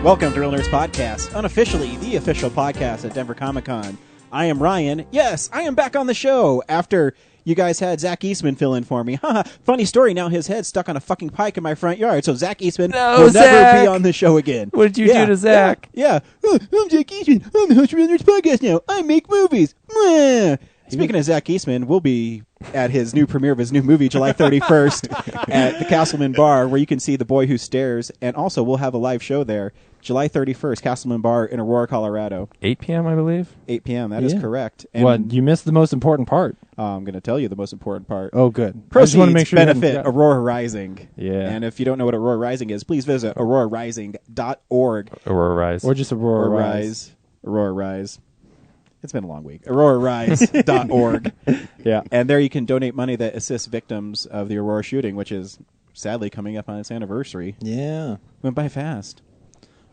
Welcome to Real Nerds Podcast, unofficially the official podcast at Denver Comic Con. I am Ryan. Yes, I am back on the show after you guys had Zach Eastman fill in for me. Haha, funny story, now his head's stuck on a fucking pike in my front yard, so Zach Eastman will never be on the show again. What did you do to Zach? Yeah. I'm Zach Eastman. I'm the host of Real Nerds Podcast now. I make movies. Mwah. Speaking of Zach Eastman, we'll be at his new premiere of his new movie, July 31st, at the Castleman Bar, where you can see The Boy Who Stares, and also we'll have a live show there, July 31st, Castleman Bar in Aurora, Colorado. 8 p.m., I believe? 8 p.m., that is correct. And what? You missed the most important part. I'm going to tell you the most important part. Oh, good. Proceeds I just want to make sure benefit Aurora Rising. Yeah. And if you don't know what Aurora Rising is, please visit aurorarising.org. Aurora Rise. Or just Aurora Rise. Aurora Rise. It's been a long week. AuroraRise.org. Yeah. And there you can donate money that assists victims of the Aurora shooting, which is sadly coming up on its anniversary. Yeah. Went by fast.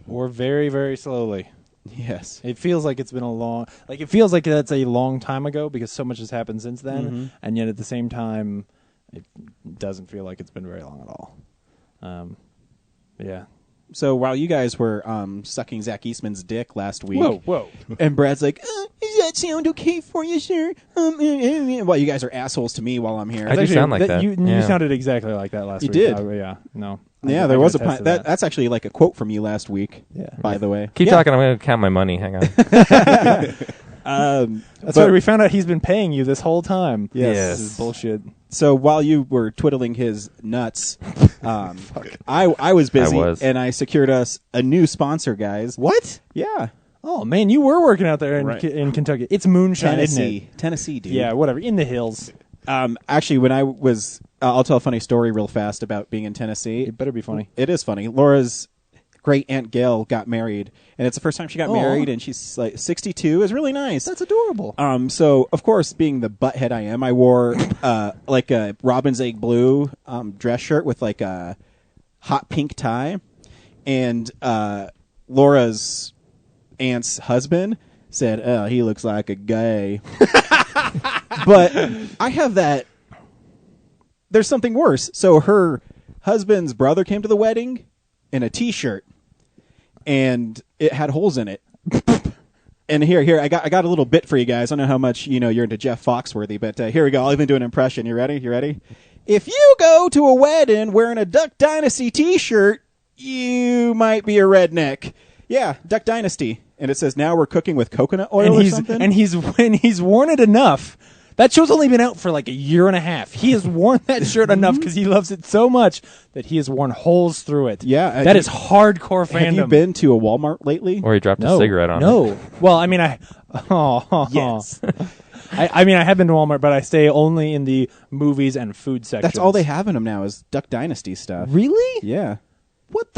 Or very, very slowly. Yes. It feels like it's been a long... Like, it feels like that's a long time ago because so much has happened since then. Mm-hmm. And yet at the same time, it doesn't feel like it's been very long at all. Yeah. So while you guys were sucking Zach Eastman's dick last week... Whoa. And Brad's like, does that sound okay for you, sir? Well, you guys are assholes to me while I'm here. I do sound like that. You sounded exactly like that last week. You did? Yeah, no. Yeah, there was a... That's actually like a quote from you last week, by the way. Keep talking, I'm going to count my money. Hang on. That's why we found out he's been paying you this whole time. Yes. This is bullshit. So while you were twiddling his nuts, I was busy, and I secured us a new sponsor, guys. What? Yeah. Oh, man, you were working out there in Kentucky. It's moonshine, isn't it? Tennessee, dude. Yeah, whatever. In the hills. Actually, when I was... I'll tell a funny story real fast about being in Tennessee. It better be funny. It is funny. Laura's great Aunt Gail got married, and it's the first time she got married, and she's like 62. It's really nice. That's adorable. So, of course, being the butthead I am, I wore like a Robin's Egg Blue dress shirt with like a hot pink tie, and Laura's aunt's husband said, "Oh, he looks like a gay." But I have that. There's something worse. So her husband's brother came to the wedding in a T-shirt, and it had holes in it. And here, I got a little bit for you guys. I don't know how much you're into Jeff Foxworthy, but here we go. I'll even do an impression. You ready? If you go to a wedding wearing a Duck Dynasty T-shirt, you might be a redneck. Yeah, Duck Dynasty, and it says now we're cooking with coconut oil or something. And he's worn it enough. That show's only been out for like a year and a half. He has worn that shirt enough because he loves it so much that he has worn holes through it. Yeah. That is hardcore fandom. Have you been to a Walmart lately? Or he dropped a cigarette on it. No. Well, I mean, Yes. I mean, I have been to Walmart, but I stay only in the movies and food section. That's all they have in them now is Duck Dynasty stuff. Really? Yeah. What?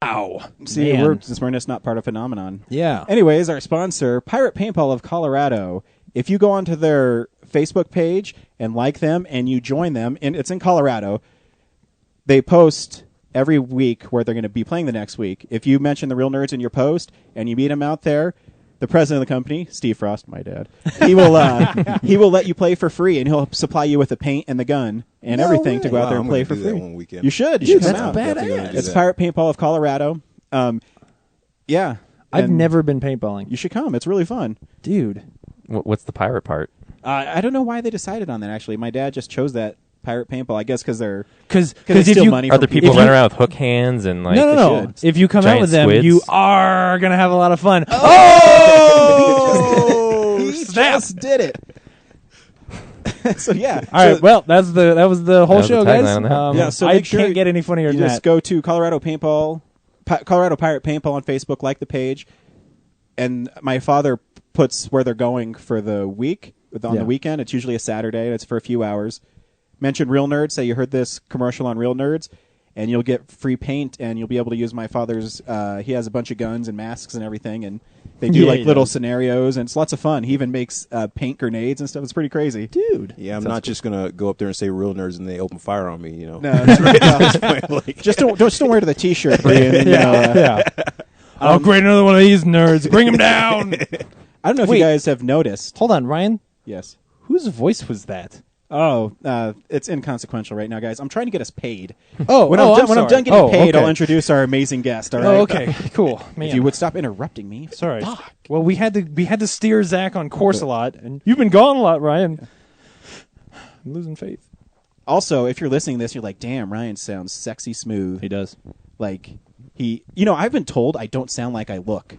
Ow. See, we're just not part of Phenomenon. Yeah. Anyways, our sponsor, Pirate Paintball of Colorado. If you go onto their Facebook page and like them and you join them, and it's in Colorado, they post every week where they're going to be playing the next week. If you mention the Real Nerds in your post and you meet them out there, the president of the company, Steve Frost, my dad, he will let you play for free, and he'll supply you with the paint and the gun and everything to go out there and play for free. One weekend. You should. You should come out. Badass. It's Pirate Paintball of Colorado. Yeah. I've never been paintballing. You should come. It's really fun. Dude. What's the pirate part? I don't know why they decided on that, actually. My dad just chose that Pirate Paintball, I guess, because they if steal you money Are from there people running around with hook hands and like... No. If you come out with them, squids? you are going to have a lot of fun. He just did it. So, yeah. All right, well, that was the whole show, guys. So I sure can't get any funnier than that. Just go to Colorado Paintball, Colorado Pirate Paintball on Facebook, like the page, and my father puts where they're going for the week. On the weekend, it's usually a Saturday, and it's for a few hours. Mention Real Nerds, say you heard this commercial on Real Nerds, and you'll get free paint, and you'll be able to use my father's... he has a bunch of guns and masks and everything, and they do little scenarios, and it's lots of fun. He even makes paint grenades and stuff. It's pretty crazy. Dude. Yeah, I'm not just going to go up there and say Real Nerds and they open fire on me, No, that's right. Just don't wear the T-shirt, Brian. Yeah. I'll grade another one of these nerds. Bring him down. I don't know if you guys have noticed. Hold on, Ryan. Yes. Whose voice was that? It's inconsequential right now, guys. I'm trying to get us paid. Oh, when I'm I'm done getting sorry. paid, Okay. I'll introduce our amazing guest. All right. Oh, okay, cool. Man. If you would stop interrupting me. Sorry. Fuck. Well, we had to steer Zach on course a lot, and you've been gone a lot, Ryan. I'm losing faith. Also, if you're listening to this, you're like, damn, Ryan sounds sexy smooth. He does. Like I've been told I don't sound like I look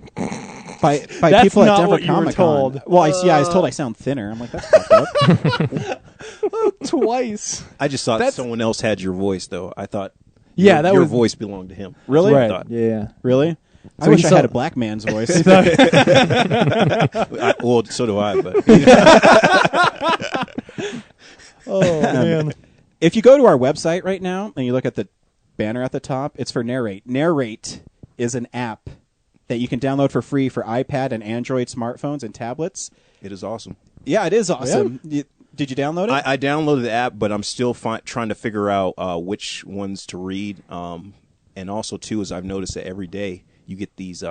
by That's people not at Denver what you were Comic Con. told. Well, I was told I sound thinner. I'm like, that's fucked up. Twice. I just thought That's- someone else had your voice, though. I thought Yeah, your was voice belonged to him. Really? right. thought. Yeah. Really? I So wish he I saw- had a black man's voice. Well, so do I, but Oh man. If you go to our website right now and you look at the banner at the top, it's for Narrate. Narrate is an app that you can download for free for iPad and Android smartphones and tablets. it is awesome. Yeah, it is awesome. Did you download it? I downloaded the app, but I'm still trying to figure out which ones to read. And also, too, is I've noticed that every day you get these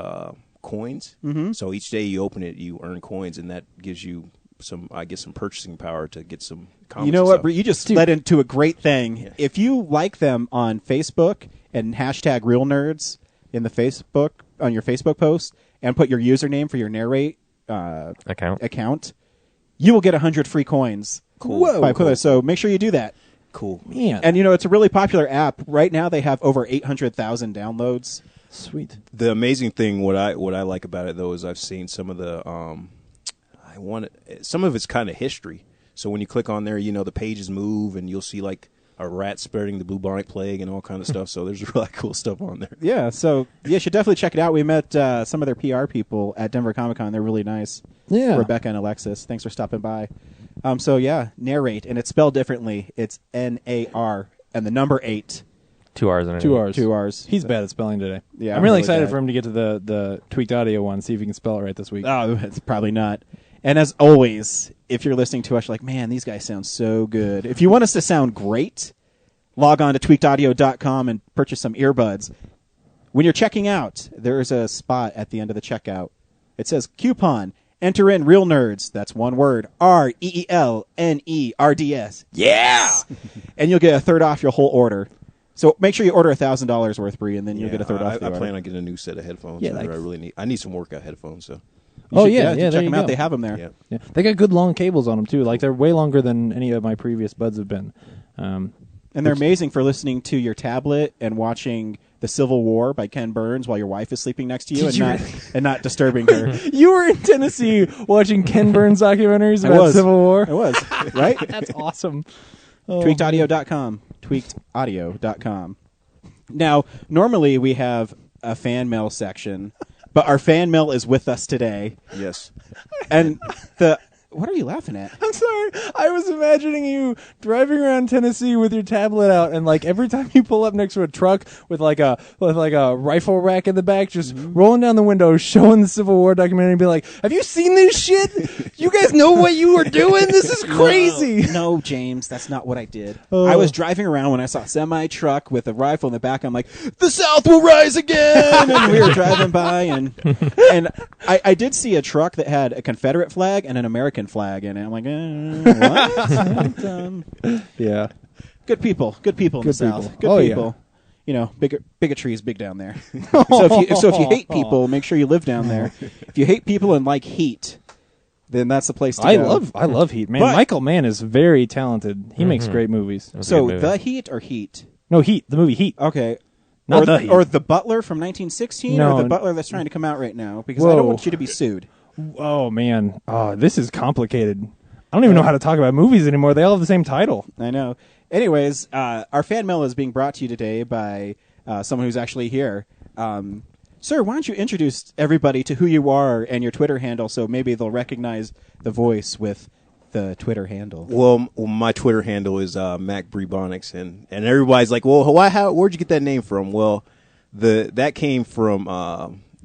coins. Mm-hmm. So each day you open it, you earn coins, and that gives you some purchasing power to get some comics. You know and what, stuff. Bree? You just led into a great thing. If you like them on Facebook and hashtag Real Nerds in the Facebook on your Facebook post and put your username for your Narrate account, you will get 100 free coins. Cool. Whoa, by Cool. Cool. So make sure you do that. Cool. Man. And it's a really popular app. Right now they have over 800,000 downloads. Sweet. The amazing thing, what I like about it though, is I've seen some of the some of it's kind of history. So when you click on there, the pages move, and you'll see like a rat spreading the bubonic plague and all kind of stuff. So there's really cool stuff on there. Yeah, so you should definitely check it out. We met some of their PR people at Denver Comic Con. They're really nice. Yeah. Rebecca and Alexis. Thanks for stopping by. So yeah, Narrate, and it's spelled differently. It's N-A-R and the number 8. 2 hours and 2 hours. 2 hours. He's bad at spelling today. Yeah, I'm I'm really really excited bad. for him to get to the tweaked audio one. See if he can spell it right this week. Oh, it's probably not. And as always, if you're listening to us, you're like, man, these guys sound so good. If you want us to sound great, log on to tweakedaudio.com and purchase some earbuds. When you're checking out, there's a spot at the end of the checkout. It says coupon. Enter in Real Nerds. That's one word. REELNERDS. Yeah! And you'll get a third off your whole order. So make sure you order $1,000 worth, Bree, and then you'll get a third off the I order. plan on getting a new set of headphones. Yeah, I like- really need some workout headphones. So You should- yeah, check there them you out. go. They have them there. yeah. Yeah. They got good long cables on them too. Like they're way longer than any of my previous buds have been. And they're amazing for listening to your tablet and watching The Civil War by Ken Burns while your wife is sleeping next to you and not disturbing her. You were in Tennessee watching Ken Burns documentaries I about was. Civil War. I was, right? That's awesome. Oh, Tweakedaudio.com. Tweakedaudio.com. Now, normally we have a fan mail section, but our fan mail is with us today. Yes. And what are you laughing at? I'm sorry. I was imagining you driving around Tennessee with your tablet out, and like every time you pull up next to a truck with like a rifle rack in the back, just rolling down the window, showing the Civil War documentary, and be like, "Have you seen this shit? You guys know what you were doing? This is crazy." No, James, that's not what I did. I was driving around when I saw a semi-truck with a rifle in the back. I'm like, the South will rise again! And we were driving by, and I did see a truck that had a Confederate flag and an American flag in it. I'm like, what? Yeah. Good people in the Good South. people. Good Oh, yeah. people. Bigotry is big down there. so if you hate people, make sure you live down there. If you hate people and like heat, then that's the place to go. I love Heat. Man, But- Michael Mann is very talented. He makes great movies. That's a So good movie. the Heat or Heat? No, Heat. The movie Heat. Okay. Not or the Heat. or the Butler from 1916, No. or the Butler that's trying to come out right now, because I don't Whoa. want you to be sued. Oh man. Oh, this is complicated. I don't even know how to talk about movies anymore. They all have the same title. I know. Anyways, our fan mail is being brought to you today by someone who's actually here. Sir, why don't you introduce everybody to who you are and your Twitter handle, so maybe they'll recognize the voice with the Twitter handle. Well, my Twitter handle is Mac Brebonics, and everybody's like, "Well, where'd you get that name from?" Well, that came from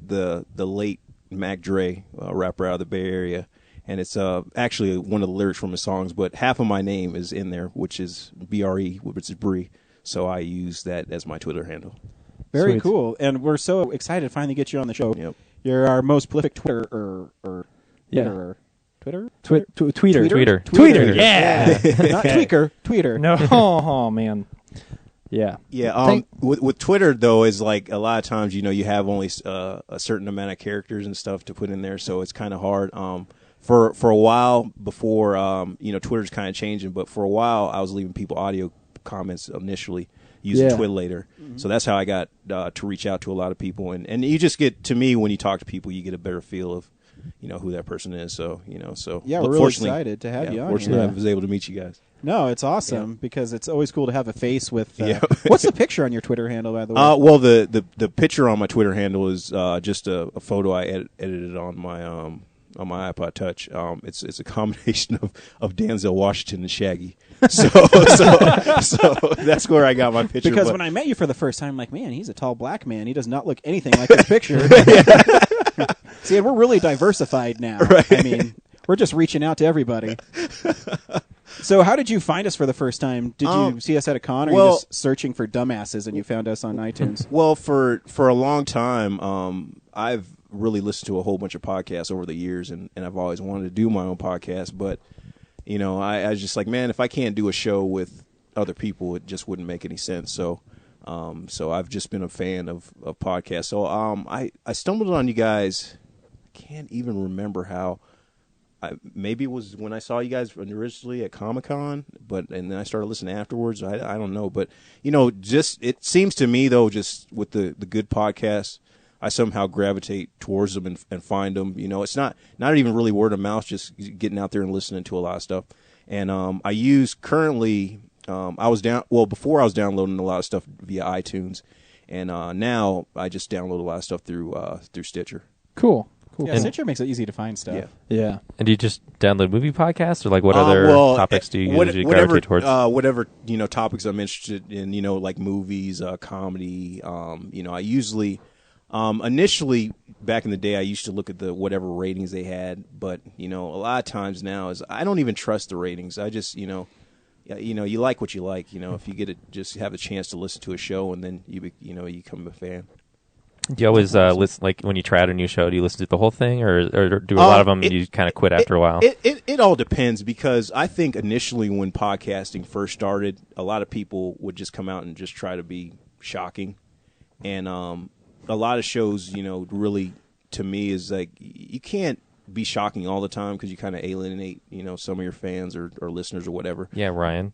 the late Mac Dre, rapper out of the Bay Area, and it's actually one of the lyrics from his songs. But half of my name is in there, which is BRE, which is Bree. So I use that as my Twitter handle. Very Sweet. cool, and we're so excited to finally get you on the show. Yep. You're our most prolific Twitterer. Yeah. Twitter? Tweeter. Tweeter. Yeah. Not tweaker. Tweeter. No. Oh man. Yeah. Yeah. With Twitter though, is like a lot of times you have only a certain amount of characters and stuff to put in there, so it's kind of hard. For a while before Twitter's kind of changing, but for a while I was leaving people audio comments initially using Twitlater. So that's how I got to reach out to a lot of people, and you just get, to me, when you talk to people, you get a better feel of who that person is. So yeah, we're really excited to have you on. Fortunately, here. I was able to meet you guys. No, it's awesome because it's always cool to have a face with. What's the picture on your Twitter handle, by the way? Well, the picture on my Twitter handle is just a photo I edited on my iPod Touch. It's a combination of Denzel Washington and Shaggy. So that's where I got my picture. Because when I met you for the first time, I'm like, man, he's a tall black man. He does not look anything like his picture. See, and we're really diversified now. Right. I mean, we're just reaching out to everybody. So how did you find us for the first time? Did you see us at a con, or you just searching for dumbasses and you found us on iTunes? Well, for a long time, I've really listened to a whole bunch of podcasts over the years, and I've always wanted to do my own podcast, but I was just like, man, if I can't do a show with other people, it just wouldn't make any sense. So I've just been a fan of podcasts. So I stumbled on you guys. I can't even remember how. Maybe it was when I saw you guys originally at Comic-Con, and then I started listening afterwards. I don't know, but just it seems to me though, just with the good podcasts, I somehow gravitate towards them and find them. It's not even really word of mouth, just getting out there and listening to a lot of stuff. And I use currently, before I was downloading a lot of stuff via iTunes, and now I just download a lot of stuff through Stitcher. Cool. Yeah, Stitcher makes it easy to find stuff. Yeah. And do you just download movie podcasts, or like what other topics do you usually gravitate towards? Whatever topics I'm interested in, like movies, comedy. I usually. Initially, back in the day, I used to look at the whatever ratings they had, but a lot of times now is I don't even trust the ratings. I just you like what you like. If you get it, just have a chance to listen to a show, and then you become a fan. Do you always listen, like when you try out a new show? Do you listen to the whole thing, or do a lot of them you kind of quit after a while? It all depends, because I think initially when podcasting first started, a lot of people would just come out and just try to be shocking, and a lot of shows, really, to me, is like you can't be shocking all the time because you kind of alienate, some of your fans or listeners or whatever. Yeah, Ryan.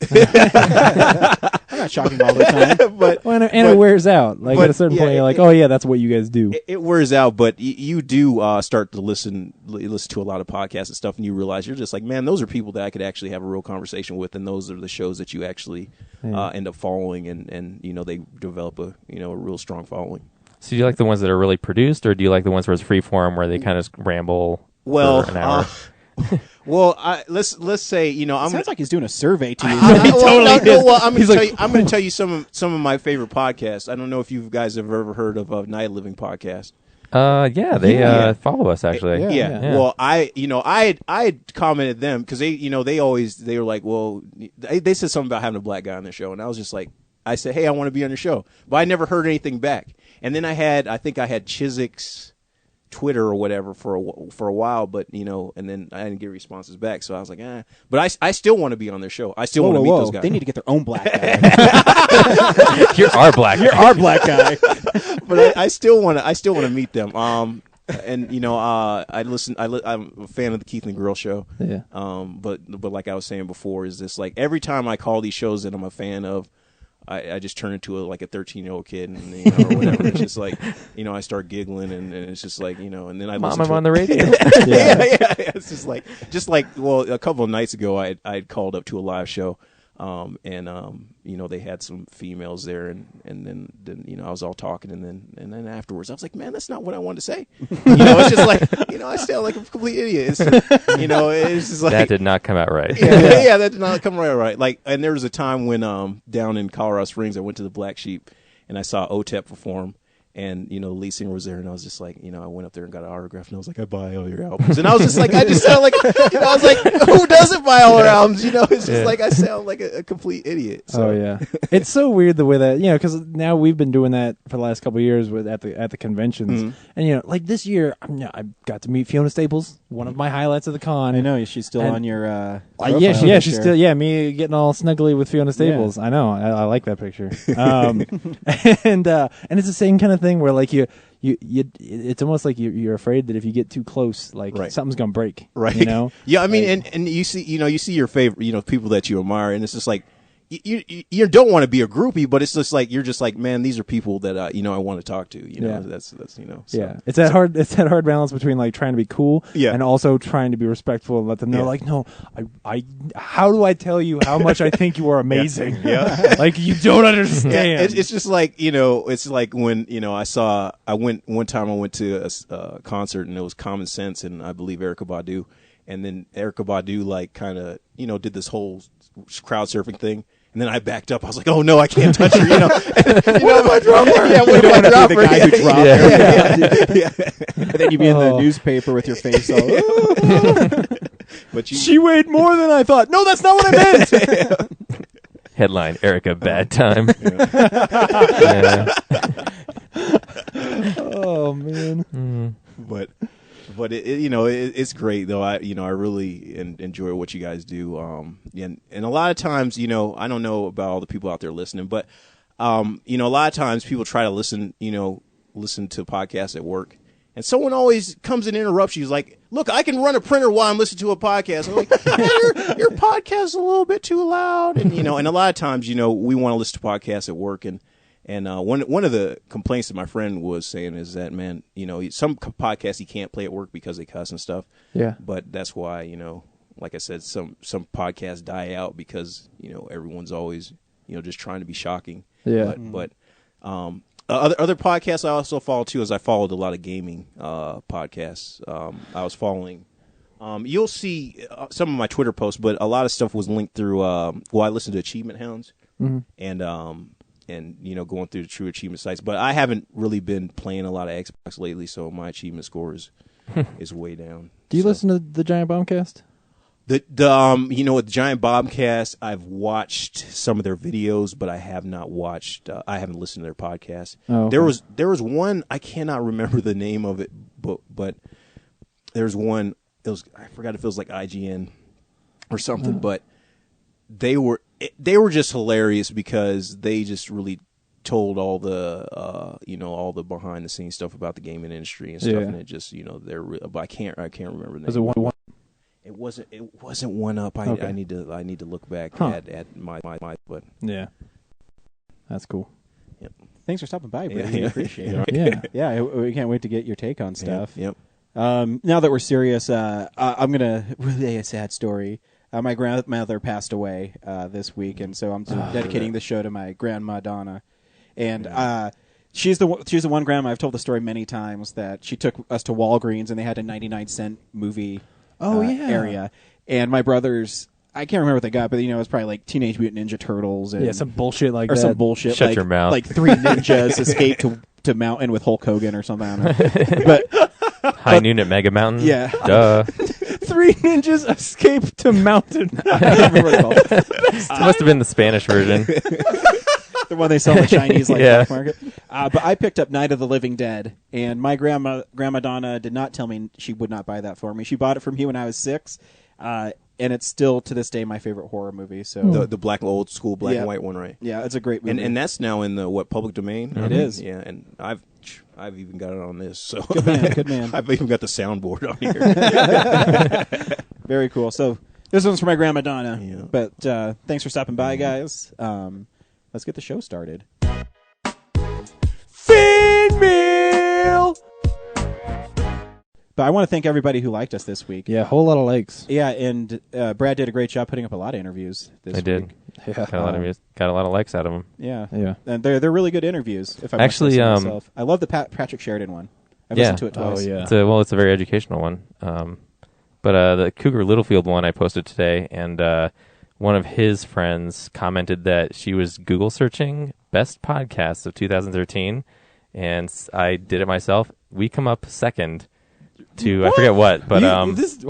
I'm not shocking all the time, but it wears out. Like at a certain point, you're like, oh yeah, that's what you guys do. It wears out, but you do start to listen to a lot of podcasts and stuff, and you realize you're just like, man, those are people that I could actually have a real conversation with, and those are the shows that you actually end up following, and they develop a real strong following. So do you like the ones that are really produced, or do you like the ones where it's free form, where they kind of ramble for an hour? Let's say sounds like he's doing a survey to you. I'm going to tell you some of my favorite podcasts. I don't know if you guys have ever heard of Night Living podcast. Yeah, they follow us actually. Yeah. Well, I had commented them because they were like, well, they said something about having a black guy on their show, and I was just like, I said, hey, I want to be on your show, but I never heard anything back. And then I think I had Chiswick's Twitter or whatever for a while, but and then I didn't get responses back, so I was like, But I still want to be on their show. I still want to meet those guys. They need to get their own black guy. You're our black guy. You're our black guy. But I still want to meet them. And I'm a fan of the Keith and Girl show. Yeah. But like I was saying before, is this like every time I call these shows that I'm a fan of, I just turn into a 13-year-old kid, and or whatever. It's just like I start giggling, and it's just like and then I listen I'm to on the radio. yeah. It's just like a couple of nights ago, I had called up to a live show, and they had some females there, and then I was all talking, and then afterwards I was like, man, that's not what I wanted to say. It's just like I sound like a complete idiot. It's just like That did not come out right. Yeah, that did not come right. Like, and there was a time when down in Colorado Springs, I went to the Black Sheep, and I saw OTEP perform, And, the lead singer was there, and I was just like, I went up there and got an autograph, and I was like, I buy all your albums. And I was just like, I just sound like, I was like, who doesn't buy all our albums? It's just like I sound like a complete idiot. So. Oh, yeah. It's so weird the way that, because now we've been doing that for the last couple of years at the conventions. Mm-hmm. And, like this year, I got to meet Fiona Staples, one of my highlights of the con. I know, she's still on your she's still, me getting all snuggly with Fiona Staples. Yeah. I know. I like that picture. And it's the same kind of thing where like it's almost like you're afraid that if you get too close, like something's gonna break, right? Yeah, I mean, and you see your favorite, people that you admire, and it's just like you don't want to be a groupie, but it's just like you're just like, man, these are people that I want to talk to. That's So. Yeah, it's that hard balance between like trying to be cool, and also trying to be respectful and let them know, like, no, I how do I tell you how much I think you are amazing? Yeah, like you don't understand. It's just like it's like when I went one time I went to a concert and it was Common Sense and I believe Erykah Badu, and then Erykah Badu like kind of did this whole crowd surfing thing. And then I backed up. I was like, "Oh no, I can't touch her." What if I drop her? Yeah, what if I drop her? The guy who dropped her. Yeah. And then you'd be in the newspaper with your face all. But she weighed more than I thought. No, that's not what I meant. Headline: Erykah Bad Time. Oh man. But it's great though. I really enjoy what you guys do. And a lot of times, I don't know about all the people out there listening, but a lot of times people try to listen to podcasts at work, and someone always comes and interrupts you. He's like, "Look, I can run a printer while I'm listening to a podcast." I'm like, your podcast is a little bit too loud, and and a lot of times, we want to listen to podcasts at work, and one of the complaints that my friend was saying is that, man, some podcasts you can't play at work because they cuss and stuff. Yeah. But that's why, like I said, some podcasts die out because, everyone's always, just trying to be shocking. Yeah. But other podcasts I also follow too, is I followed a lot of gaming podcasts. I was following. You'll see some of my Twitter posts, but a lot of stuff was linked through. I listened to Achievement Hounds, and going through the True Achievement sites, but I haven't really been playing a lot of Xbox lately, so my achievement score is way down. Do you listen to the Giant Bombcast? With the Giant Bombcast, I've watched some of their videos, but I have not watched. I haven't listened to their podcast. Oh, okay. There was one, I cannot remember the name of it, but there's one. I forgot if it was like IGN or something, but they were just hilarious because they just really told all the all the behind the scenes stuff about the gaming industry and stuff, and it just but I can't remember the name. Was it one? It wasn't One Up. I need to look back at my but yeah, that's cool. Yep. Thanks for stopping by, Brady. Yeah. I appreciate it. Yeah, we can't wait to get your take on stuff. Yep. Now that we're serious, I'm gonna relay a sad story. My grandmother passed away this week, and so I'm dedicating the show to my grandma Donna. And she's the one grandma, I've told the story many times, that she took us to Walgreens and they had a 99-cent movie area. And my brothers, I can't remember what they got, but it was probably like Teenage Mutant Ninja Turtles and some bullshit like or that. Some bullshit. Shut your mouth. Like three ninjas escaped to Mountain with Hulk Hogan or something. I don't know. But High Noon at Mega Mountain. Yeah. Duh. Three ninjas escaped to Mountain. I don't remember what it's called. It must have been the Spanish version. The one they sell in the Chinese black market. But I picked up Night of the Living Dead, and my Grandma Donna did not tell me she would not buy that for me. She bought it from me when I was 6, and it's still to this day my favorite horror movie. So the old school black and white one, right? Yeah, it's a great movie, and that's now in the public domain. It is. Yeah, and I've even got it on this. So good man. I've even got the soundboard on here. Very cool. So this one's for my Grandma Donna. Yeah. But thanks for stopping by, guys. Let's get the show started. Feed meal. But I want to thank everybody who liked us this week. Yeah, a whole lot of likes. Yeah, and Brad did a great job putting up a lot of interviews this week. I did. Yeah. Got a lot of likes out of them. Yeah. Yeah. And they're really good interviews, if I must Actually, say myself. I love the Patrick Sheridan one. I've listened to it twice. Oh, yeah. It's a very educational one. But the Cougar Littlefield one I posted today, and one of his friends commented that she was Google searching best podcasts of 2013, and I did it myself. We come up second to I forget what, but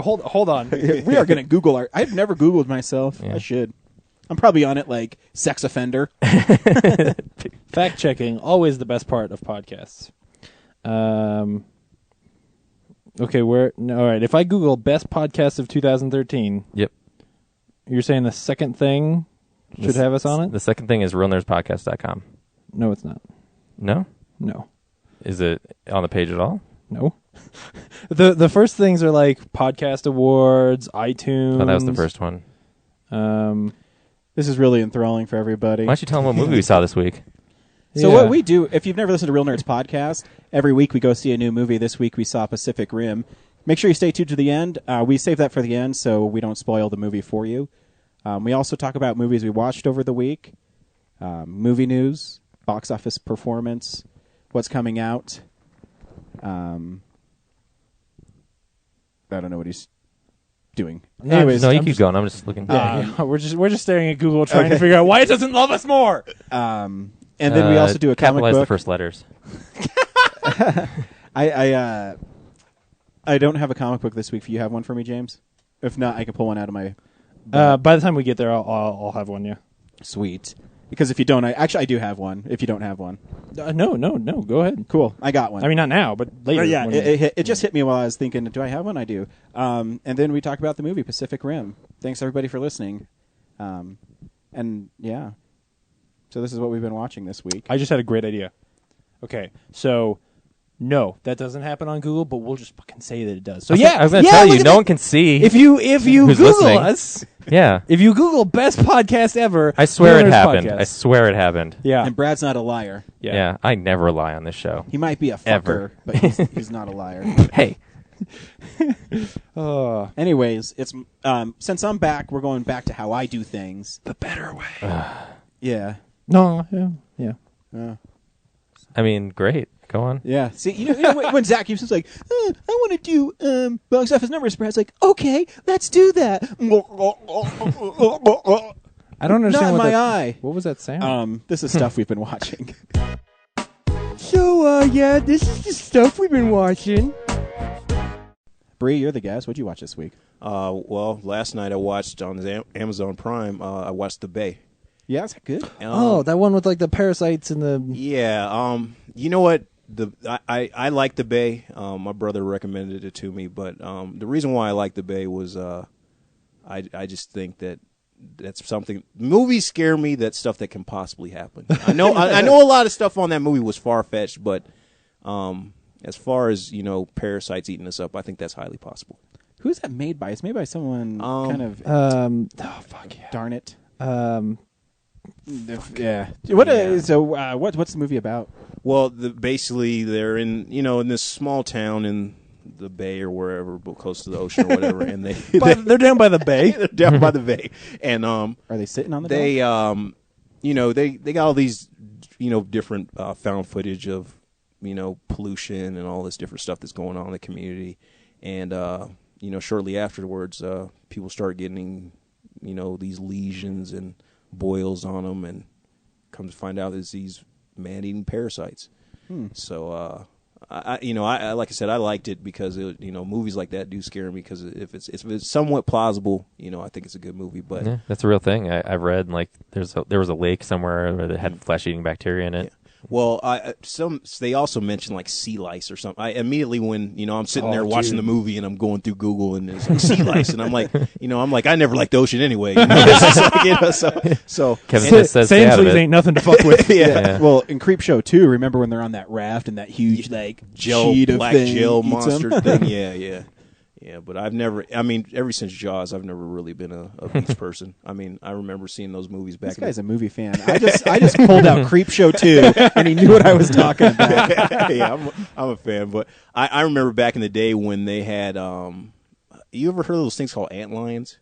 hold on. We are going to Google our. I've never Googled myself. Yeah. I should. I'm probably on it like sex offender. Fact checking, always the best part of podcasts. Okay, all right. If I Google best podcast of 2013, yep. you're saying the second thing should have us on it? The second thing is realnerdspodcast.com. No, it's not. No? No. Is it on the page at all? No. The first things are like podcast awards, iTunes. Oh, that was the first one. This is really enthralling for everybody. Why don't you tell them what movie we saw this week? So Yeah. what we do, if you've never listened to Real Nerds Podcast, every week we go see a new movie. This week we saw Pacific Rim. Make sure you stay tuned to the end. We save that for the end so we don't spoil the movie for you. We also talk about movies we watched over the week, movie news, box office performance, what's coming out. I don't know what he's doing. No, Anyways, No, you I'm keep just- going. I'm just looking. We're just staring at Google trying to figure out why it doesn't love us more. and then we also do a comic capitalize book. the first letters. I don't have a comic book this week. Do you have one for me, James? If not, I can pull one out of my By the time we get there, I'll have one. Yeah. Sweet. Because if you don't, I do have one. If you don't have one, No. Go ahead. cool. I got one. I mean, not now, but later. But yeah, when- it just hit me while I was thinking, do I have one? I do. And then we talk about the movie Pacific Rim. Thanks everybody for listening. And yeah, so this is what we've been watching this week. I just had a great idea. Okay, so no, that doesn't happen on Google, but we'll just fucking say that it does. So yeah, I was going to yeah, tell look you, at no that. one can see. If you who's Google listening. us, Yeah. if you Google best podcast ever, I swear it Leonard's happened. Podcast. I swear it happened. Yeah, And Brad's not a liar. Yeah. I never lie on this show. He might be a fucker, Ever. but he's not a liar. Hey. Anyways, it's since I'm back, we're going back to how I do things. The better way. Yeah. No, yeah. I mean, great. Go on. Yeah. See, you know when Zach Houston's like, I want to do box office numbers, Brad's like, okay, let's do that. I don't understand Not in what my that, eye. What was that sound? This is stuff we've been watching. So, yeah, this is the stuff we've been watching. Bree, you're the guest. What'd you watch this week? Well, last night I watched on Amazon Prime. I watched The Bay. Yeah, is that good? That one with like the parasites and the. Yeah. You know what? I like The Bay. My brother recommended it to me, but the reason why I like The Bay was I just think that's something. Movies scare me. That's stuff that can possibly happen. I know I know a lot of stuff on that movie was far fetched, but as far as parasites eating us up, I think that's highly possible. Who's that made by? It's made by someone kind of. Oh fuck yeah. Darn it. Fuck. Yeah. What's the movie about? Well, basically they're in this small town in the Bay or wherever, but close to the ocean or whatever, and They're down by the bay. they're down by the bay, and Are they sitting on the they dock? they got all these different found footage of pollution and all this different stuff that's going on in the community, and shortly afterwards people start getting these lesions and boils on them, and come to find out it's these man-eating parasites. So I like I said, I liked it because movies like that do scare me, because if it's somewhat plausible, I think it's a good movie. But Yeah, that's a real thing. I've read like there was a lake somewhere where they had flesh-eating bacteria in it. Yeah. Well, they also mentioned like sea lice or something. I immediately, when I'm sitting there watching the movie and I'm going through Google and there's like sea lice, and I'm like I never liked the ocean anyway. It's like, so Kevin and- just says stay out of Sainsbury's it. ain't nothing to fuck with. Yeah. Well, in Creepshow 2, remember when they're on that raft and that huge gel, sheet of black thing gel eats 'em? monster thing. Yeah. But I've never. I mean, ever since Jaws, I've never really been a beach person. I mean, I remember seeing those movies back. This guy's a movie fan. I just pulled out Creepshow 2, and he knew what I was talking about. Yeah, I'm a fan. But I remember back in the day when they had. You ever heard of those things called ant lions?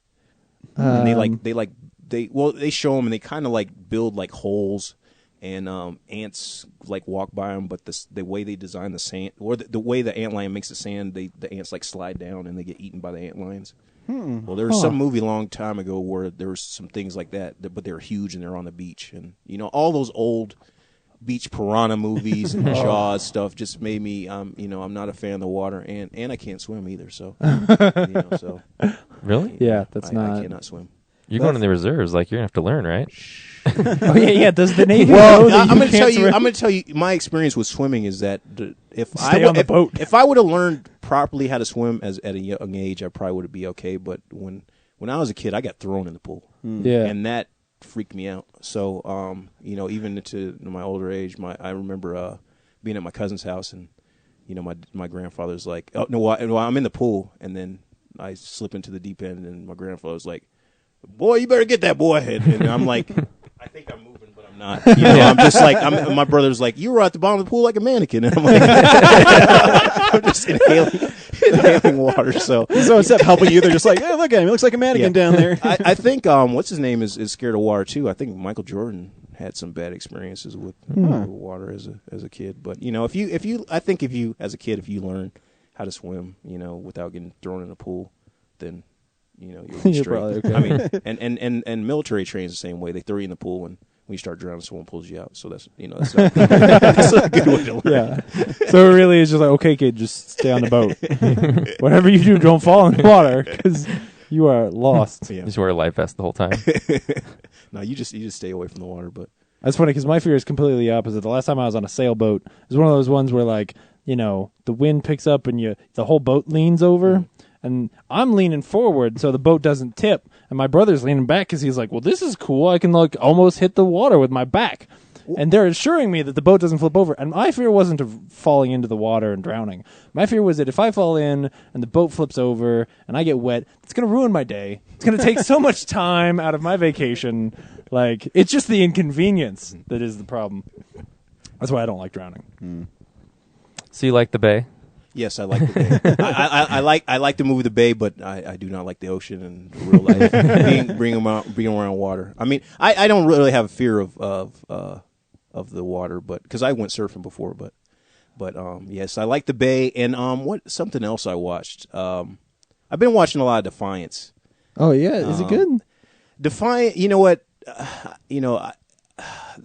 And they show them and they kind of like build like holes, and ants like walk by them, but the way they design the sand, or the way the ant lion makes the sand, the ants like slide down and they get eaten by the ant lions. Well, there was some movie a long time ago where there was some things like that, but they were huge and they're on the beach, and all those old beach piranha movies and Jaws stuff just made me, you know, I'm not a fan of the water, and I can't swim either. So, you know, so Really? Yeah, that's I not. cannot swim. You're going in the reserves. Like, you're going to have to learn, right? Oh yeah. Does the Navy Well, know that I'm you going to can't tell you. swim? I'm going to tell you. My experience with swimming is that if Stay on the boat. if I would have learned properly how to swim at a young age, I probably would be okay. But when I was a kid, I got thrown in the pool, Yeah. and that freaked me out. So, you know, even into my older age, I remember being at my cousin's house, and you know, my grandfather's like, "Oh no, well, I'm in the pool," and then I slip into the deep end, and my grandfather's like, "Boy, you better get that boy." And I'm like, I think I'm moving, but I'm not. You know, I'm just like, my brother's like, "You were at the bottom of the pool like a mannequin," and I'm like, I'm just inhaling water. So instead of helping you, they're just like, hey, look at him. He looks like a mannequin down there. I think what's his name is scared of water too. I think Michael Jordan had some bad experiences with water as a kid. But you know, if you as a kid, if you learn how to swim, you know, without getting thrown in a pool, then you know you'll be You're straight. probably okay. I mean, and military trains the same way. They throw you in the pool, and when you start drowning, someone pulls you out. So that's that's not, that's a good way to learn. Yeah. So it really is just like, okay, kid, just stay on the boat. Whatever you do, don't fall in the water because you are lost. Yeah. Just wear a life vest the whole time. No, you just stay away from the water. But That's funny because my fear is completely the opposite. The last time I was on a sailboat, it was one of those ones where, like, you know, the wind picks up and the whole boat leans over, and I'm leaning forward so the boat doesn't tip, and my brother's leaning back because he's like, well, this is cool. I can, like, almost hit the water with my back. And they're assuring me that the boat doesn't flip over. And my fear wasn't of falling into the water and drowning. My fear was that if I fall in and the boat flips over and I get wet, it's going to ruin my day. It's going to take so much time out of my vacation. Like, it's just the inconvenience that is the problem. That's why I don't like drowning. So you like the Bay? yes, I like the Bay. I like the movie The Bay, but I do not like the ocean and real life being around water. I mean, I don't really have a fear of the water, but because I went surfing before, but yes, I like the Bay. And something else I watched. I've been watching a lot of Defiance. Oh, yeah. Is it good? Defiant, you know what?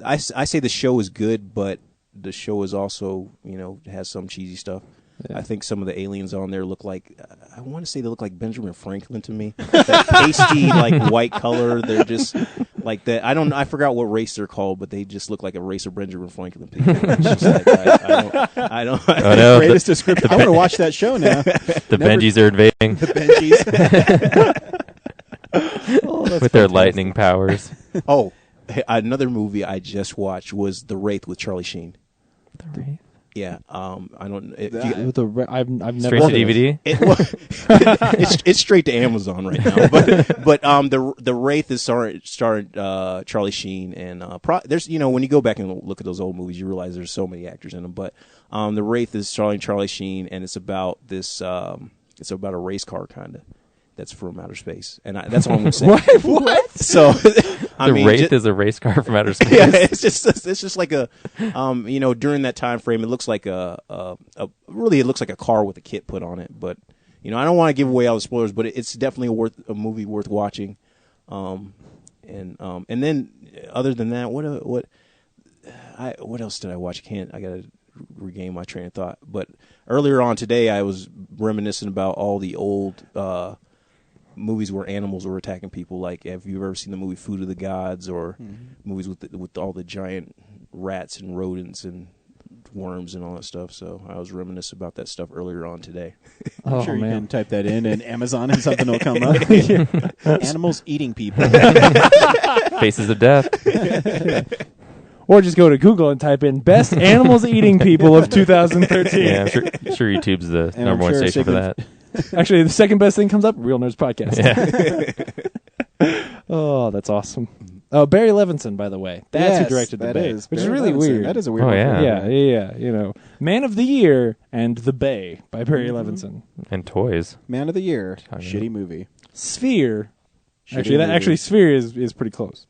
I say the show is good, but the show is also, has some cheesy stuff. Yeah. I think some of the aliens on there look like, I want to say they look like Benjamin Franklin to me. That pasty, like, white color. They're just like that. I forgot what race they're called, but they just look like a race of Benjamin Franklin people. It's just like, I don't. Oh, no, greatest description. I want to watch that show now. The Benjis are invading. The Benjis. With their lightning powers. Oh, another movie I just watched was The Wraith with Charlie Sheen. The Wraith? Yeah, I don't. I've never straight to DVD. It's straight to Amazon right now. But the Wraith is starring Charlie Sheen, and there's when you go back and look at those old movies, you realize there's so many actors in them. But the Wraith is starring Charlie Sheen, and it's about this. It's about a race car kind of. That's from outer space, and that's all I'm going to say. What? So, The Wraith is a race car from outer space. Yeah, it's just like a, during that time frame, it looks like it looks like a car with a kit put on it. But I don't want to give away all the spoilers, but it's definitely a movie worth watching. And then other than that, what else did I watch? I gotta regain my train of thought. But earlier on today, I was reminiscing about all the old movies where animals were attacking people. Like, have you ever seen the movie Food of the Gods, or movies with all the giant rats and rodents and worms and all that stuff? So I was reminiscing about that stuff earlier on today. I'm sure you can type that in Amazon and something will come up. Animals eating people. Faces of Death. Or just go to Google and type in "best animals eating people of 2013." Yeah, I'm sure YouTube's the number one station for that. Actually, the second best thing comes up: Real Nerds Podcast. Yeah. Oh, that's awesome. Oh, Barry Levinson, by the way. That's who directed The Bay, which is really weird. That is a weird Oh, one. yeah. Yeah. Man of the Year and The Bay by Barry Levinson. And toys. Man of the Year. I know. Shitty movie. Sphere. Shitty movie. Actually, Sphere is pretty close.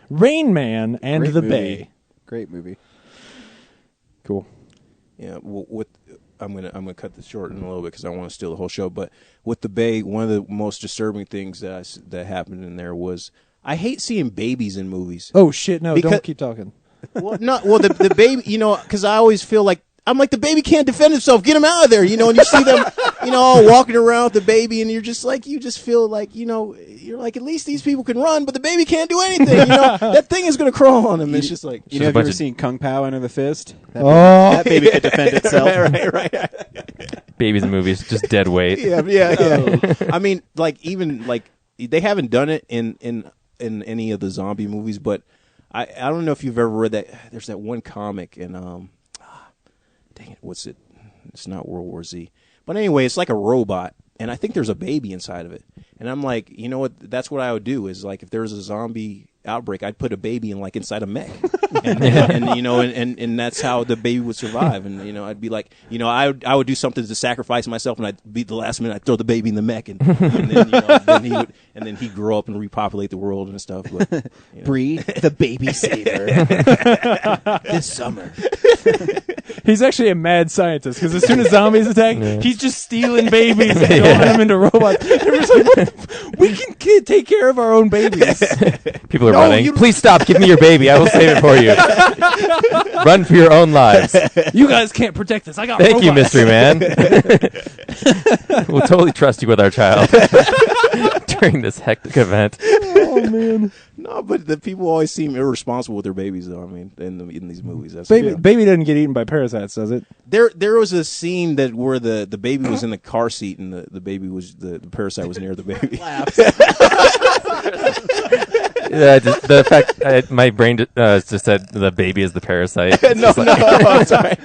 Rain Man and Great The movie. Bay. Great movie. Cool. Yeah, I'm gonna cut this short in a little bit because I don't want to steal the whole show. But with The Bay, one of the most disturbing things that happened in there was I hate seeing babies in movies. Oh shit! No, Because- don't keep talking. Well, the baby, because I always feel like I'm like the baby can't defend himself. Get him out of there, and you see them, all walking around with the baby, and you're just like, you just feel like, you're like, at least these people can run, but the baby can't do anything. That thing is gonna crawl on him. It's just like, have you ever seen Kung Pao Enter the Fist? Oh. That baby could defend itself. right. Babies in movies, just dead weight. Yeah. I mean, like even like they haven't done it in any of the zombie movies, but I don't know if you've ever read that. There's that one comic and dang it, what's it? It's not World War Z. But anyway, it's like a robot, and I think there's a baby inside of it. And I'm like, you know what? That's what I would do is like if there was a zombie outbreak, I'd put a baby inside a mech, and that's how the baby would survive. And I'd be like, I would do something to sacrifice myself, and I'd be the last minute. I'd throw the baby in the mech, and then he'd grow up and repopulate the world and stuff. But, Bree, the baby saver, this summer. He's actually a mad scientist because as soon as zombies attack, he's just stealing babies and throwing them into robots. Everyone's like, we can take care of our own babies. People are running. Please stop. Give me your baby. I will save it for you. Run for your own lives. You guys can't protect us. I got Thank robots. you, mystery man. We'll totally trust you with our child during this hectic event. Oh, man. No, but the people always seem irresponsible with their babies, though. I mean, in these movies, that's Baby doesn't get eaten by parasites, does it? There was a scene where the baby was in the car seat and the baby was the parasite was near the baby. The fact my brain just said the baby is the parasite. I'm sorry.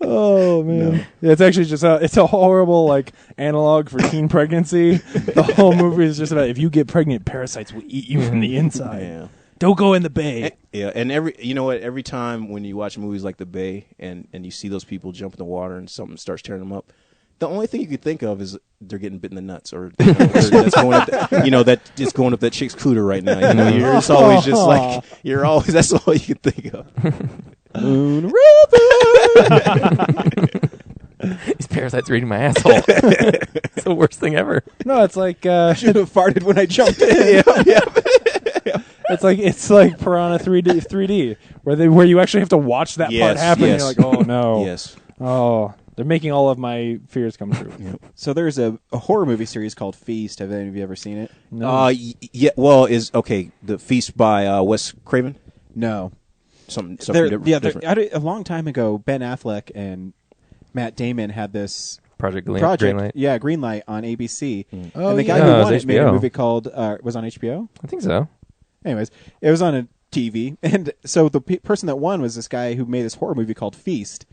Oh man, yeah, it's actually just it's a horrible like analog for teen pregnancy. The whole movie is just about if you get pregnant, parasites will eat you from the inside. Yeah. Don't go in the bay. And every time when you watch movies like The Bay and you see those people jump in the water and something starts tearing them up, the only thing you could think of is they're getting bit in the nuts, or that's going up. That just going up that chick's cooter right now. You're just always just like that's all you can think of. Moon River. These parasites are eating my asshole. It's the worst thing ever. No, it's like should have farted when I jumped in. It's like Piranha 3D where you actually have to watch that part happen. Yes. And you're like, oh no. Yes. Oh, they're making all of my fears come true. Yep. So there's a horror movie series called Feast. Have any of you ever seen it? No. Yeah. Well, The Feast by Wes Craven? No. Something different. A long time ago, Ben Affleck and Matt Damon had this Project Greenlight. Greenlight. Greenlight on ABC. Oh, and the guy yeah. who No, it won was it made a HBO. movie called was on HBO. I think so. Anyways, it was on a TV, and so the person that won was this guy who made this horror movie called Feast,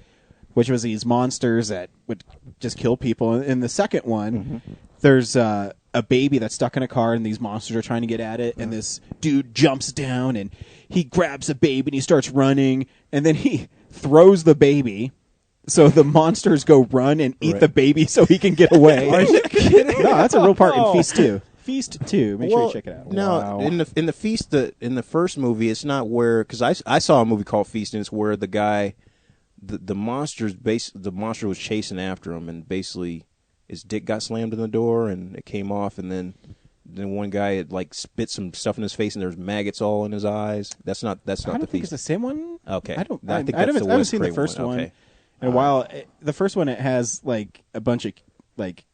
which was these monsters that would just kill people. In the second one, there's a baby that's stuck in a car, and these monsters are trying to get at it, and this dude jumps down, and he grabs the baby, and he starts running, and then he throws the baby, so the monsters go run and eat the baby so he can get away. Are you kidding? No, that's a real part in No. Feast 2. Feast 2. Make sure you check it out. No, Wow. in the Feast, in the first movie, it's not where because I saw a movie called Feast, and it's where the guy, the monster was chasing after him, and basically his dick got slammed in the door, and it came off, and then one guy had like spit some stuff in his face, and there's maggots all in his eyes. That's not I the don't think Feast. it's the same one. Okay. I don't. I think that's the I haven't Wes seen the Craven first one. one. Okay. In a while, the first one it has like a bunch of like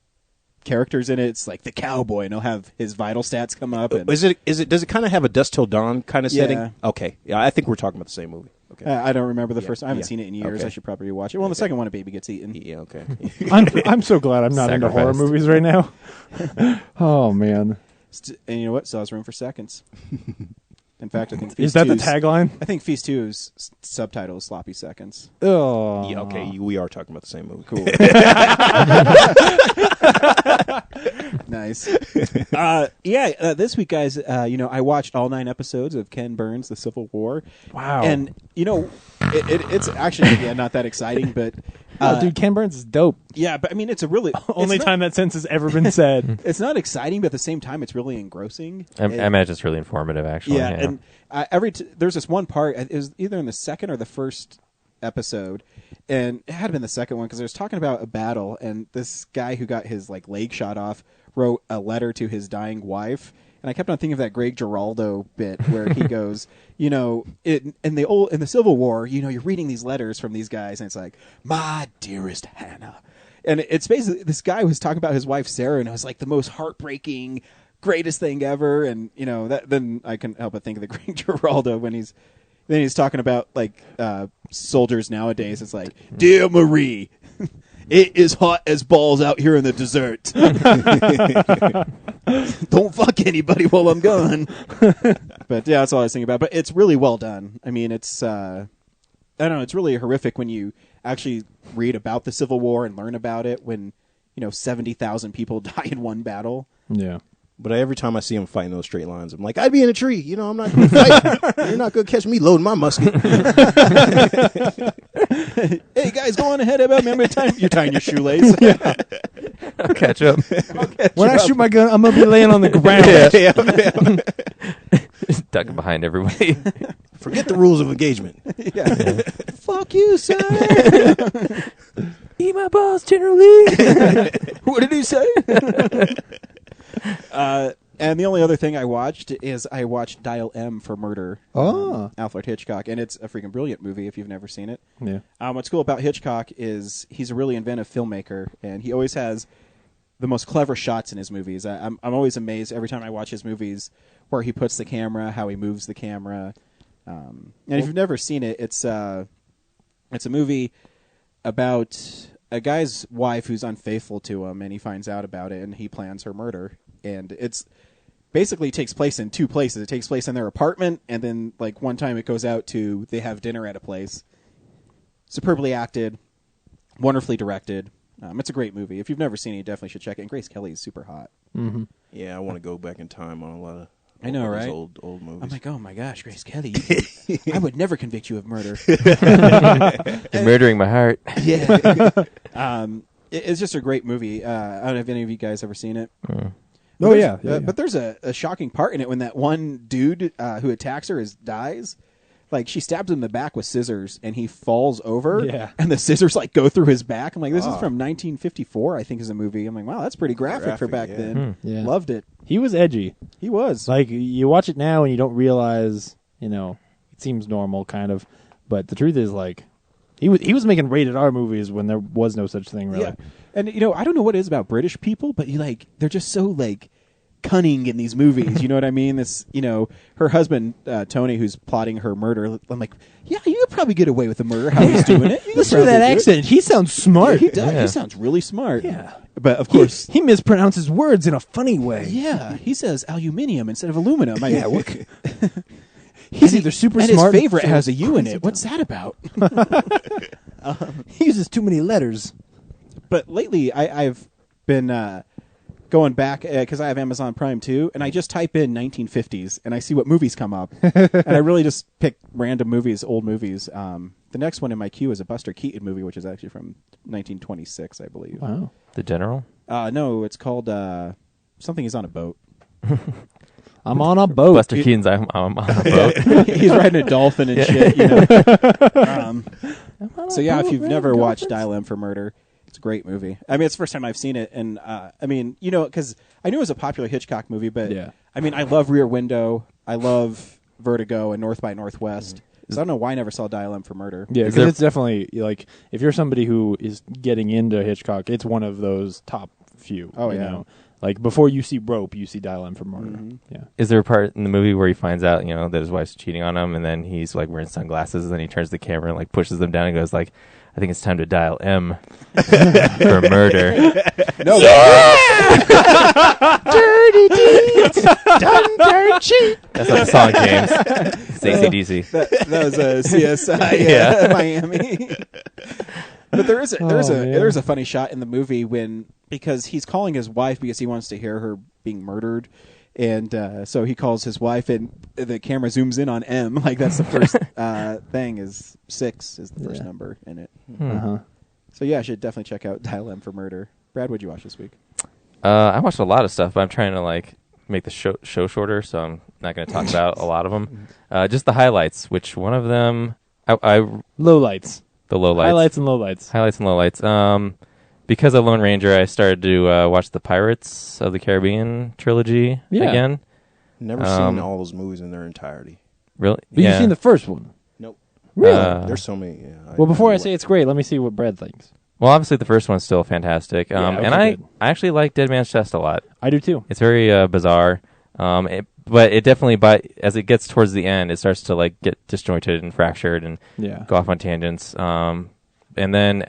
characters in it. It's like the cowboy, and he'll have his vital stats come up. And Does it kind of have a Dusk Till Dawn kind of Yeah. setting? Okay. Yeah, I think we're talking about the same movie. Okay. I don't remember the first one. I haven't yeah. seen it in years. Okay. I should probably watch it. Well, in the second one, a baby gets eaten. Yeah. Okay. I'm so glad I'm not into horror Sacrificed. movies right now. Oh man, And you know what? Still has room for seconds. In fact, I think Feast is that the 2's tagline? I think Feast 2's subtitle is Sloppy Seconds. Oh, Yeah, okay, we are talking about the same movie. Cool. Nice. This week, guys, I watched all 9 episodes of Ken Burns' The Civil War. Wow. And, it's actually not that exciting, but... Oh, dude, Ken Burns is dope. Yeah, but I mean, it's a really... Only it's not- time that sentence has ever been said. It's not exciting, but at the same time, it's really engrossing. I imagine it's really informative, actually. Yeah, and there's this one part. It was either in the second or the first episode, and it had been the second one because it was talking about a battle, and this guy who got his leg shot off wrote a letter to his dying wife, And I kept on thinking of that Greg Giraldo bit where he goes, you know, in the Civil War, you know, you're reading these letters from these guys, and it's like, my dearest Hannah. And it's basically, this guy was talking about his wife, Sarah, and it was like the most heartbreaking, greatest thing ever. And, you know, then I couldn't help but think of the Greg Giraldo when he's talking about, like, soldiers nowadays. It's like, Dear Marie, it is hot as balls out here in the desert. Don't fuck anybody while I'm gone. But yeah, that's all I was thinking about. But it's really well done. I mean, it's I don't know. It's really horrific when you actually read about the Civil War and learn about it. When 70,000 people die in one battle. Yeah. But every time I see him fighting those straight lines, I'm like, I'd be in a tree. You know, I'm not going to fight. You're not going to catch me loading my musket. Hey, guys, go on ahead. Remember time you're tying your shoelace. I'll catch up. When I shoot my gun, I'm going to be laying on the ground. Just ducking behind everybody. Forget the rules of engagement. Yeah. Fuck you, sir. Eat my balls, General Lee. What did he say? And the only other thing I watched is Dial M for Murder. Alfred Hitchcock, and it's a freaking brilliant movie if you've never seen it. Yeah. What's cool about Hitchcock is he's a really inventive filmmaker, and he always has the most clever shots in his movies. I'm always amazed every time I watch his movies where he puts the camera, how he moves the camera. And if you've never seen it, it's a movie about a guy's wife who's unfaithful to him, and he finds out about it, and he plans her murder. And it's basically takes place in two places. It takes place in their apartment, and then like one time it goes out to they have dinner at a place. Superbly acted, wonderfully directed. It's a great movie. If you've never seen it, you definitely should check it. And Grace Kelly is super hot. Mm-hmm. Yeah, I want to go back in time on a lot of. I know, right? Old movies. I'm like, oh my gosh, Grace Kelly! I would never convict you of murder. You're murdering my heart. Yeah. It's just a great movie. I don't know if any of you guys ever seen it. Oh, yeah. But there's a shocking part in it when that one dude who attacks her dies. Like, she stabs him in the back with scissors, and he falls over, and the scissors, like, go through his back. I'm like, this is from 1954, I think, is a movie. I'm like, wow, that's pretty graphic for back then. Yeah. Loved it. He was edgy. He was. Like, you watch it now and you don't realize, it seems normal, kind of. But the truth is, like, he was making rated R movies when there was no such thing, really. Yeah. And, I don't know what it is about British people, but, they're just so, like, cunning in these movies. You know what I mean? This, her husband, Tony, who's plotting her murder, I'm like, yeah, you could probably get away with the murder, how he's doing it. Listen to that accent. He sounds smart. Yeah, he does. He sounds really smart. Yeah. But, of course... He mispronounces words in a funny way. Yeah. He says aluminium instead of aluminum. He's either super and smart... his favorite has a U in it. What's that about? He uses too many letters. But lately, I've been... going back, because I have Amazon Prime too, and I just type in 1950s, and I see what movies come up. And I really just pick random movies, old movies. The next one in my queue is a Buster Keaton movie, which is actually from 1926, I believe. Wow. The General? No, it's called something He's on a Boat. I'm on a boat. Buster Keaton's I'm on a boat. He's riding a dolphin and shit, So yeah, if you've never watched Dial M for Murder, it's a great movie. I mean, it's the first time I've seen it, and because I knew it was a popular Hitchcock movie, but I mean, I love Rear Window, I love Vertigo, and North by Northwest. So I don't know why I never saw Dial M for Murder. Yeah, because it's definitely like if you're somebody who is getting into Hitchcock, it's one of those top few. Oh, you yeah. know? Like before you see Rope, you see Dial M for Murder. Mm-hmm. Yeah. Is there a part in the movie where he finds out, that his wife's cheating on him, and then he's like wearing sunglasses, and then he turns the camera and like pushes them down and goes like, I think it's time to dial M for murder. No, Dirty deeds done dirt cheap. That's not the song, James. It's AC/DC. that was a CSI Miami. But there's a funny shot in the movie because he's calling his wife because he wants to hear her being murdered. And so he calls his wife, and the camera zooms in on M. Like, that's the first thing, is 6 is the first number in it. Uh-huh. So, yeah, I should definitely check out Dial M for Murder. Brad, what'd you watch this week? I watched a lot of stuff, but I'm trying to, make the show shorter, so I'm not going to talk about a lot of them. Just the highlights, which one of them... Lowlights. The lowlights. Highlights and lowlights. Highlights and lowlights. Because of Lone Ranger, I started to watch the Pirates of the Caribbean trilogy again. Never seen all those movies in their entirety. Really? But yeah. you've seen the first one. Nope. Really? There's so many. Yeah, Well, before I say it's great, let me see what Brad thinks. Well, obviously the first one's still fantastic. Yeah, And okay, I good. actually like Dead Man's Chest a lot. I do too. It's very bizarre. But it definitely, as it gets towards the end, it starts to like get disjointed and fractured and Yeah. go off on tangents. And then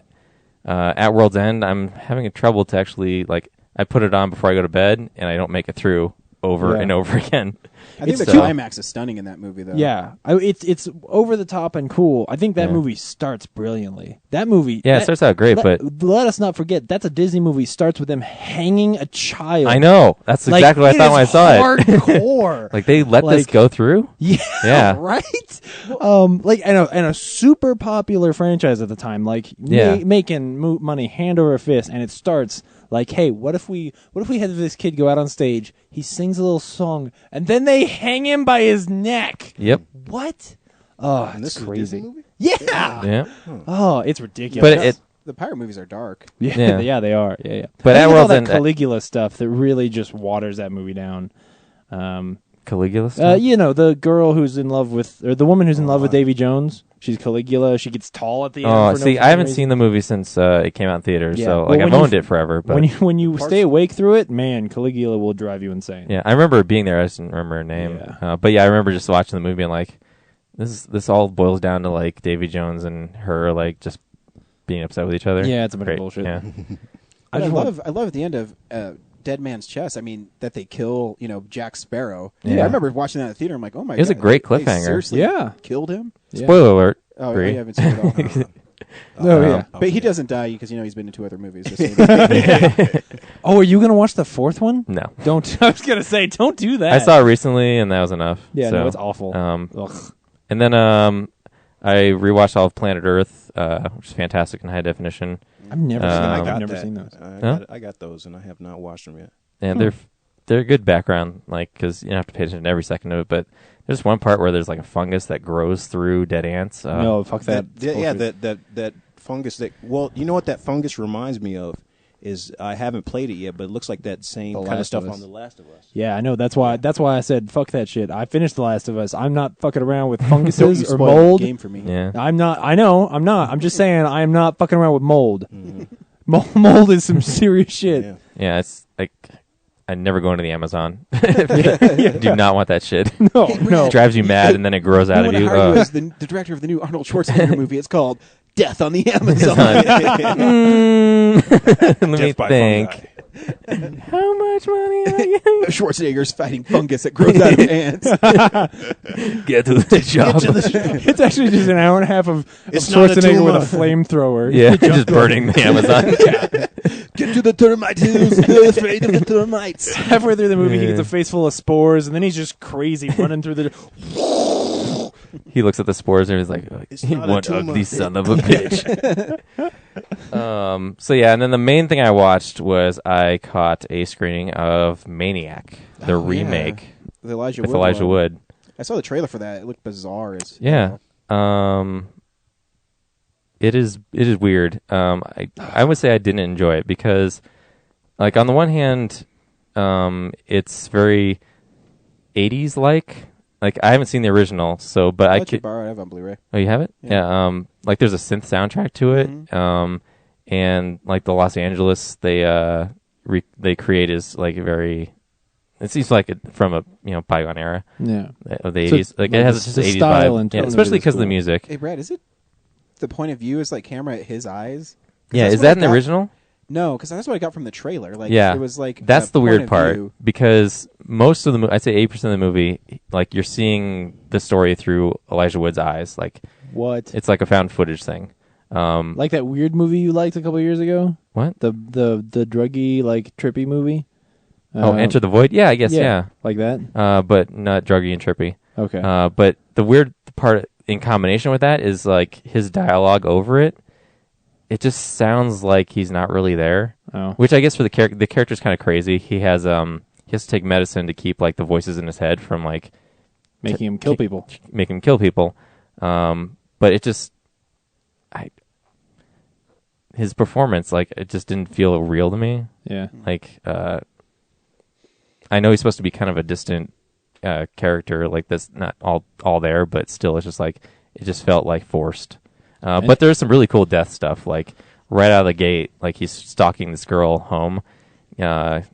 at World's End, I'm having a trouble to actually like. I put it on before I go to bed, and I don't make it through over Yeah. and over again. I think the So- climax is stunning in that movie, though. Yeah, it's over the top and cool. I think that Yeah. movie starts brilliantly. That movie, Yeah, it starts out great, but let us not forget that's a Disney movie. Starts with them hanging a child. I know that's Like, exactly what I thought when I saw it. Hardcore. Like they let this Like- go through. Yeah, Yeah. right. Like and a super popular franchise at the time, like Yeah. making money hand over fist, and it starts like, hey, what if we had this kid go out on stage, he sings a little song, and then they hang him by his neck? Yep. What? Oh, And it's this is a crazy. Disney movie? Yeah. Yeah. Oh, it's ridiculous. But it. The pirate movies are dark. yeah, Yeah. yeah, they are. Yeah, yeah. But I at think it's all World's that End, Caligula stuff that really just waters that movie down. Caligula stuff. You know, the girl who's in love with, or the woman who's in love with Davy Jones. She's Caligula. She gets tall at the end. Oh, for no see, I haven't reason. seen the movie since it came out in theaters, Yeah. so Well, like I've when you owned it forever. But when you stay awake through it, man, Caligula will drive you insane. yeah, I remember being there. I just didn't remember her name. Yeah. But yeah, I remember just watching the movie and like this all boils down to like Davy Jones and her like just being upset with each other. Yeah, it's a bunch of Great. bullshit. Yeah. I just want- love at the end of Dead Man's Chest. I mean, that they kill, Jack Sparrow. Yeah. I remember watching that in the theater. I'm like, oh my god, It was a great they cliffhanger. seriously Yeah. killed him. Yeah. Spoiler alert. Oh, Agree. I haven't seen it all. Oh, yeah. But he doesn't die because he's been in 2 other movies. Just so you know. Oh, are you gonna watch the fourth one? No. Don't. I was gonna say, don't do that. I saw it recently and that was enough. Yeah, So, no, it's awful. Ugh. And then I rewatched all of Planet Earth, which is fantastic in high definition. I've never seen. I I've got never seen those. I got those, and I have not watched them yet. And they're good background, like because you don't have to pay attention to every second of it. But there's one part where there's like a fungus that grows through dead ants. No, fuck that. Yeah, that fungus. Well, you know what that fungus reminds me of is I haven't played it yet, but it looks like that same The kind of Last stuff of Us. on The Last of Us. Yeah, I know. That's why I said fuck that shit. I finished The Last of Us. I'm not fucking around with Don't funguses you or spoil mold. the game for me. Yeah. I'm not. I know. I'm not. I'm just saying I am not fucking around with mold. Mold is some serious shit. Yeah. Yeah, it's like I'd never go into the Amazon. Do not want that shit. No, no. It drives you mad and then it grows out We of want to you. hire you as the director of the new Arnold Schwarzenegger movie. It's called Death on the Amazon. Let me Death by think. fungi. How much money are you? Schwarzenegger's fighting fungus that grows out of ants. Get to the job. It's actually just an hour and a half of It's not a Schwarzenegger with a tumor. flamethrower. Yeah, just burning the Amazon. Get to the termites. Who's afraid of the termites? Halfway through the movie, he Yeah. gets a face full of spores, and then he's just crazy running through the. He looks at the spores and he's like, It's "You not a one tumor." ugly son of a bitch." So yeah, and then the main thing I watched was I caught a screening of Maniac, the Oh, yeah. remake With Elijah with Wood. Elijah one. Wood. I saw the trailer for that. It looked bizarre. Yeah. It is weird. I would say I didn't enjoy it because, like, on the one hand, it's very 80s like. Like, I haven't seen the original, so but I'll I let you could. borrow it. I have it on Blu-ray. Oh, you have it? Yeah. Yeah. Like, there's a synth soundtrack to it. And like the Los Angeles they create is like very. It seems like it from a bygone era Yeah. of the So, 80s. Like like, it has the just 80s style vibe, and yeah, tone of especially it is because of the cool. music. Hey, Brad, is it the point of view is like camera at his eyes? 'Cause Yeah, that's is what I that in the got- original? No, because that's what I got from the trailer. Like, Yeah, it was like that's the point weird of part view. because most of the I'd say 80% of the movie, like you're seeing the story through Elijah Wood's eyes. Like What? it's like a found footage thing. Like that weird movie you liked a couple of years ago? What? The druggy, like, trippy movie? Enter the Void. Yeah, I guess. Yeah. Like that? But not druggy and trippy. Okay. But the weird part in combination with that is like his dialogue over it. It just sounds like he's not really there. Oh. Which I guess for the character's kind of crazy. He has to take medicine to keep like the voices in his head from like Making him kill people. make him kill people. But it just his performance, like, it just didn't feel real to me. Yeah. Like, I know he's supposed to be kind of a distant character like that's not all there, but still, it's just like it just felt like forced. But there's some really cool death stuff, like right out of the gate, like he's stalking this girl home, and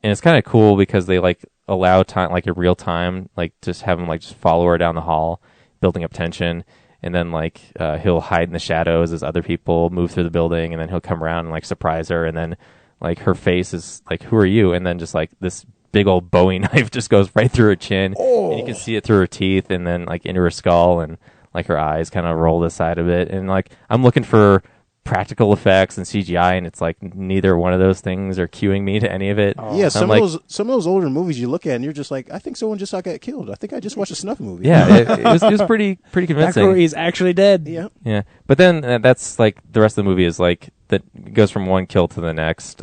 it's kind of cool because they like allow time, like in real time, like just have him like just follow her down the hall, building up tension. And then, like, he'll hide in the shadows as other people move through the building, and then he'll come around and, like, surprise her. And then, like, her face is like, who are you? And then just, like, this big old Bowie knife just goes right through her chin. And you can see it through her teeth and then, like, into her skull. And, like, her eyes kind of roll the side of it. And, like, I'm looking for practical effects and CGI, and it's like neither one of those things are cueing me to any of it. Yeah, some like, of those older movies you look at and you're just like, I think someone just got killed. I think I just watched a snuff movie. Yeah, it was pretty convincing. McCrory's actually dead. Yeah. Yeah, but then that's like the rest of the movie is like that goes from one kill to the next.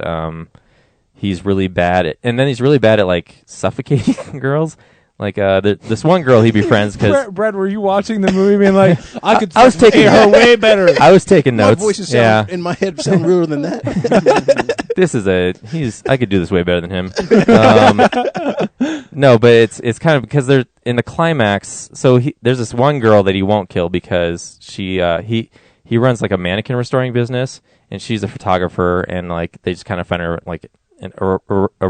He's really bad at, and then he's really bad at like suffocating girls. Like this one girl he befriends because Brad, were you watching the movie being like, I could I was taking her way better? I was taking My notes. voices yeah, sound in my head sound realer than that. I could do this way better than him. No, but it's kind of because they're in the climax. So there's this one girl that he won't kill because he runs like a mannequin restoring business, and she's a photographer, and like they just kind of find her like a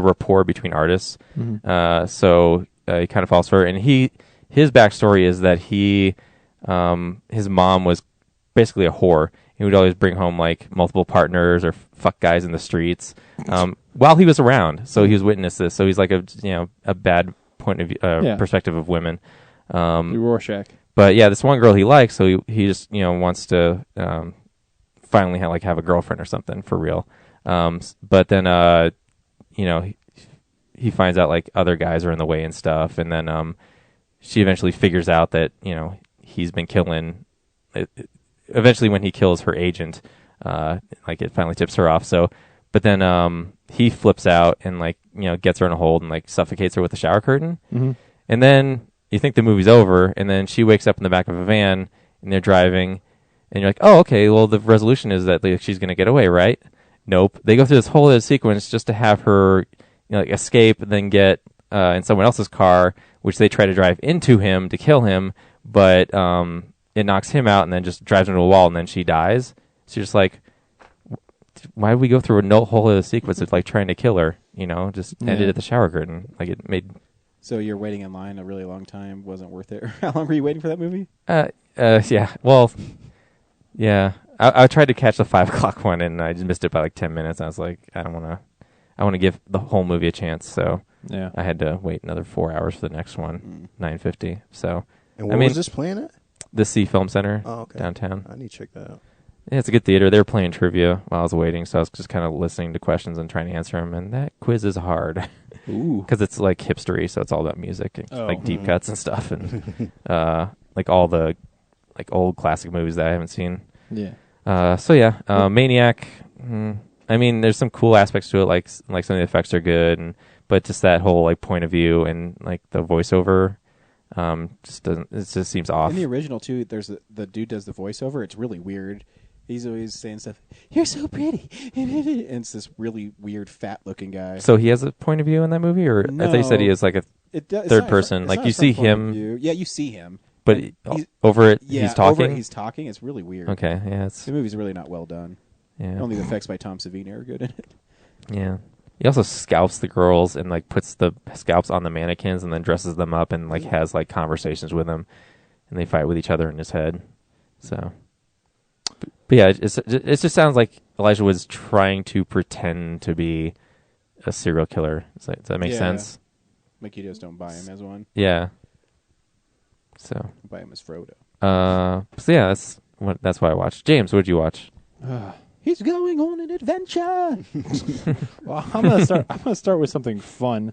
rapport between artists. Mm-hmm. So he kind of falls for her, and his backstory is that his mom was basically a whore. He would always bring home like multiple partners or fuck guys in the streets while he was around. So he was witness this. So he's like a bad point of view, perspective of women. Rorschach. But yeah, this one girl he likes, so he just wants to finally have a girlfriend or something for real. But then he finds out like other guys are in the way and stuff, and then she eventually figures out that he's been killing. Eventually, when he kills her agent, like it finally tips her off. So, but then he flips out and gets her in a hold and like suffocates her with a shower curtain. Mm-hmm. And then you think the movie's over, and then she wakes up in the back of a van and they're driving, and you're like, oh, okay, well the resolution is that she's going to get away, right? Nope. They go through this whole other sequence just to have her escape and then get in someone else's car, which they try to drive into him to kill him, but it knocks him out and then just drives into a wall, and then she dies. So you're just like, why did we go through a whole other sequence of like trying to kill her? Just ended at the shower curtain. Like it made. So you're waiting in line a really long time. Wasn't worth it. How long were you waiting for that movie? Yeah. Well, yeah. I tried to catch the 5 o'clock one, and I just missed it by like 10 minutes. I was like, I want to give the whole movie a chance. So yeah, I had to wait another 4 hours for the next one, 9:50. So and where was this playing at? The C Film Center okay. downtown. I need to check that out. Yeah, it's a good theater. They were playing trivia while I was waiting, so I was just kind of listening to questions and trying to answer them. And that quiz is hard because it's like hipstery, so it's all about music, and, like deep cuts and stuff, and like all the like old classic movies that I haven't seen. Yeah. Maniac. I mean, there's some cool aspects to it, like some of the effects are good, but just that whole like point of view and like the voiceover. Just doesn't. It just seems off. In the original too, there's the dude does the voiceover. It's really weird. He's always saying stuff. You're so pretty, and it's this really weird, fat-looking guy. So he has a point of view in that movie, or no, I thought you said he is like a third person. It's like not you see him. Yeah, you see him, but over it, yeah, he's talking. Over it, he's talking. It's really weird. Okay, yeah, the movie's really not well done. Yeah, only the effects by Tom Savini are good in it. Yeah. He also scalps the girls and like puts the scalps on the mannequins and then dresses them up and like has like conversations with them, and they fight with each other in his head. So, but yeah, it just sounds like Elijah was trying to pretend to be a serial killer. Does that make sense? Like you just don't buy him as one. Yeah. So buy him as Frodo. So yeah, that's why I watched. James, what did you watch? He's going on an adventure. Well, I'm gonna start with something fun.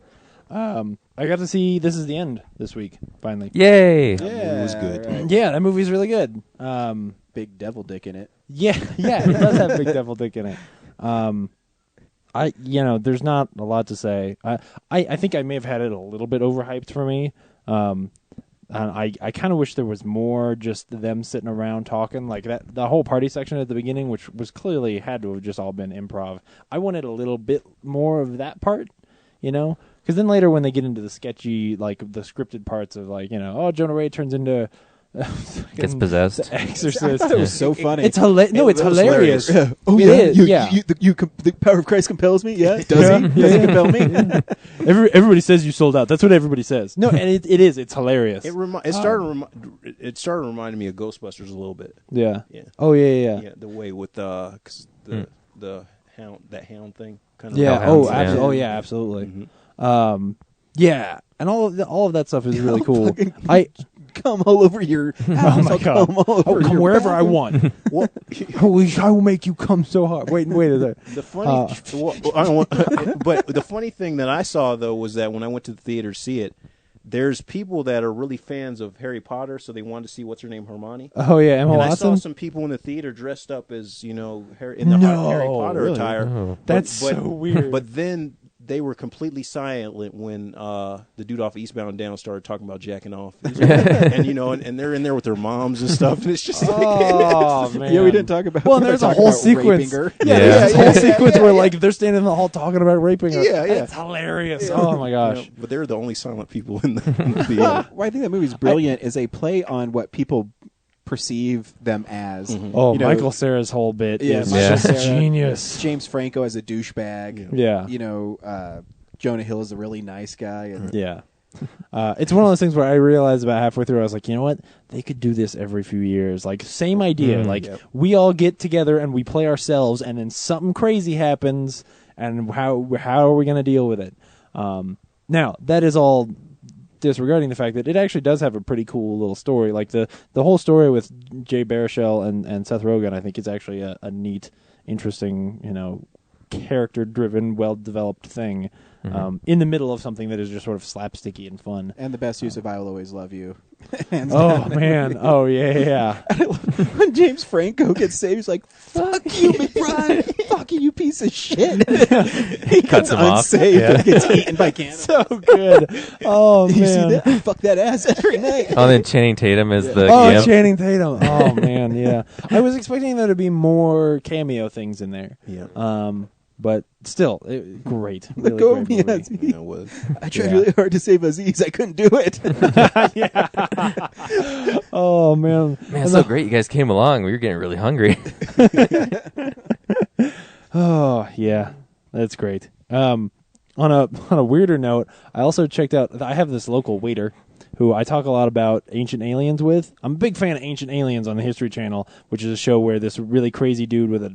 I got to see This Is the End this week. Finally, yay! It was good. Right. Yeah, that movie's really good. Big devil dick in it. Yeah, it does have big devil dick in it. There's not a lot to say. I think I may have had it a little bit overhyped for me. And I kind of wish there was more just them sitting around talking like that. The whole party section at the beginning, which was clearly had to have just all been improv. I wanted a little bit more of that part, Because then later when they get into the sketchy, like the scripted parts of like, Jonah Ray turns into Gets possessed. The I Exorcist. thought it was so funny. It's No, it's That was hilarious. Oh It yeah, is, yeah. the power of Christ compels me. Yeah, does he? Does he compel me? Everybody says you sold out. That's what everybody says. No, and it is. It's hilarious. It started reminding me of Ghostbusters a little bit. Yeah. Yeah. Oh yeah. Yeah, the way with cause the hound thing kind of. Yeah. Hellhounds, Oh, yeah. absolutely. Oh yeah, absolutely. Mhm. Yeah, and all of that stuff is really cool. fucking- I Come all over your house. my I'll God. come all over I'll come your wherever I bathroom. want. Well, I will make you come so hard. Wait. the funny, I don't want, but the funny thing that I saw though was that when I went to the theater to see it, there's people that are really fans of Harry Potter, so they wanted to see what's her name, Hermione. Oh yeah, Emma And I saw Watson. some people in the theater dressed up as Harry, in the No, Harry Potter really? attire. Oh. That's so weird. But then they were completely silent when the dude off Eastbound and Down started talking about jacking off, and they're in there with their moms and stuff, and it's just Oh man. Yeah, we didn't talk about. Well, we there's were a talking whole about sequence. raping her. Yeah, Yeah. there's this whole sequence where like they're standing in the hall talking about raping her. Yeah, yeah. It's hilarious. Oh my gosh. but they're the only silent people in the theater. Well, I think that movie's brilliant. Is a play on what people perceive them as. Oh, You know, Michael Cera's whole bit Yeah, is Michael just Cera, genius. James Franco as a douchebag. Yeah. Jonah Hill is a really nice guy. And Yeah. It's one of those things where I realized about halfway through, I was like, you know what? They could do this every few years. Like, same idea. Like, we all get together and we play ourselves, and then something crazy happens, and how are we going to deal with it? Now, that is all disregarding the fact that it actually does have a pretty cool little story. Like, the whole story with Jay Baruchel and Seth Rogen, I think, is actually a neat, interesting, character-driven, well-developed thing. In the middle of something that is just sort of slapsticky and fun. And the best use of "I'll Always Love You." Hands Oh down. man! Oh yeah! When James Franco gets saved, he's like, "Fuck you, McBride! Fuck you, you piece of shit!" He Cuts him off. unsaved, Yeah. but gets eaten by cannibals. So good. Oh man! You see that? I fuck that ass every night. Oh, then Channing Tatum is the Oh, gimp. Channing Tatum. Oh man, yeah. I was expecting there to be more cameo things in there. Yeah. But still, great. Really Go great me, movie. Aziz. You know, was I tried Yeah. really hard to save Aziz. I couldn't do it. Oh man, Man, it's so great you guys came along. We were getting really hungry. Oh yeah, that's great. On a weirder note, I also checked out. I have this local waiter who I talk a lot about Ancient Aliens with. I'm a big fan of Ancient Aliens on the History Channel, which is a show where this really crazy dude with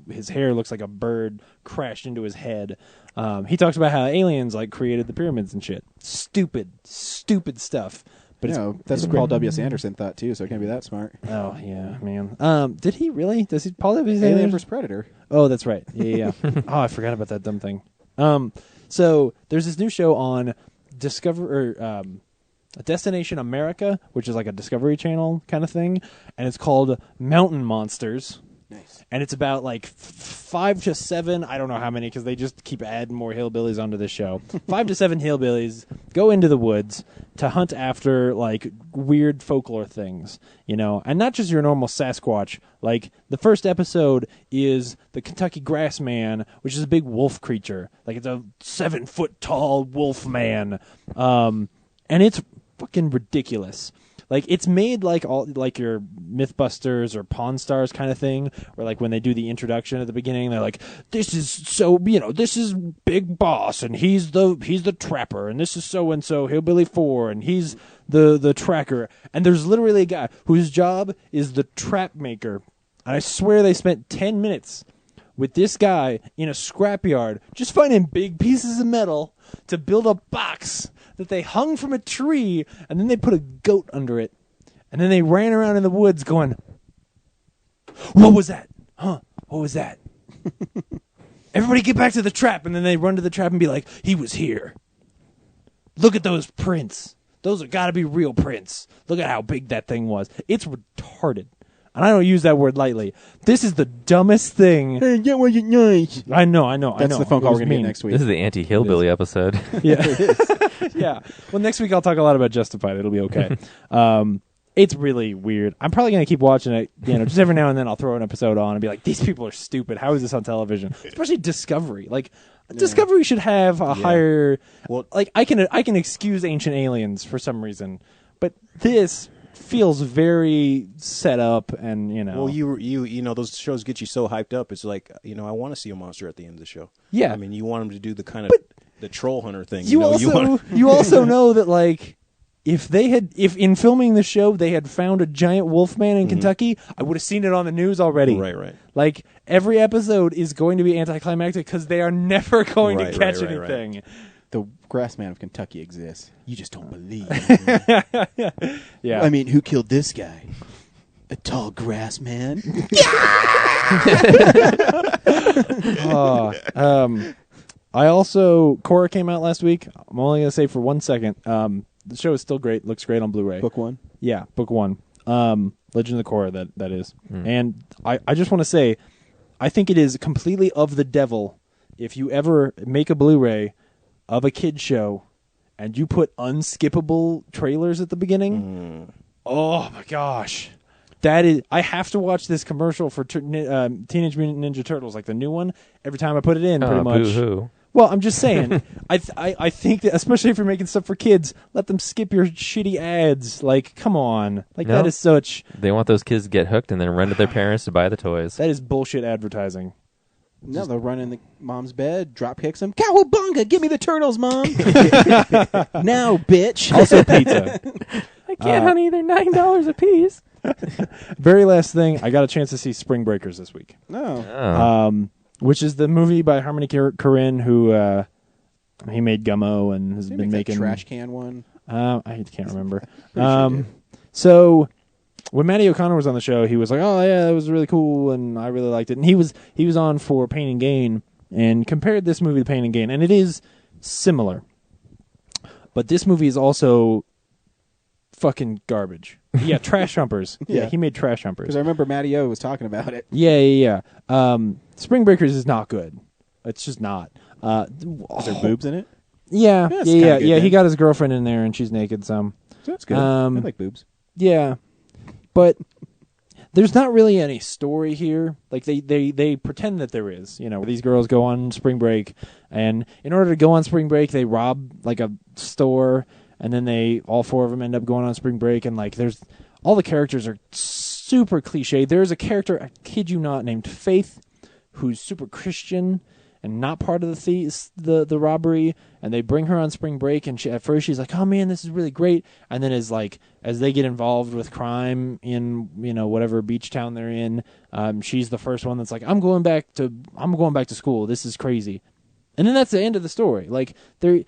his hair looks like a bird crashed into his head. He talks about how aliens created the pyramids and shit. Stupid stuff. But But that's it's what great. Paul W.S. Anderson thought too, so it can't be that smart. Oh yeah, man. Did he really? Does he Paul W.S. Alien Anderson? vs. Predator. Oh, that's right. Yeah. Oh, I forgot about that dumb thing. So there's this new show on Destination America, which is like a Discovery Channel kind of thing, and it's called Mountain Monsters. Nice. And it's about 5 to 7, I don't know how many because they just keep adding more hillbillies onto this show. 5 to 7 hillbillies go into the woods to hunt after weird folklore things, and not just your normal Sasquatch. The first episode is the Kentucky Grass Man, which is a big wolf creature. It's a 7-foot tall wolf man. And it's fucking ridiculous. It's made like your Mythbusters or Pawn Stars kind of thing, where when they do the introduction at the beginning, they're like, "This is this is Big Boss, and he's the trapper, and this is so and so Hillbilly 4, and he's the tracker." And there's literally a guy whose job is the trap maker, and I swear they spent 10 minutes with this guy in a scrapyard just finding big pieces of metal to build a box that they hung from a tree, and then they put a goat under it, and then they ran around in the woods going, "What was that? Huh? What was that?" "Everybody get back to the trap," and then they run to the trap and be like, "He was here. Look at those prints. Those have got to be real prints. Look at how big that thing was." It's retarded. And I don't use that word lightly. This is the dumbest thing. Hey, get what you nice. I know. That's the phone call we're gonna get next week. This is the anti-hillbilly episode. Yeah. Yeah. Well, next week I'll talk a lot about Justified. It'll be okay. It's really weird. I'm probably going to keep watching it, just every now and then I'll throw an episode on and be like, these people are stupid. How is this on television? Especially Discovery. Like, Discovery should have a higher... Well, like, I can excuse Ancient Aliens for some reason, but this feels very set up and, Well, you know, those shows get you so hyped up. It's like, I want to see a monster at the end of the show. Yeah. I mean, you want them to do the kind of the troll hunter thing. You also know that, like, if in filming the show they had found a giant wolf man in Kentucky, I would have seen it on the news already. Right. Like, every episode is going to be anticlimactic because they are never going to catch anything. The grass man of Kentucky exists. You just don't believe. Yeah. I mean, who killed this guy? A tall grass man? Korra came out last week. I'm only going to say for 1 second. The show is still great. Looks great on Blu-ray. Book 1? Yeah, book 1. Legend of Korra, that is. And I just want to say, I think it is completely of the devil if you ever make a Blu-ray of a kid show and you put unskippable trailers at the beginning. Oh my gosh. That is, I have to watch this commercial for Teenage Mutant Ninja Turtles, like the new one, every time I put it in, pretty much. Boo-hoo. Well, I'm just saying, I think that, especially if you're making stuff for kids, let them skip your shitty ads. Like, come on. Like, No. that is such... They want those kids to get hooked and then run to their parents to buy the toys. That is bullshit advertising. No, they'll run in the mom's bed, drop kicks him. Cowabunga! Give me the turtles, Mom! Now, bitch! Also pizza. I can't, honey. They're $9 a piece. Very last thing, I got a chance to see Spring Breakers this week. No. Which is the movie by Harmony Korine, who he made Gummo and has been making... trash can one? I can't remember. Sure did. So when Matty O'Connor was on the show, he was like, "Oh yeah, it was really cool, and I really liked it." And he was on for Pain and Gain and compared this movie to Pain and Gain, and it is similar, but this movie is also fucking garbage. Yeah, Trash Humpers. Yeah, he made Trash Humpers. Because I remember Matty O was talking about it. Yeah. Spring Breakers is not good. It's just not. Is there boobs in it? Yeah, That's kinda good He then. got his girlfriend in there, and she's naked some. That's good. I like boobs. Yeah, but there's not really any story here. Like they pretend that there is. These girls go on spring break, and in order to go on spring break, they rob like a store, and then all four of them end up going on spring break, and like there's all the characters are super cliche. There's a character, I kid you not, named Faith, who's super Christian and not part of the robbery, and they bring her on spring break, and at first she's like, "Oh man, this is really great," and then as they get involved with crime in whatever beach town they're in, she's the first one that's like, I'm going back to school. This is crazy," and then that's the end of the story. Like there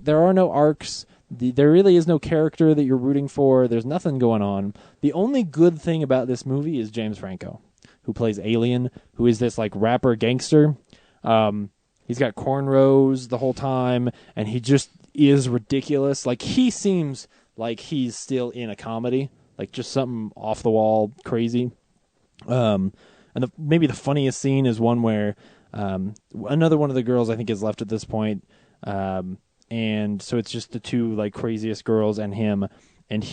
are no arcs. There really is no character that you're rooting for. There's nothing going on. The only good thing about this movie is James Franco, who plays Alien, who is this like rapper gangster. He's got cornrows the whole time, and he just is ridiculous. Like, he seems like he's still in a comedy, like just something off the wall crazy. And maybe the funniest scene is one where another one of the girls I think is left at this point, and so it's just the two like craziest girls and him, and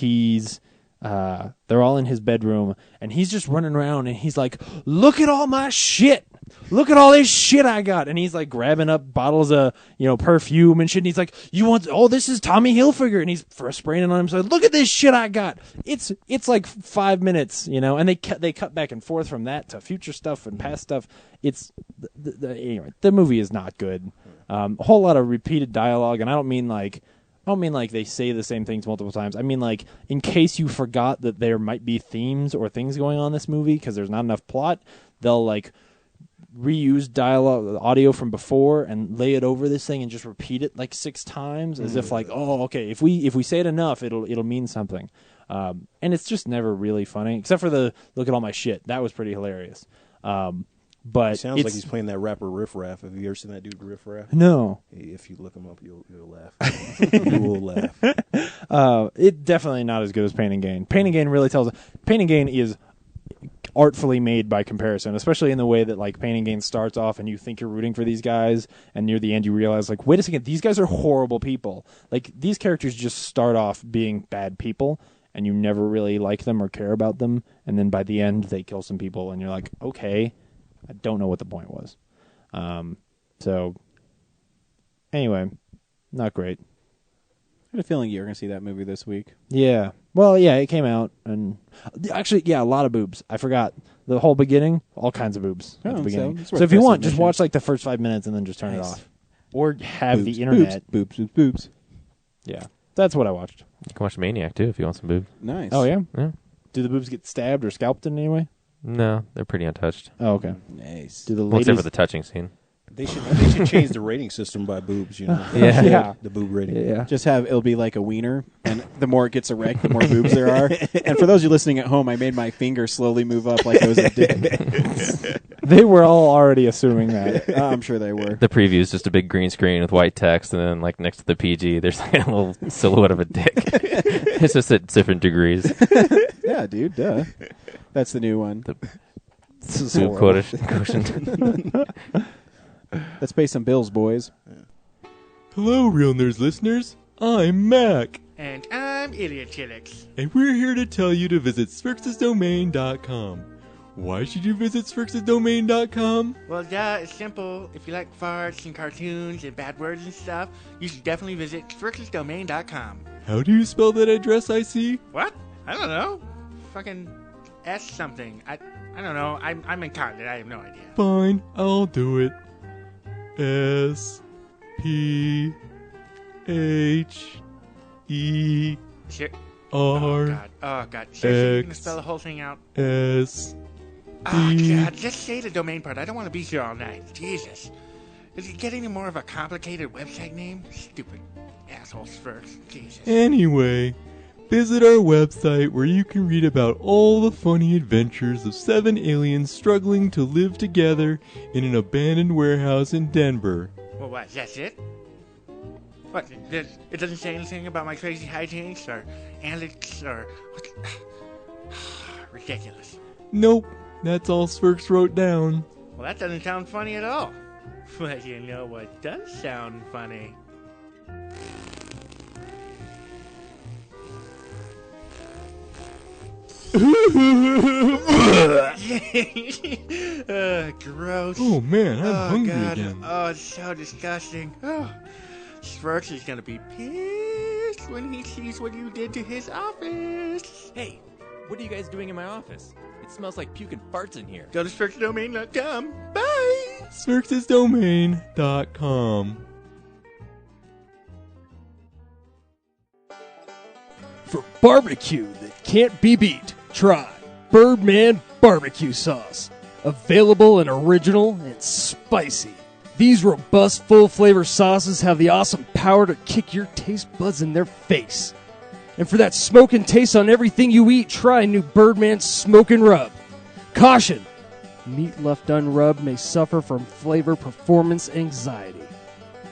they're all in his bedroom, and he's just running around, and he's like, "Look at all my shit! Look at all this shit I got!" And he's like grabbing up bottles of perfume and shit. And he's like, "You want? Oh, this is Tommy Hilfiger," and he's spraying it on himself. "Look at this shit I got!" It's like 5 minutes, and they cut back and forth from that to future stuff and past stuff. It's anyway, the movie is not good. A whole lot of repeated dialogue, and I don't mean like they say the same things multiple times. I mean like, in case you forgot that there might be themes or things going on in this movie because there's not enough plot, they'll like reuse dialogue audio from before and lay it over this thing and just repeat it like 6 times as if like, oh, okay, if we say it enough, it'll mean something. And it's just never really funny, except for the "look at all my shit." That was pretty hilarious. But It sounds like he's playing that rapper Riff Raff. Have you ever seen that dude Riff Raff? No. If you look him up, you'll laugh. You will laugh. It definitely not as good as Pain and Gain. Pain and Gain really tells. Pain and Gain is artfully made by comparison, especially in the way that like Pain and Gain starts off and you think you're rooting for these guys, and near the end you realize like, wait a second, these guys are horrible people. Like, these characters just start off being bad people, and you never really like them or care about them, and then by the end they kill some people, and you're like, okay, I don't know what the point was. So, anyway, not great. I had a feeling you were going to see that movie this week. Yeah. Well, yeah, it came out, and actually, yeah, a lot of boobs. I forgot the whole beginning, all kinds of boobs at the beginning. it's So worth if you want, pressing just watch like the first 5 minutes and then just turn it Nice. off, or have Boobs, the internet. boobs. Yeah, that's what I watched. You can watch Maniac too if you want some boobs. Nice. Oh yeah. Yeah. Do the boobs get stabbed or scalped in any way? No, they're pretty untouched. Oh, okay. Nice. Do the Well, ladies? except for the touching scene. They should change the rating system by boobs. You know. Yeah. Yeah. The boob rating. Yeah. Just have it'll be like a wiener, and the more it gets erect, the more boobs there are. And for those of you listening at home, I made my finger slowly move up like it was a dick. They were all already assuming that. I'm sure they were. The preview is just a big green screen with white text, and then like next to the PG, there's like a little silhouette of a dick. It's just at different degrees. Yeah, dude. Duh. That's the new one. This is Boob horrible. quotient. Let's pay some bills, boys. Hello, Real Nerds listeners. I'm Mac, And I'm Idiot Chillix. and we're here to tell you to visit SphrixesDomain.com. Why should you visit SphrixesDomain.com? Well, yeah, it's simple. If you like farts and cartoons and bad words and stuff, you should definitely visit SphrixesDomain.com. How do you spell that address I see? What? I don't know. Fucking S something. I don't know. I'm incontinent. I have no idea. Fine, I'll do it. S P H E Sure. Oh, R God. Oh, God. Seriously, you're gonna X. spell the whole thing out? S Oh, D. God. Just say the domain part. I don't want to be here all night. Jesus. Is it getting more of a complicated website name? Stupid assholes first. Jesus. Anyway, visit our website where you can read about all the funny adventures of 7 aliens struggling to live together in an abandoned warehouse in Denver. Well, what? That's it? What? It doesn't say anything about my crazy hijinks or antics or what? Ridiculous. Nope, that's all Spherx wrote down. Well, that doesn't sound funny at all. But you know what does sound funny? Gross. Oh man, I'm hungry God. again. Oh, it's so disgusting. Oh. Spherx is gonna be pissed when he sees what you did to his office. Hey, what are you guys doing in my office? It smells like puke and farts in here. Go to SpherxDomain.com. Bye! SpherxesDomain.com. For barbecue that can't be beat, try Birdman Barbecue Sauce. Available and original and spicy. These robust, full-flavor sauces have the awesome power to kick your taste buds in their face. And for that smoking taste on everything you eat, try new Birdman Smokin' Rub. Caution! Meat left unrubbed may suffer from flavor performance anxiety.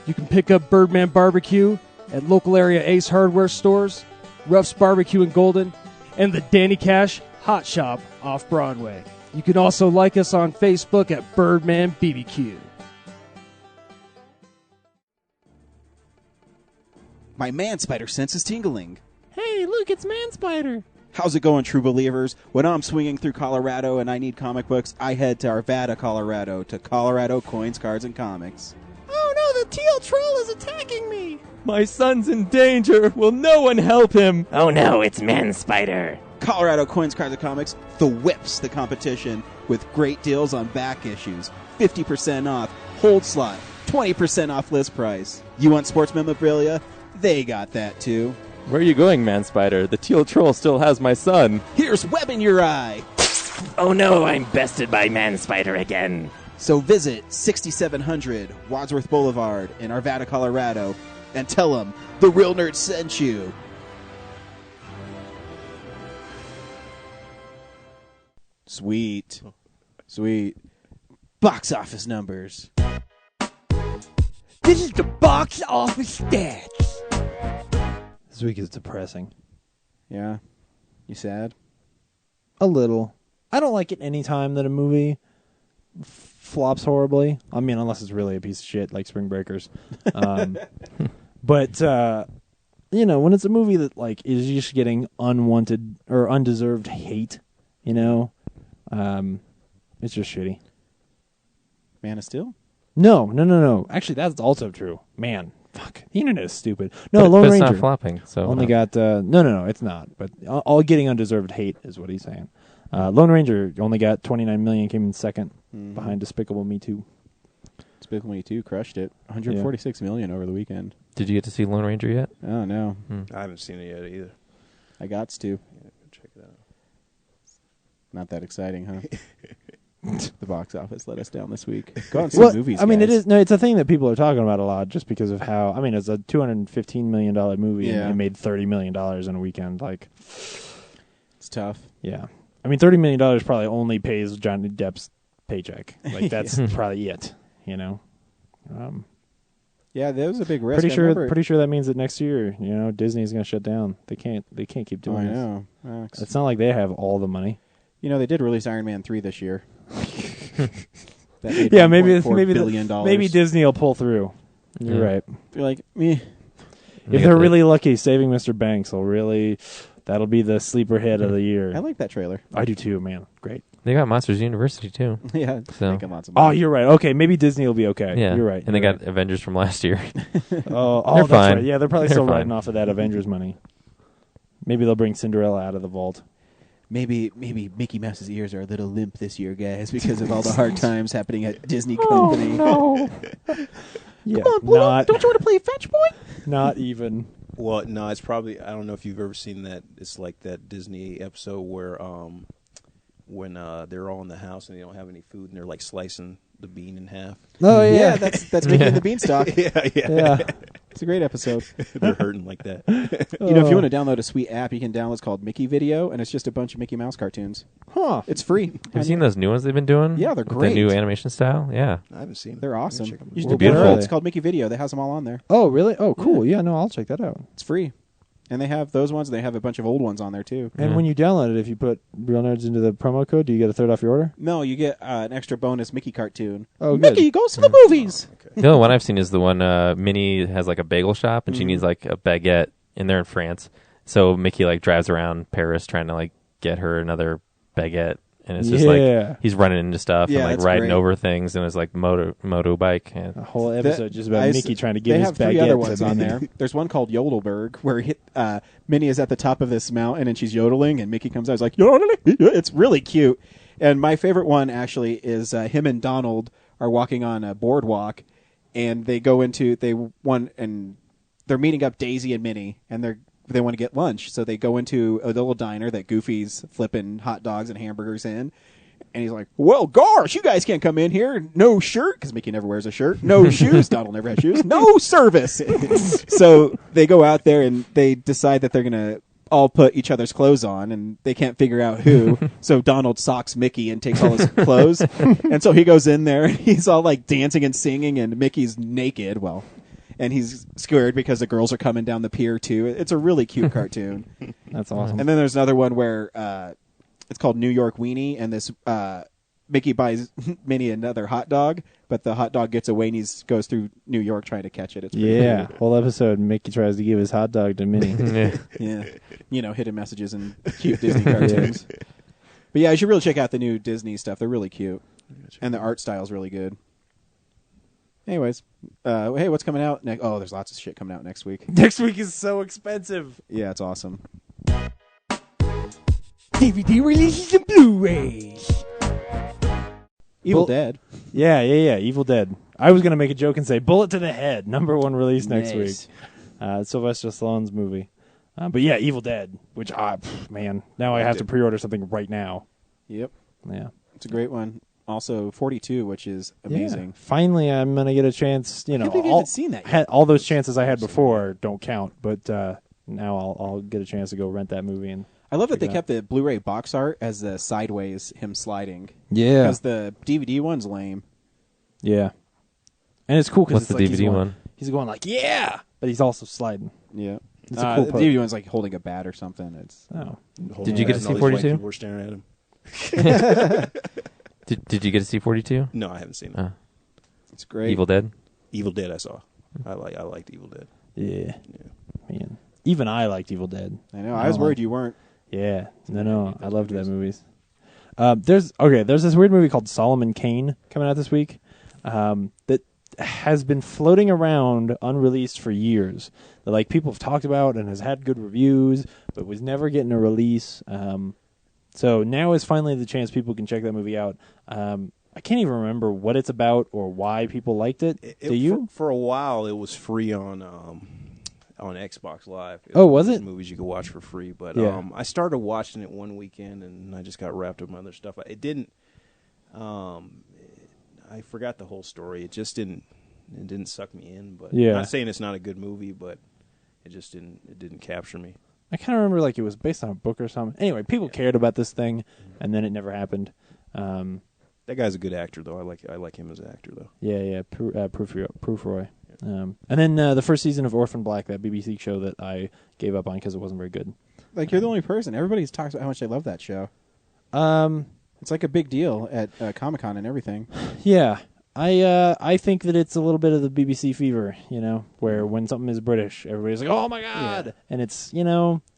You can pick up Birdman Barbecue at local area Ace Hardware stores, Ruff's Barbecue in Golden, and the Danny Cash Hot Shop off Broadway. You can also like us on Facebook at Birdman BBQ. My man spider sense is tingling. Hey, look, it's Man Spider. How's it going, true believers? When I'm swinging through Colorado and I need comic books, I head to Arvada, Colorado, to Colorado Coins, Cards, and Comics. Oh no, the teal troll is attacking me. My son's in danger. Will no one help him? Oh no, it's Man Spider. Colorado Coins, Cards, and Comics, the whips the competition with great deals on back issues, 50% off, hold slot, 20% off list price. You want sports memorabilia? They got that too. Where are you going, Man Spider? The teal troll still has my son. Here's web in your eye. Oh no, I'm bested by Man Spider again. So visit 6700 Wadsworth Boulevard in Arvada, Colorado, and tell them the Real Nerd sent you. Sweet. Sweet. Box office numbers. This is the box office stats. This week is depressing. Yeah. You sad? A little. I don't like it any time that a movie flops horribly. I mean, unless it's really a piece of shit like Spring Breakers. But when it's a movie that like is just getting unwanted or undeserved hate, it's just shitty. Man of Steel? No. Actually, that's also true. Man, fuck. The internet is stupid. No, but Lone it's Ranger not flopping. So only got no, it's not. But all getting undeserved hate is what he's saying. Lone Ranger only got 29 million, came in second behind Despicable Me 2. Despicable Me 2 crushed it. 146 million over the weekend. Did you get to see Lone Ranger yet? Oh, no. I haven't seen it yet either. I gots to. Yeah, check it out. Not that exciting, huh? The box office let us down this week. Go on some movies, I mean, guys. it is. No, it's a thing that people are talking about a lot, just because of how. I mean, it's a $215 million movie, and it made $30 million in a weekend. Like, it's tough. Yeah, I mean, $30 million probably only pays Johnny Depp's paycheck. Like, that's probably it. Yeah, that was a big risk. Pretty sure that means that next year, Disney's going to shut down. They can't keep doing this. I know. It's not like they have all the money. They did release Iron Man 3 this year. Yeah, maybe $billion. Maybe Disney will pull through. You're right. You're like, me. If they're really lucky, Saving Mr. Banks that'll be the sleeper hit of the year. I like that trailer. I do too, man. Great. They got Monsters University too. Yeah, so. making lots of money. Oh, you're right. Okay, maybe Disney will be okay. Yeah, you're right. And they got Avengers from last year. Oh, they're that's fine. right. Yeah, they're probably still fine. writing off of that Avengers money. Maybe they'll bring Cinderella out of the vault. Maybe Mickey Mouse's ears are a little limp this year, guys, because of all the hard times happening at Disney Company. No. Yeah, Come on, Blue, don't you want to play fetch, boy? Not even. Well, no, it's probably. I don't know if you've ever seen that. It's like that Disney episode where, when they're all in the house and they don't have any food and they're like slicing the bean in half. Oh Yeah, that's Mickey and the Beanstalk. Yeah. It's a great episode. They're hurting like that. If you want to download a sweet app, you can download. It's called Mickey Video, and it's just a bunch of Mickey Mouse cartoons. Huh. It's free. Have you seen those new ones they've been doing? Yeah, they're With great. The new animation style? Yeah. I haven't seen them. They're awesome. Check them You out. should Where are It's they? called Mickey Video. They has them all on there. Oh, really? Oh, cool. Yeah, no, I'll check that out. It's free. And they have those ones. They have a bunch of old ones on there, too. And when you download it, if you put Real Nerds into the promo code, do you get a third off your order? No, you get an extra bonus Mickey cartoon. Oh, good. Mickey goes to the movies. The only one I've seen is the one Minnie has like a bagel shop and she needs like a baguette, and they're in France. So Mickey like drives around Paris trying to like get her another baguette, and it's just like he's running into stuff Yeah, and like that's riding great. over things, and it's like motorbike. A And whole episode just about Mickey trying to get They his have baguette. three other ones to on there. There's one called Yodelberg, where Minnie is at the top of this mountain and she's yodeling, and Mickey comes out. He's like, yodeling. It's really cute. And my favorite one actually is him and Donald are walking on a boardwalk, and they go into they're meeting up Daisy and Minnie, and they want to get lunch, so they go into a little diner that Goofy's flipping hot dogs and hamburgers in. And he's like, well, gosh, you guys can't come in here. No shirt, because Mickey never wears a shirt. No shoes. Donald never has shoes. No service. So they go out there and they decide that they're going to all put each other's clothes on, and they can't figure out who. So Donald socks Mickey and takes all his clothes. And so he goes in there, and he's all like dancing and singing, and Mickey's naked. Well, and he's scared because the girls are coming down the pier, too. It's a really cute cartoon. That's awesome. And then there's another one where it's called New York Weenie, and this Mickey buys Minnie another hot dog, but the hot dog gets away and he goes through New York trying to catch it. It's pretty Yeah, cool. whole episode Mickey tries to give his hot dog to Minnie. Yeah. Hidden messages and cute Disney cartoons. But yeah, you should really check out the new Disney stuff. They're really cute. And the art style's really good. Anyways, hey, what's coming out next? Oh, there's lots of shit coming out next week. Next week is so expensive. Yeah, it's awesome. DVD releases and Blu-rays. Evil Dead. Yeah. Evil Dead. I was going to make a joke and say Bullet to the Head, #1 release next week. Sylvester Stallone's movie. But yeah, Evil Dead, which, man, now I have to pre-order something right now. Yep. Yeah. It's a great one. Also, 42, which is amazing. Yeah. Finally, I'm going to get a chance. I can't believe you haven't seen that yet. All those chances I had before don't count, but now I'll get a chance to go rent that movie. And I love that they check it kept the Blu-ray box art as the sideways him sliding. Yeah. Because the DVD one's lame. Yeah. And it's cool because What's the DVD one? He's going like, yeah, but he's also sliding. Yeah. It's a cool the part. DVD one's like holding a bat or something. It's Oh. Did you get to see All these white 42? people were staring at him. Did you get to see 42? No, I haven't seen it. it's great. Evil Dead? Evil Dead I saw. I liked Evil Dead. Yeah. Man. Even I liked Evil Dead. I know. I was worried you weren't. Yeah, no, I loved that movies. There's this weird movie called Solomon Kane coming out this week that has been floating around unreleased for years. That like people have talked about and has had good reviews, but was never getting a release. So now is finally the chance people can check that movie out. I can't even remember what it's about or why people liked it. Do you? For a while, it was free on Xbox Live. Was it? Movies you could watch for free, but Yeah. I started watching it one weekend and I just got wrapped up in other stuff. It didn't. I forgot the whole story. It just didn't. It didn't suck me in. But Yeah. I'm not saying it's not a good movie, but it just didn't. It didn't capture me. I kind of remember like it was based on a book or something. Anyway, people cared about this thing, and then it never happened. That guy's a good actor, though. I like him as an actor, though. Yeah, Proof-Roy. And then the first season of Orphan Black, that BBC show that I gave up on because it wasn't very good. Like, you're the only person. Everybody talks about how much they love that show. Um, It's like a big deal at Comic-Con and everything. yeah, I think that it's a little bit of the BBC fever, where when something is British, everybody's like, "Oh my god!" Yeah. And it's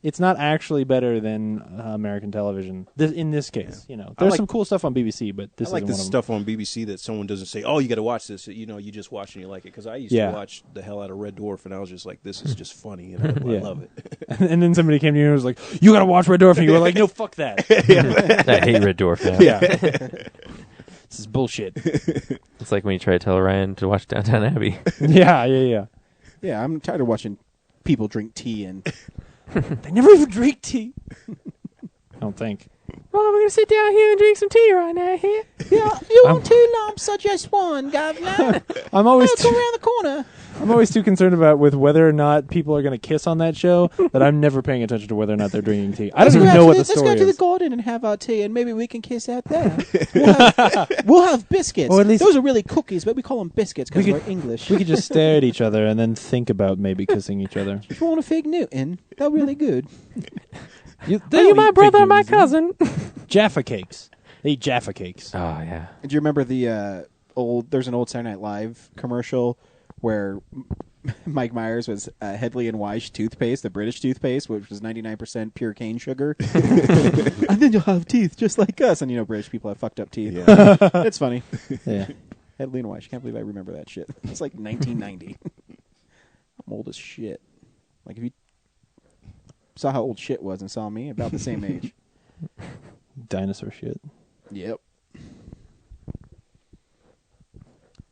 it's not actually better than American television. In this case, there's some cool stuff on BBC, but this I like isn't the one of stuff on BBC that someone doesn't say, "Oh, you got to watch this." You just watch and you like it. Because I used to watch the hell out of Red Dwarf, and I was just like, "This is just funny," I love it. them. And then somebody came to you and was like, "You got to watch Red Dwarf," and you were like, "No, fuck that." I hate Red Dwarf now. Yeah. This is bullshit. It's like when you try to tell Ryan to watch Downton Abbey. Yeah. Yeah, I'm tired of watching people drink tea and... They never even drink tea. I don't think. Well, we're going to sit down here and drink some tea right now here. Yeah, you want two lumps or just one, governor? I'm always Go around the corner. I'm always too concerned about with whether or not people are going to kiss on that show that I'm never paying attention to whether or not they're drinking tea. I don't even know what the story Let's go to is. the garden and have our tea, and maybe we can kiss out there. We'll have biscuits. Or at least- Those are really cookies, but we call them biscuits because We we're could- English. We could just stare at each other and then think about maybe kissing each other. If you want a fig Newton, they're really good. Are you my brother or my cousin? Jaffa cakes. They eat Jaffa cakes. Oh, yeah. Do you remember the there's an old Saturday Night Live commercial where Mike Myers was Headley and Weiss toothpaste, the British toothpaste, which was 99% pure cane sugar. And then you'll have teeth just like us. And, British people have fucked up teeth. Yeah. It's funny. Yeah. Headley and Weiss. I can't believe I remember that shit. It's like 1990. I'm old as shit. Like, if you saw how old shit was and saw me, about the same age. Dinosaur shit. Yep.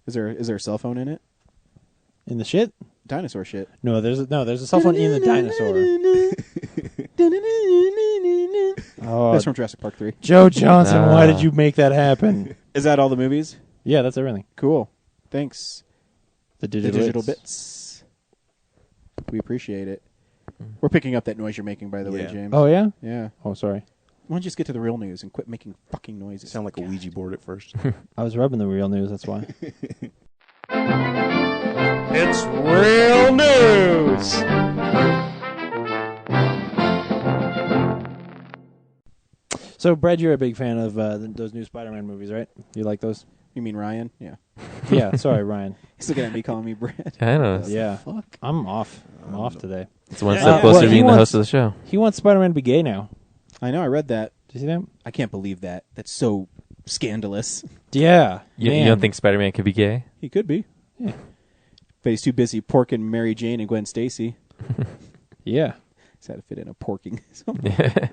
Is there a cell phone in it? In the shit? Dinosaur shit. No, there's a cell phone in the dinosaur. Oh, That's from Jurassic Park 3. Joe Johnson, why did you make that happen? Is that all the movies? Yeah, that's everything. Cool. Thanks. The The digital, digital bits. We appreciate it. We're picking up that noise you're making, by the way, Yeah. James. Oh, yeah? Yeah. Oh, sorry. Why don't you just get to the real news and quit making fucking noises? Sound like a Ouija board at first. I was rubbing the real news, that's why. It's real news. So, Brad, you're a big fan of those new Spider-Man movies, right? You like those? You mean Ryan? Yeah. Yeah, sorry, Ryan. He's looking at me calling me Brad. I know. Yeah. Fuck. I'm off. I'm off today. It's one Yeah, step yeah. closer Well, to he being the wants- host of the show. He wants Spider-Man to be gay now. I know. I read that. Did you see that? I can't believe that. That's so scandalous. Yeah. You man. don't think Spider-Man could be gay? He could be. Yeah. But he's too busy porking Mary Jane and Gwen Stacy. Yeah. He's had to fit in a porking.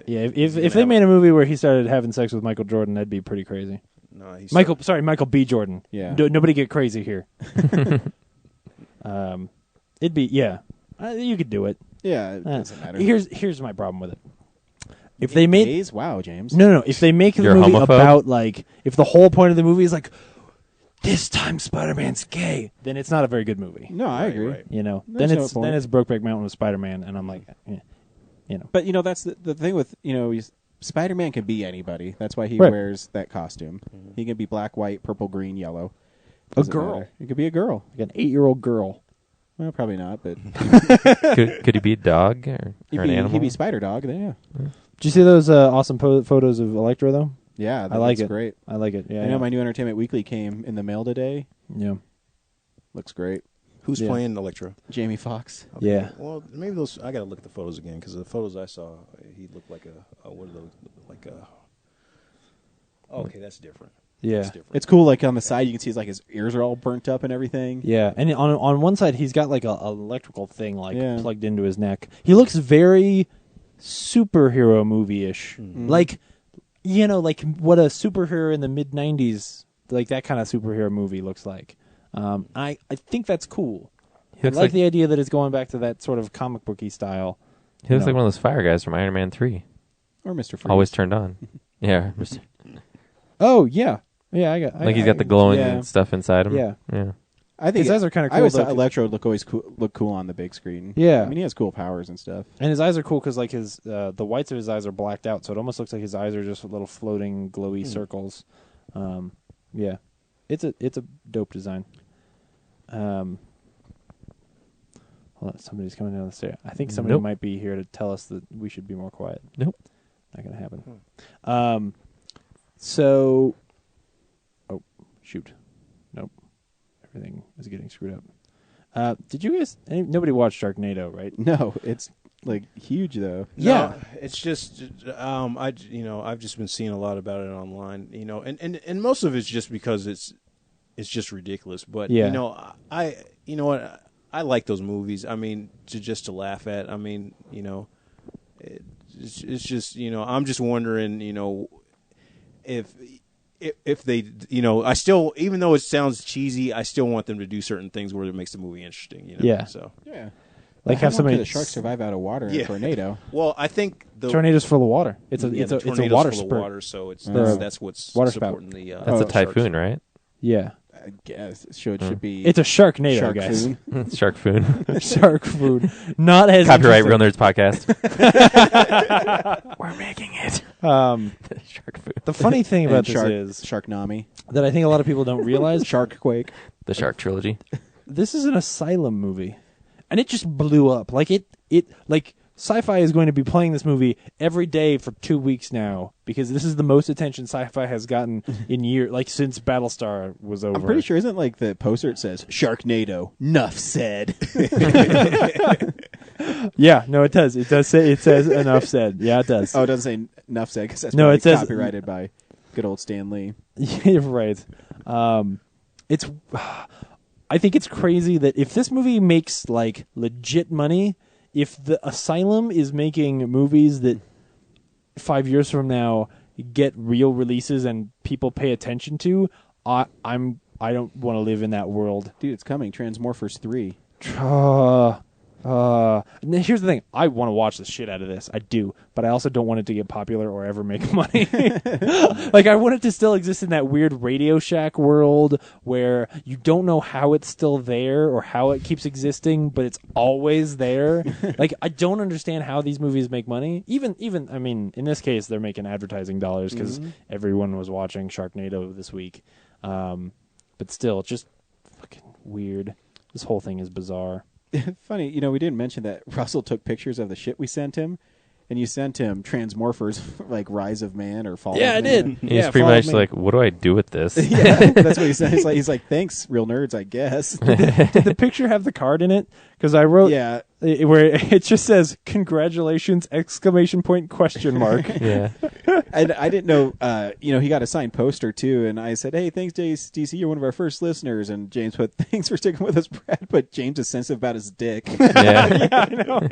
Yeah, if they made a movie where he started having sex with Michael Jordan, that'd be pretty crazy. No, he's Michael B. Jordan. Yeah. Nobody get crazy here. It'd be you could do it. Yeah, it doesn't matter. Here's my problem with it. If they made gays? Wow, James. no, if they make the You're a movie homophobe? about like if the whole point of the movie is like this time Spider-Man's gay, then it's not a very good movie. No, I agree. right. You know, There's then no it's point. then it's Brokeback Mountain with Spider-Man, and I'm like, But that's the thing with Spider-Man can be anybody. That's why he Right. wears that costume. He can be black, white, purple, green, yellow. A Doesn't girl. matter. It could be a girl. like an 8-year-old girl. Well, probably not, but could he be a dog or an animal? he'd be Spider Dog. Yeah, Did you see those awesome photos of Electro though? yeah, I like looks it. Great. I like it. Yeah, I know my new Entertainment Weekly came in the mail today. Yeah. Looks great. Who's Yeah. playing Electro? Jamie Foxx. Okay. Yeah. Well, maybe those. I got to look at the photos again because the photos I saw, he looked like a what are those? Like a. Okay, that's different. Yeah. That's different. It's cool. Like on the side, you can see his ears are all burnt up and everything. Yeah, and on one side he's got like a electrical thing like Yeah. plugged into his neck. He looks very superhero movie-ish. Like like what a superhero in the mid 90s, like that kind of superhero movie looks like. I think that's cool. He I looks like like the idea that it's going back to that sort of comic booky style. he looks No. like one of those fire guys from Iron Man 3. Or Mr. Freeze. Always turned on. Yeah, Mr. Oh yeah, yeah. Like he's got the glowing yeah. stuff inside him. Yeah. yeah. I think His eyes are kinda I cool, always though, thought 'cause- Electro look cool on the big screen. Yeah. I mean, he has cool powers and stuff. And his eyes are cool because like his the whites of his eyes are blacked out, so it almost looks like his eyes are just little floating glowy circles. Yeah, it's a dope design. Hold on, somebody's coming down the stairs. I think somebody Nope. might be here to tell us that we should be more quiet. Nope. Not gonna happen. So, oh shoot, nope, everything is getting screwed up. Did you guys? Nobody watched Sharknado, right? No, it's like huge though. Yeah. No, it's just I've just been seeing a lot about it online, and most of it's just because it's just ridiculous. But Yeah. I like those movies. I mean, to laugh at. I mean, it's just I'm just wondering, if they, I still, even though it sounds cheesy, I still want them to do certain things where it makes the movie interesting. Yeah. So Yeah. Like How have long somebody. could a shark survive out of water in Yeah. a tornado? well, I think the Tornado's full of water. It's a yeah, it's the a it's a tornado's water full of spurt. water, so that's what's Water spout. supporting the. That's a sharks. typhoon, right? Yeah, I guess it should be. it's a Sharknado, shark guys. food. Shark food. Shark food, not as Copyright interesting. Real Nerds Podcast. We're making it. Shark food. The funny thing And about this shark, is Sharknami, that I think a lot of people don't realize Sharkquake. The Shark Trilogy. this is an asylum movie, and it just blew up. Like it like Sci-Fi is going to be playing this movie every day for 2 weeks now because this is the most attention Sci-Fi has gotten in years, like since Battlestar was over. I'm pretty sure isn't like the poster it says Sharknado. Nuff said. Yeah, no, it does. It does say. It says enough said. Yeah, it does. Oh, it doesn't say Nuff said because that's No, probably it says- copyrighted by good old Stan Lee. You're right. It's. I think it's crazy that if this movie makes like legit money, if the Asylum is making movies that 5 years from now get real releases and people pay attention to, I don't want to live in that world. Dude, it's coming. Transmorphers 3. And then here's the thing. I want to watch the shit out of this. I do. But I also don't want it to get popular or ever make money. Like, I want it to still exist in that weird Radio Shack world where you don't know how it's still there or how it keeps existing, but it's always there. Like, I don't understand how these movies make money. Even I mean, in this case, they're making advertising dollars because everyone was watching Sharknado this week. But still, it's just fucking weird. This whole thing is bizarre. Funny, we didn't mention that Russell took pictures of the shit we sent him, and you sent him Transmorphers, like Rise of Man or Fall of Man. He's pretty much like, what do I do with this? Yeah, that's what he said. He's like, thanks, real nerds, I guess. Did the picture have the card in it? Because I wrote Yeah. where it just says "Congratulations!" ! Question mark. Yeah. And I didn't know, he got a signed poster too, and I said, hey, thanks, DC, you're one of our first listeners, and James put, thanks for sticking with us, Brad, but James is sensitive about his dick. Yeah.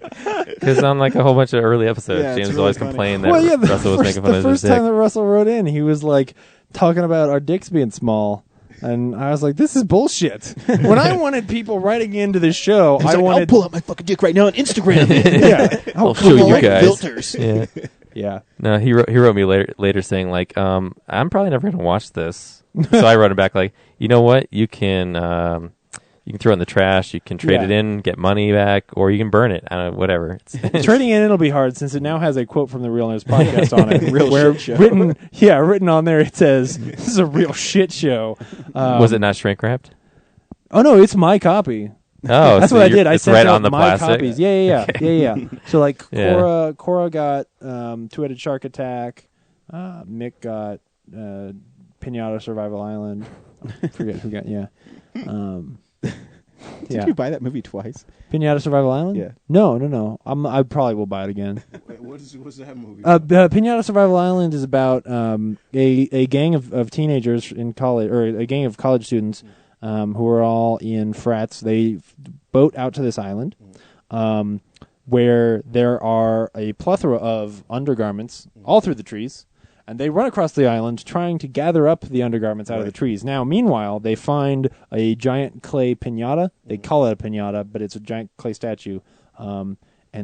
Because on like a whole bunch of early episodes, Yeah, it's James really always funny. complained that Well, yeah, Russell was making fun the of his first dick. time that Russell wrote in, he was like talking about our dicks being small. And I was like, this is bullshit. When I wanted people writing into the show, I wanted... I'll pull out my fucking dick right now on Instagram. Yeah. I'll show you guys. Filters. Yeah. Yeah. No, he wrote me later saying like, I'm probably never gonna watch this. So I wrote him back like, you know what? You can throw it in the trash. You can trade Yeah. it in, get money back, or you can burn it. I don't know, whatever. Trading in it'll be hard since it now has a quote from the Real Nerds podcast on it. Real where shit show. written on there it says, this is a real shit show. Was it not shrink wrapped? Oh no, it's my copy. Oh, That's so what I did. I It's sent right out on the my plastic. copies. Yeah. So like Yeah. Cora got Two-Headed Shark Attack. Mick got Pinata Survival Island. I forget who got Did you buy that movie twice? Pinata Survival Island? Yeah. No. I probably will buy it again. Wait, what's that movie? Pinata Survival Island is about a gang of teenagers in college, or a gang of college students who are all in frats. They boat out to this island where there are a plethora of undergarments all through the trees. And they run across the island trying to gather up the undergarments out of the trees. Now, meanwhile, they find a giant clay piñata. They call it a piñata, but it's a giant clay statue. And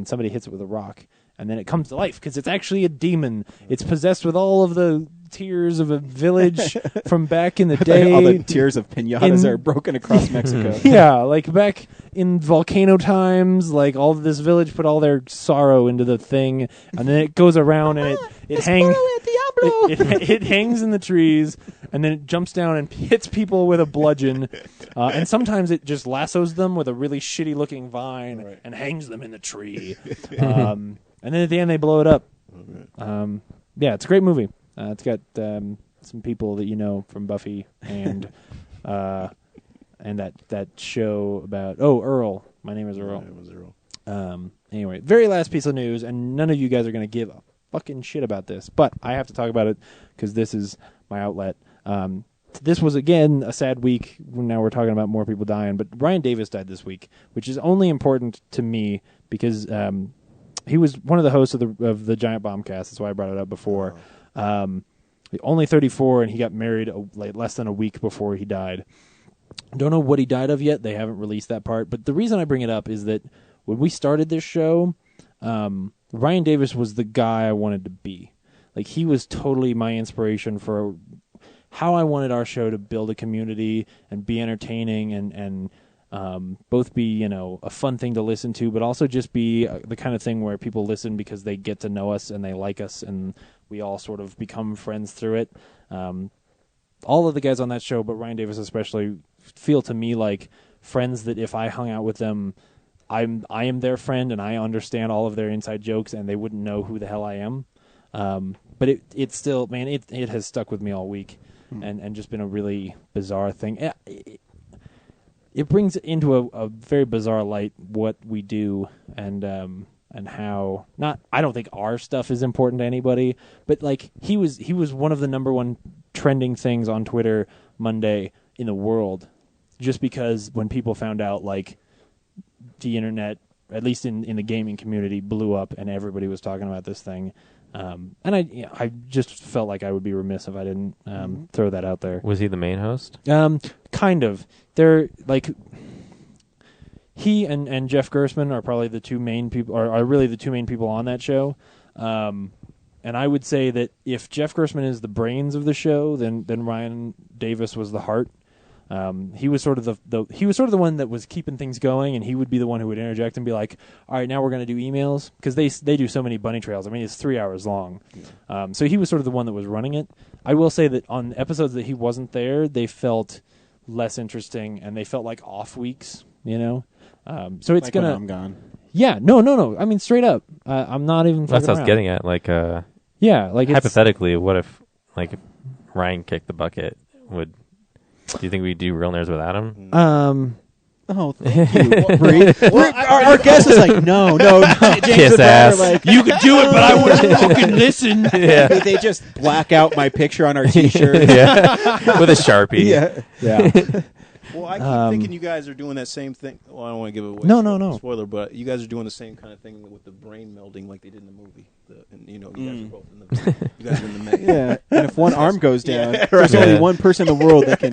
somebody hits it with a rock. And then it comes to life because it's actually a demon. It's possessed with all of the tears of a village from back in the day. All the tears of piñatas are broken across Mexico. Yeah, like back in volcano times, like all of this village put all their sorrow into the thing, and then it goes around and it hangs. It hangs in the trees, and then it jumps down and hits people with a bludgeon, and sometimes it just lassos them with a really shitty looking vine and hangs them in the tree. And then at the end they blow it up. Yeah, it's a great movie. It's got some people that you know from Buffy and that show about Earl. My name is Earl. Anyway, very last piece of news, and none of you guys are going to give a fucking shit about this, but I have to talk about it because this is my outlet. This was again a sad week. Now we're talking about more people dying, but Ryan Davis died this week, which is only important to me because he was one of the hosts of the Giant Bombcast. That's why I brought it up before. Only 34, and he got married less than a week before he died. Don't know what he died of yet. They haven't released that part. But the reason I bring it up is that when we started this show, Ryan Davis was the guy I wanted to be. Like, he was totally my inspiration for how I wanted our show to build a community and be entertaining and both be, a fun thing to listen to, but also just be the kind of thing where people listen because they get to know us and they like us and we all sort of become friends through it. All of the guys on that show, but Ryan Davis especially, feel to me like friends that if I hung out with them, I am their friend and I understand all of their inside jokes and they wouldn't know who the hell I am. But it still, man, it has stuck with me all week and just been a really bizarre thing. It brings into a very bizarre light what we do and how I don't think our stuff is important to anybody, but like he was one of the number one trending things on Twitter Monday in the world, just because when people found out like the internet, at least in the gaming community, blew up and everybody was talking about this thing. And I just felt like I would be remiss if I didn't throw that out there. Was he the main host? Kind of. They're like he and Jeff Gerstmann are probably the two main people. Are really the two main people on that show. And I would say that if Jeff Gerstmann is the brains of the show, then Ryan Davis was the heart. He was sort of the one that was keeping things going, and he would be the one who would interject and be like, "All right, now we're going to do emails," because they do so many bunny trails. I mean, it's 3 hours long. So he was sort of the one that was running it. I will say that on episodes that he wasn't there, they felt less interesting, and they felt like off weeks. So it's like gonna. when I'm gone. Yeah, no. I mean, straight up, I'm not even. That's what I was around. getting at. Like, yeah, like hypothetically, what if like Ryan kicked the bucket? Do you think we'd do Real Nerds without him? Oh, thank you. Our guest is like, no. James Kiss and Brad ass. are like, You could do it, but I wouldn't fucking listen. Yeah, they just black out my picture on our T-shirt. yeah, with a Sharpie. yeah. Well, I keep thinking you guys are doing that same thing. Well, I don't want to give it away. No. Spoiler, but you guys are doing the same kind of thing with the brain melding like they did in the movie. You guys are both in the. You guys are in the mech. Yeah, and if one arm goes down, Yeah, there's right. only one person in the world that can.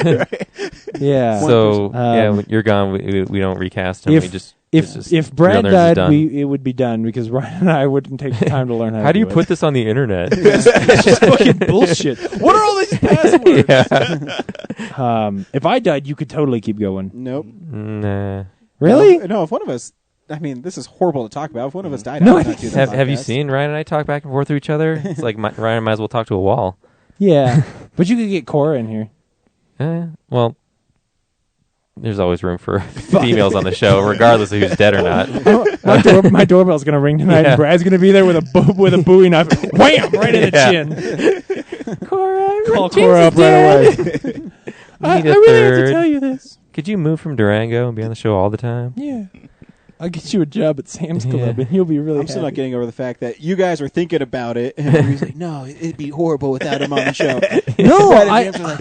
Yeah. So person. when you're gone, we don't recast him. If- we just If Brad Real Nerds is died, done. it would be done because Ryan and I wouldn't take the time to learn how. How do you it. put this on the internet? It's just fucking bullshit. What are all these passwords? Yeah. If I died, you could totally keep going. Nope. Nah. Really? No, if one of us. I mean, this is horrible to talk about. If one of us died, No, I would not do that. Have you podcast. seen Ryan and I talk back and forth to each other? It's like Ryan might as well talk to a wall. Yeah, but you could get Cora in here. Well, there's always room for females on the show, regardless of who's dead or not. My doorbell's gonna ring tonight, Yeah. and Brad's gonna be there with a Bowie knife, wham, right in the Yeah. chin. Cora, Call Cora up right away. I I really have to tell you this. Could could you move from Durango and be on the show all the time? Yeah. I'll get you a job at Sam's Club, and you'll be really I'm still not happy. getting over the fact that you guys are thinking about it, and he's like, "No, it'd be horrible without him on the show." No, Brad and I- James are like,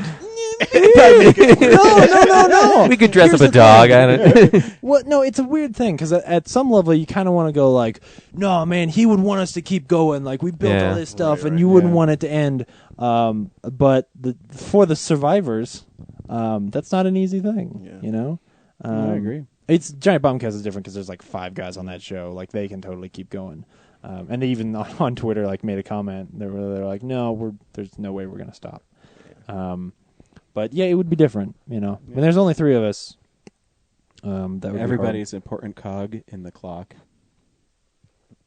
No. We could dress Here's up a the dog. thing. I don't. Well, no, it's a weird thing because at some level you kind of want to go like, no, man, he would want us to keep going. Like we built Yeah. all this stuff, Right, and you wouldn't yeah. want it to end. But for the survivors, that's not an easy thing. Yeah. You know. I agree. It's Giant Bombcast is different because there's like 5 guys on that show. Like they can totally keep going. And they even on Twitter like made a comment. They're like, no, there's no way we're gonna stop. But yeah, it would be different. You know, when there's only 3 of us. That would be hard. Everybody's an important cog in the clock,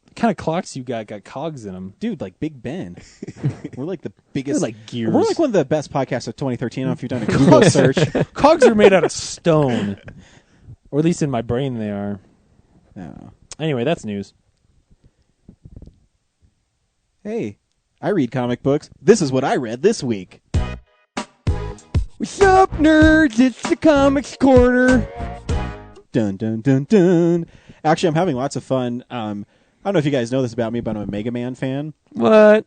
What kind of clocks you got cogs in them. dude. Like Big Ben, we're like the biggest. They're like gears. We're like one of the best podcasts of 2013. I don't know if you've done a Google search. Cogs are made out of stone. Or at least in my brain they are. No. Anyway, that's news. Hey, I read comic books. This is what I read this week. What's up, nerds? It's the Comics Corner. Dun dun dun dun. Actually, I'm having lots of fun. I don't know if you guys know this about me, but I'm a Mega Man fan. What?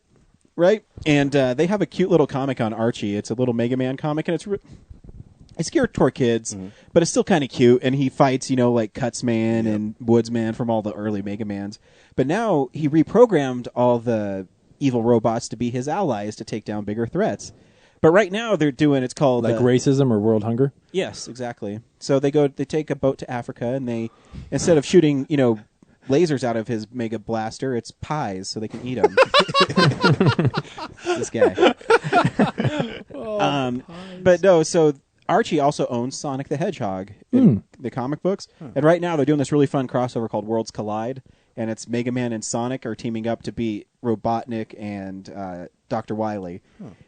Right? And they have a cute little comic on Archie. It's a little Mega Man comic, and it's geared toward kids, but it's still kind of cute. And he fights, like Cutsman and Woodsman from all the early Mega Mans. But now he reprogrammed all the evil robots to be his allies to take down bigger threats. But right now they're doing, it's called... Like racism or world hunger? Yes, exactly. So they take a boat to Africa, and they, instead of shooting, lasers out of his mega blaster, it's pies, so they can eat them. This guy. But no, so Archie also owns Sonic the Hedgehog in the comic books, and right now they're doing this really fun crossover called Worlds Collide, and it's Mega Man and Sonic are teaming up to beat Robotnik and Dr. Wily.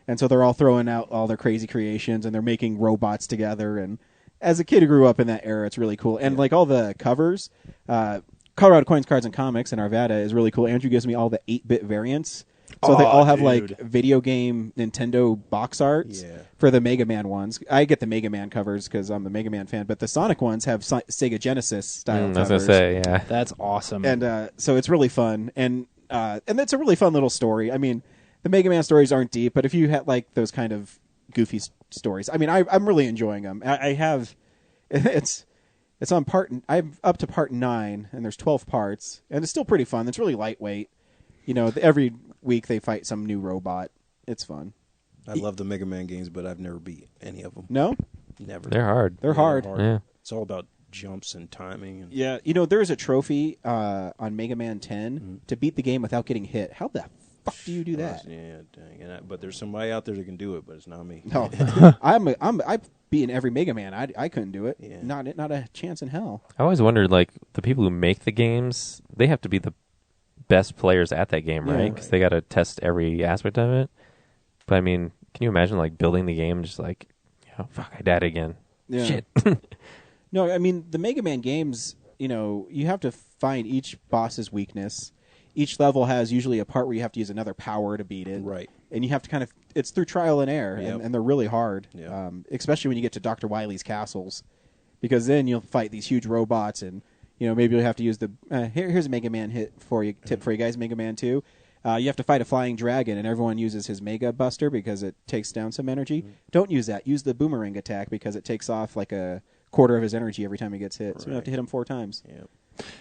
And so they're all throwing out all their crazy creations, and they're making robots together. And as a kid who grew up in that era, it's really cool. And like all the covers, Colorado Coins, Cards, and Comics in Arvada is really cool. Andrew gives me all the 8-bit variants. So they all have like video game Nintendo box art for the Mega Man ones. I get the Mega Man covers because I'm a Mega Man fan, but the Sonic ones have Sega Genesis style I was covers. gonna say, yeah. That's awesome. And so it's really fun, and it's a really fun little story. I mean, the Mega Man stories aren't deep, but if you had like those kind of goofy stories, I mean, I'm really enjoying them. I have it's on I'm up to part 9, and there's 12 parts, and it's still pretty fun. It's really lightweight. Every week they fight some new robot. It's fun. I love the Mega Man games, but I've never beat any of them. No, Never. They're hard. they're hard. Yeah. It's all about jumps and timing. And Yeah, there's a trophy on Mega Man 10 to beat the game without getting hit. How the fuck do you do that? Yeah, dang. But there's somebody out there that can do it, but it's not me. No, I've beaten every Mega Man. I couldn't do it. Yeah. Not a chance in hell. I always wondered, like, the people who make the games, they have to be the best players at that game, right? Because they got to test every aspect of it. But I mean, can you imagine like building the game just like, fuck, I died again. Yeah. Shit. No, I mean the Mega Man games. You have to find each boss's weakness. Each level has usually a part where you have to use another power to beat it. Right. And you have to it's through trial and error, Yep. and they're really hard. Yep. Especially when you get to Dr. Wily's castles, because then you'll fight these huge robots, and maybe you'll have to use the here's a Mega Man tip for you guys. Mega Man 2. You have to fight a flying dragon, and everyone uses his Mega Buster because it takes down some energy. Don't use that. Use the boomerang attack because it takes off like a quarter of his energy every time he gets hit. So you have to hit him 4 times. Yep.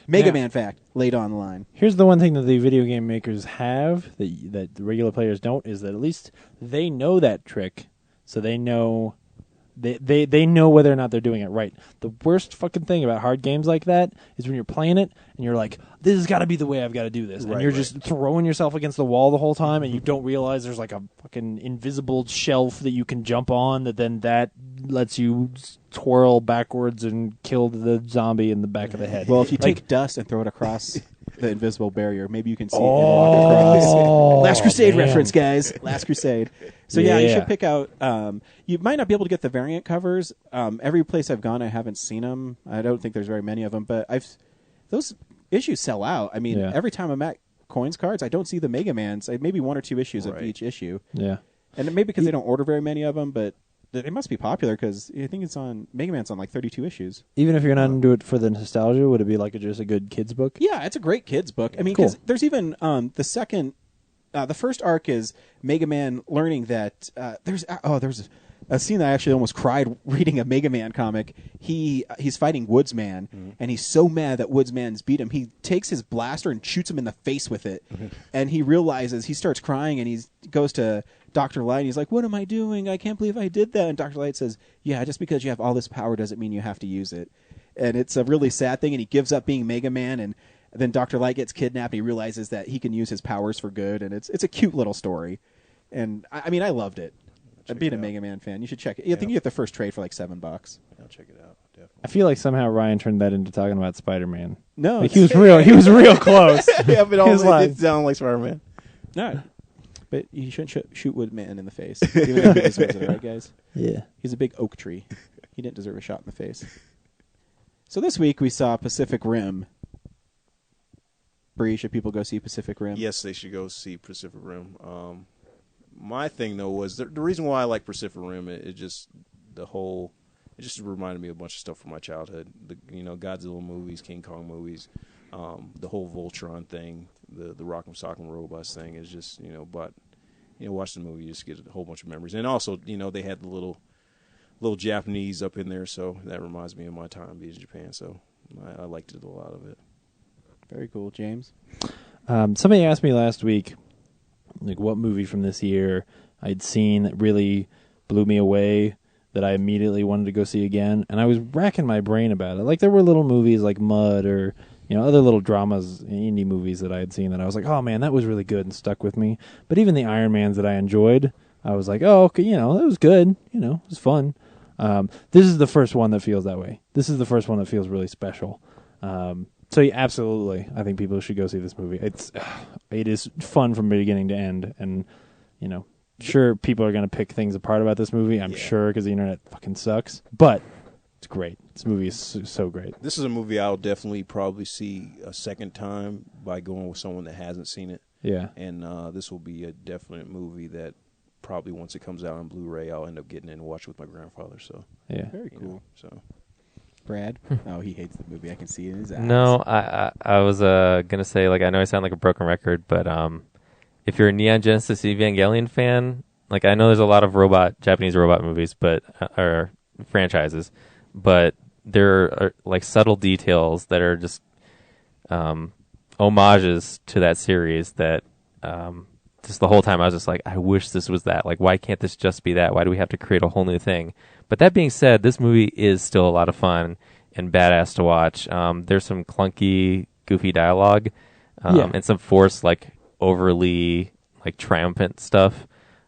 Mega Yeah. Man fact laid on the line. Here's the one thing that the video game makers have that the regular players don't, is that at least they know that trick, so they know they know whether or not they're doing it right. The worst fucking thing about hard games like that is when you're playing it and you're like, this has got to be the way I've got to do this, and you're just throwing yourself against the wall the whole time, and you don't realize there's like a fucking invisible shelf that you can jump on that lets you twirl backwards and kill the zombie in the back of the head. Well, if you Like- take dust and throw it across the invisible barrier, maybe you can see it and walk across. Last Crusade man. reference, guys. Last Crusade. So yeah, you Yeah. should pick out. You might not be able to get the variant covers. Every place I've gone, I haven't seen them. I don't think there's very many of them, but those issues sell out. I mean, Yeah. every time I'm at Coins Cards, I don't see the Mega Mans. Maybe 1 or 2 issues of each issue. Yeah. And maybe because they don't order very many of them, but It must be popular because I think it's on Mega Man's on like 32 issues. Even if you're not into it for the nostalgia, would it be like just a good kids book? Yeah, it's a great kids book. I mean, Cool. because there's even the first arc is Mega Man learning that there's a scene that I actually almost cried reading a Mega Man comic. He's fighting Woodsman, and he's so mad that Woodsman's beat him. He takes his blaster and shoots him in the face with it, and he realizes, he starts crying, and he goes to Dr. Light, and he's like, "What am I doing? I can't believe I did that." And Dr. Light says, "Yeah, just because you have all this power doesn't mean you have to use it." And it's a really sad thing, and he gives up being Mega Man, and then Dr. Light gets kidnapped, and he realizes that he can use his powers for good, and it's a cute little story. And I mean, I loved it. Being a Mega Man fan, you should check it. I think you get the first trade for like $7. I'll check it out. Definitely. I feel like somehow Ryan turned that into talking about Spider-Man. No, Like he was real close. Yeah, but His lines. it sounds like Spider-Man. no, but you shouldn't shoot Woodman in the face. Even though he deserves it, right, guys? Yeah. He's a big oak tree. He didn't deserve a shot in the face. So this week we saw Pacific Rim. Bree, should people go see Pacific Rim? Yes, they should go see Pacific Rim. My thing though was the reason why I like Pacific Rim. It just reminded me of a bunch of stuff from my childhood. Godzilla movies, King Kong movies, the whole Voltron thing, the Rock'em Sock'em Robots thing is just watch the movie, you just get a whole bunch of memories. And also they had the little Japanese up in there, so that reminds me of my time being in Japan. So I liked it, a lot of it. Very cool, James. Somebody asked me last week, like, what movie from this year I'd seen that really blew me away that I immediately wanted to go see again. And I was racking my brain about it. Like, there were little movies like Mud or, other little dramas, indie movies that I had seen that I was like, oh, man, that was really good and stuck with me. But even the Iron Mans that I enjoyed, I was like, oh, okay, it was good. It was fun. This is the first one that feels that way. This is the first one that feels really special. So yeah, absolutely, I think people should go see this movie. It is fun from beginning to end, and sure, people are going to pick things apart about this movie. I'm sure because the internet fucking sucks, but it's great. This movie is so great. This is a movie I'll definitely probably see a second time by going with someone that hasn't seen it. Yeah, and this will be a definite movie that probably once it comes out on Blu-ray, I'll end up getting in and watch with my grandfather. So yeah, very cool. So. Brad? Oh, he hates the movie. I can see it in his eyes. No, I was gonna say, like, I know I sound like a broken record, but if you're a Neon Genesis Evangelion fan, like, I know there's a lot of Japanese robot movies, or franchises, but there are like subtle details that are just homages to that series that just the whole time I was just like, I wish this was that. Like, why can't this just be that? Why do we have to create a whole new thing? But that being said, this movie is still a lot of fun and badass to watch. There's some clunky, goofy dialogue, and some forced, like, overly, like, triumphant stuff.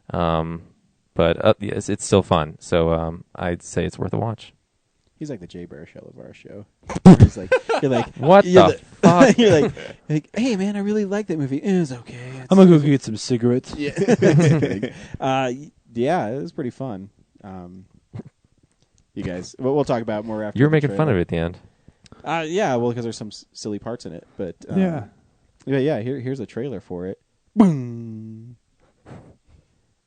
But it's still fun. So I'd say it's worth a watch. He's like the Jay Baruchel of our show. He's like, you're like, what the fuck? You're like, hey man, I really like that movie. It was okay. I'm gonna go get some cigarettes. Yeah, yeah, it was pretty fun. You guys, we'll talk about more after. You were making fun of it at the end. Yeah, well, because there's some silly parts in it, but yeah. Here's a trailer for it. Boom.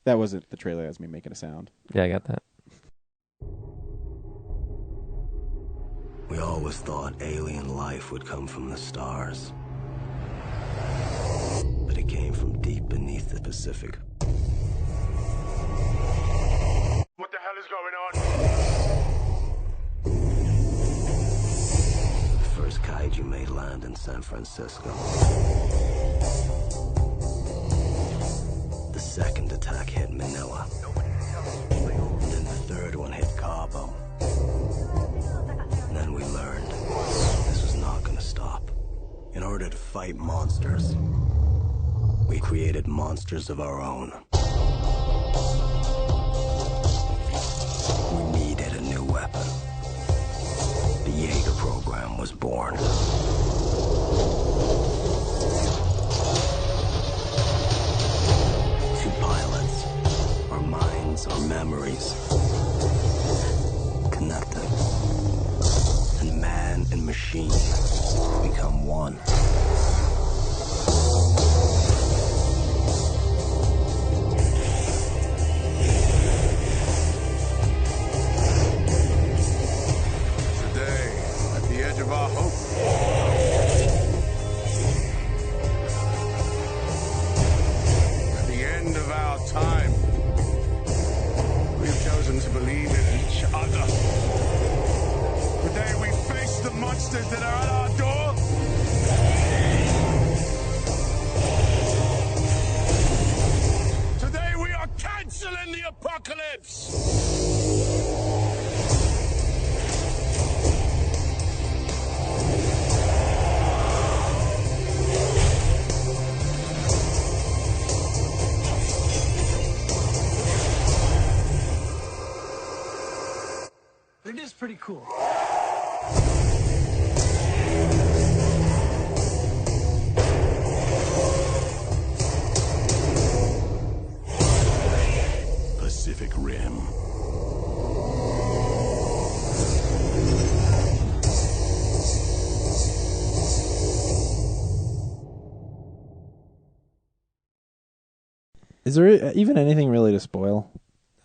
That wasn't the trailer. That was me making a sound. Yeah, I got that. We always thought alien life would come from the stars. But it came from deep beneath the Pacific. What the hell is going on? The first kaiju made land in San Francisco. The second attack hit Manila. And then the third one hit Cabo. And then we learned this was not going to stop. In order to fight monsters, we created monsters of our own. We needed a new weapon. The Jaeger program was born. Two pilots, our minds, our memories, connected. And man and machine become one. chosen to believe in each other. Today we face the monsters that are at our door. Today we are canceling the apocalypse. It is pretty cool. Pacific Rim. Is there even anything really to spoil?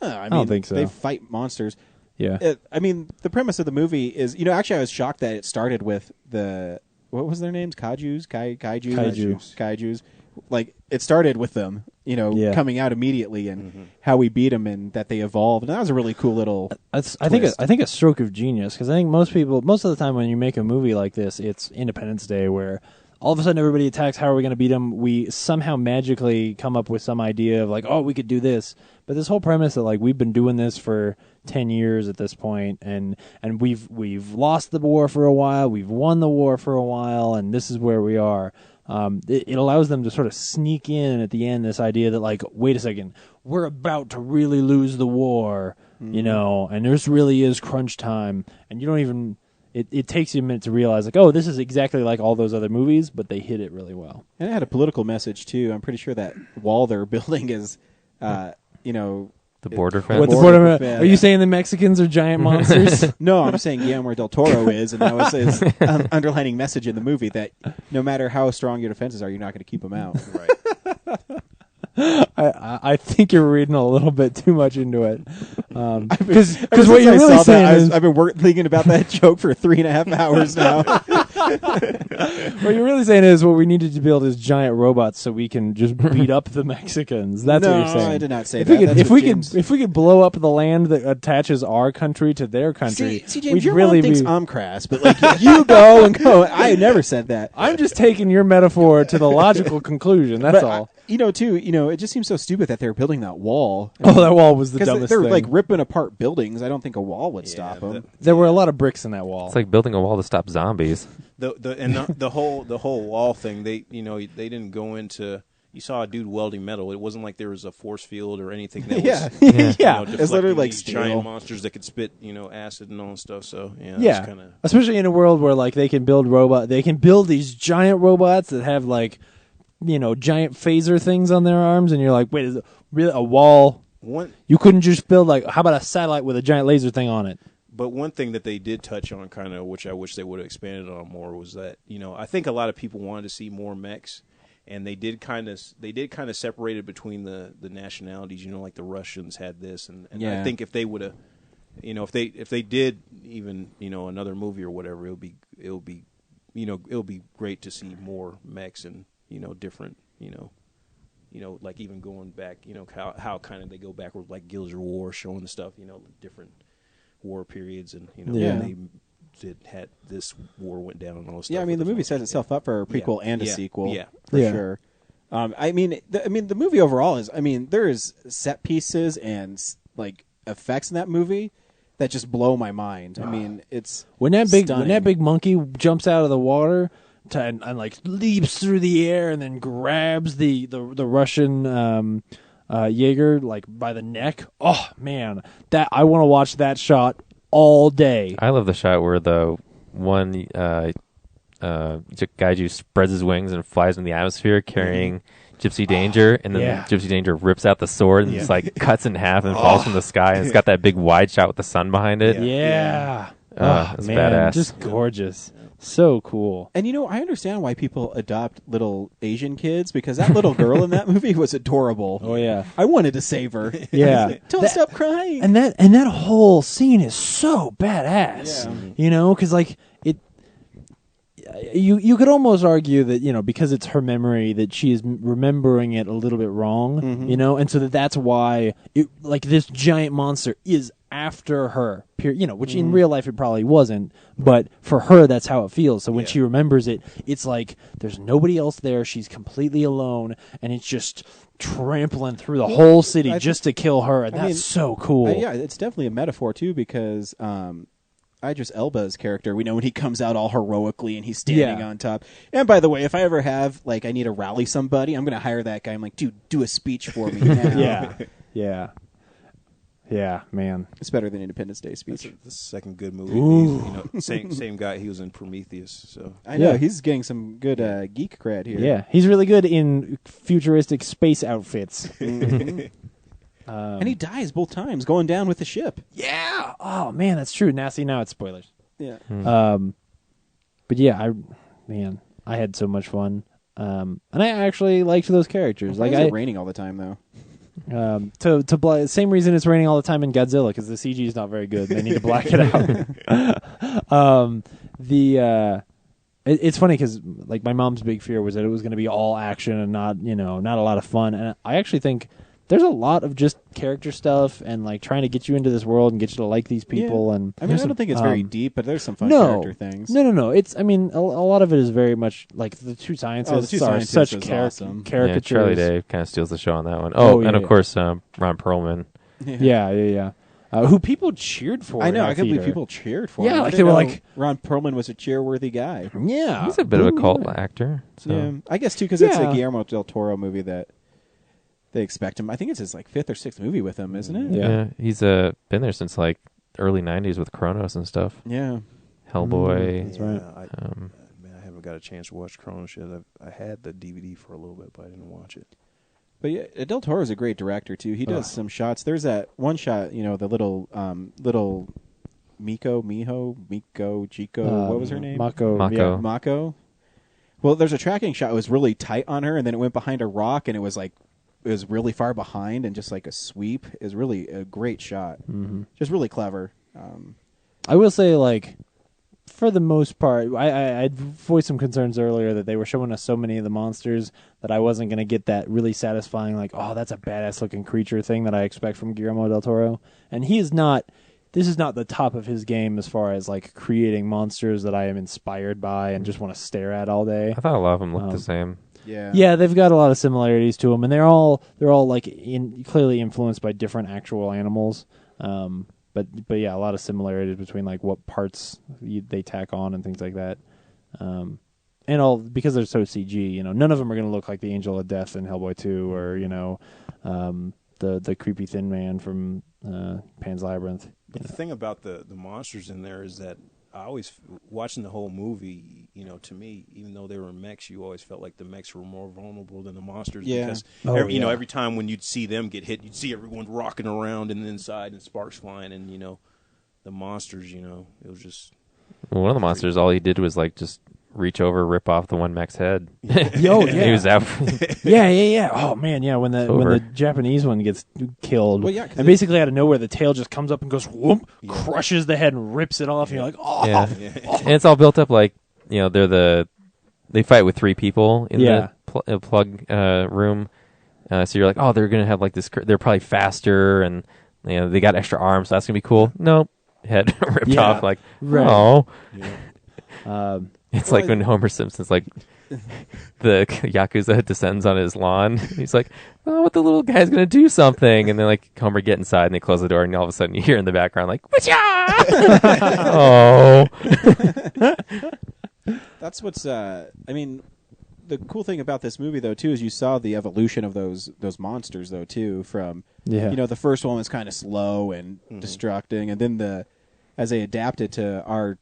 I don't think so. They fight monsters. Yeah. I mean, the premise of the movie is, actually I was shocked that it started with what was their names? Kaijus? Kaijus. Like, it started with them, coming out immediately and how we beat them and that they evolved. And that was a really cool little I think a stroke of genius, because I think most of the time when you make a movie like this, it's Independence Day where all of a sudden everybody attacks. How are we going to beat them? We somehow magically come up with some idea of like, oh, we could do this. But this whole premise that like we've been doing this for 10 years at this point, and we've lost the war for a while, we've won the war for a while, and this is where we are. It allows them to sort of sneak in at the end this idea that like, wait a second, we're about to really lose the war, and this really is crunch time, and you don't even. It takes you a minute to realize, like, oh, this is exactly like all those other movies, but they hit it really well. And it had a political message, too. I'm pretty sure that wall they're building is, the border fence. What the border fence? Are you saying the Mexicans are giant monsters? No, I'm saying Guillermo del Toro is, and that was his underlining message in the movie, that no matter how strong your defenses are, you're not going to keep them out. Right. I think you're reading a little bit too much into it. Because what you're really saw saying that, is... I've been thinking about that joke for 3.5 hours now. What you're really saying is what we needed to build is giant robots so we can just beat up the Mexicans. That's what you're saying. No, I did not say that. If we could blow up the land that attaches our country to their country, see James, we'd your really mom thinks be... I'm crass, but like you go and go. I never said that. I'm just taking your metaphor to the logical conclusion. That's all. It just seems so stupid that they're building that wall. Oh, that wall was the dumbest because they're thing. like ripping apart buildings. I don't think a wall would stop them. There were a lot of bricks in that wall. It's like building a wall to stop zombies. The whole wall thing. They didn't go into. You saw a dude welding metal. It wasn't like there was a force field or anything that was yeah. It's literally like these steel. giant monsters that could spit acid and all that stuff. So yeah. Kinda... Especially in a world where like they can build these giant robots that have like giant phaser things on their arms, and you're like, wait, is it really a wall? You couldn't just build like, how about a satellite with a giant laser thing on it? But one thing that they did touch on, kind of, which I wish they would have expanded on more, was that I think a lot of people wanted to see more mechs, and they did kind of separate it between the nationalities. Like the Russians had this, and yeah. I think if they would have, if they did even another movie or whatever, it'll be great to see more mechs and different like even going back how kind of they go backward, like Guilds of War, showing the stuff different war periods, and when they had this war went down and all this stuff. Yeah, I mean the movie sets itself up for a prequel and a sequel. Yeah, for sure. I mean the movie overall is. I mean there is set pieces and like effects in that movie that just blow my mind. I mean it's when that big monkey jumps out of the water and like leaps through the air and then grabs the Russian Jaeger like by the neck. Oh man, that I want to watch that shot all day. I love the shot where the one Gaiju spreads his wings and flies in the atmosphere carrying Gypsy Danger, and then Gypsy Danger rips out the sword and just like cuts in half and falls from the sky, and it's got that big wide shot with the sun behind it. It's man, badass. Just gorgeous. So cool. And I understand why people adopt little Asian kids, because that little girl in that movie was adorable. Oh yeah. I wanted to save her. Yeah. Don't stop crying. And that whole scene is so badass. Yeah. Because like you could almost argue that, because it's her memory, that she is remembering it a little bit wrong, and so that's why this giant monster is after her, which in real life it probably wasn't, but for her that's how it feels. So when she remembers it, it's like there's nobody else there, she's completely alone, and it's just trampling through the whole city just to kill her, and that's so cool. Yeah, it's definitely a metaphor too, because Idris Elba's character, we know when he comes out all heroically and he's standing on top. And by the way, if I ever have, I need to rally somebody, I'm going to hire that guy. I'm like, dude, do a speech for me now. Yeah, man. It's better than Independence Day speech. That's the second good movie. Same guy. He was in Prometheus. So I know he's getting some good geek cred here. Yeah, he's really good in futuristic space outfits. And he dies both times going down with the ship. Yeah. Oh man, that's true. Now it's spoilers. Yeah. But yeah, I had so much fun. And I actually liked those characters. Why is it raining all the time though? Same reason it's raining all the time in Godzilla, because the CG is not very good. They need to black it out. It's funny because my mom's big fear was that it was going to be all action and not a lot of fun. And I actually think there's a lot of just character stuff and trying to get you into this world and get you to like these people. Yeah. And I don't think it's very deep, but there's some fun character things. No. It's a lot of it is very much like the two scientists are such awesome. caricatures. Yeah, Charlie Day kind of steals the show on that one. Of course, Ron Perlman. Yeah. Who people cheered for. I know. I can't believe people cheered for him. They were like, Ron Perlman was a cheer-worthy guy. Yeah, he's a bit of a cult actor. So. Yeah, I guess too, because it's a Guillermo del Toro movie that they expect him. I think it's his 5th or 6th movie with him, isn't it? Yeah, he's been there since early '90s with Kronos and stuff. Yeah, Hellboy. That's right. I haven't got a chance to watch Kronos yet. I had the DVD for a little bit, but I didn't watch it. But yeah, Del Toro's a great director too. He does some shots. There's that one shot, the little Miko, Chico, what was her name? Mako. Yeah, Mako. Well, there's a tracking shot. It was really tight on her, and then it went behind a rock, and it was really far behind, and just like a sweep. Is really a great shot. Mm-hmm. Just really clever. I will say, for the most part, I voiced some concerns earlier that they were showing us so many of the monsters that I wasn't going to get that really satisfying, that's a badass looking creature thing that I expect from Guillermo del Toro. And he is not. This is not the top of his game as far as creating monsters that I am inspired by and just want to stare at all day. I thought a lot of them looked the same. Yeah, they've got a lot of similarities to them, and they're all clearly influenced by different actual animals. But yeah, a lot of similarities between what parts they tack on and things like that. And all because they're so CG, none of them are going to look like the Angel of Death in Hellboy 2 or the creepy thin man from Pan's Labyrinth. But the thing about the monsters in there is that I always, watching the whole movie, to me, even though they were mechs, you always felt like the mechs were more vulnerable than the monsters. Yeah. Because, every time when you'd see them get hit, you'd see everyone rocking around and inside and sparks flying. And, the monsters, it was just... One of the monsters, all he did was, just reach over, rip off the one mech's head. Yo, yeah. He was out. Yeah. Oh, man, yeah, when the Japanese one gets killed. Well, yeah, and basically out of nowhere, the tail just comes up and goes, whoop, crushes the head and rips it off. And you're like, oh. Yeah. And it's all built up they fight with 3 people in the plug room. So you're like, oh, they're going to have this, they're probably faster and, they got extra arms, so that's going to be cool. Nope. Head ripped off, right. Oh. Yeah. It's like when Homer Simpson's the Yakuza descends on his lawn. He's like, oh, what the little guy's going to do something. And then Homer get inside and they close the door and all of a sudden you hear in the background Whatcha! Oh. That's what's, the cool thing about this movie though too is you saw the evolution of those monsters though too from, the first one was kind of slow and destructing. And then as they adapted to our,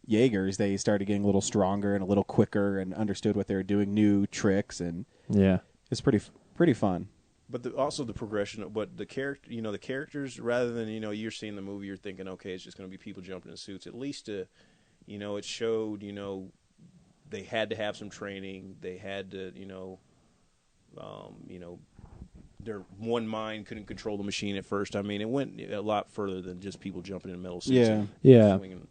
Jaegers, they started getting a little stronger and a little quicker and understood what they were doing, new tricks, and it's pretty fun. But also the progression of the character, the characters, rather than you're seeing the movie, you're thinking, okay, it's just going to be people jumping in suits. At least, it showed, they had to have some training. They had to, their one mind couldn't control the machine at first. I mean, it went a lot further than just people jumping in metal suits Yeah. and Yeah. swinging,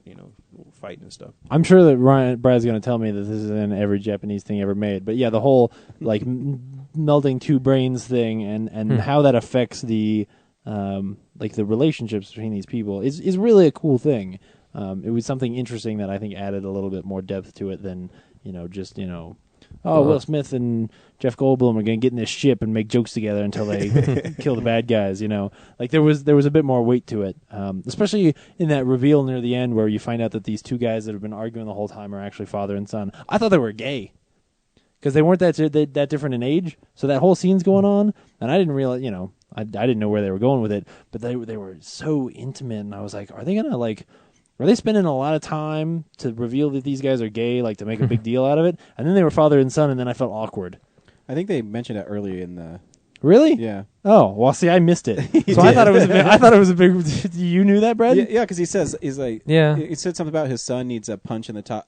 fighting and stuff. I'm sure that Brad's going to tell me that this is in every Japanese thing ever made. But yeah, the whole like melding two brains thing and how that affects the like the relationships between these people is really a cool thing. It was something interesting that I think added a little bit more depth to it than just Will Smith and Jeff Goldblum are going to get in this ship and make jokes together until they kill the bad guys. Like there was a bit more weight to it, especially in that reveal near the end where you find out that these two guys that have been arguing the whole time are actually father and son. I thought they were gay because they weren't that different in age. So that whole scene's going on, and I didn't realize, I didn't know where they were going with it, but they were so intimate, and I was like, are they gonna Are they spending a lot of time to reveal that these guys are gay, like to make a big deal out of it? And then they were father and son, and then I felt awkward. I think they mentioned it earlier in the. Really? Yeah. Oh, well, see, I missed it. So I thought it was a big. I thought it was a big. You knew that, Brad? Yeah, because he's like, Yeah. He said something about his son needs a punch in the top,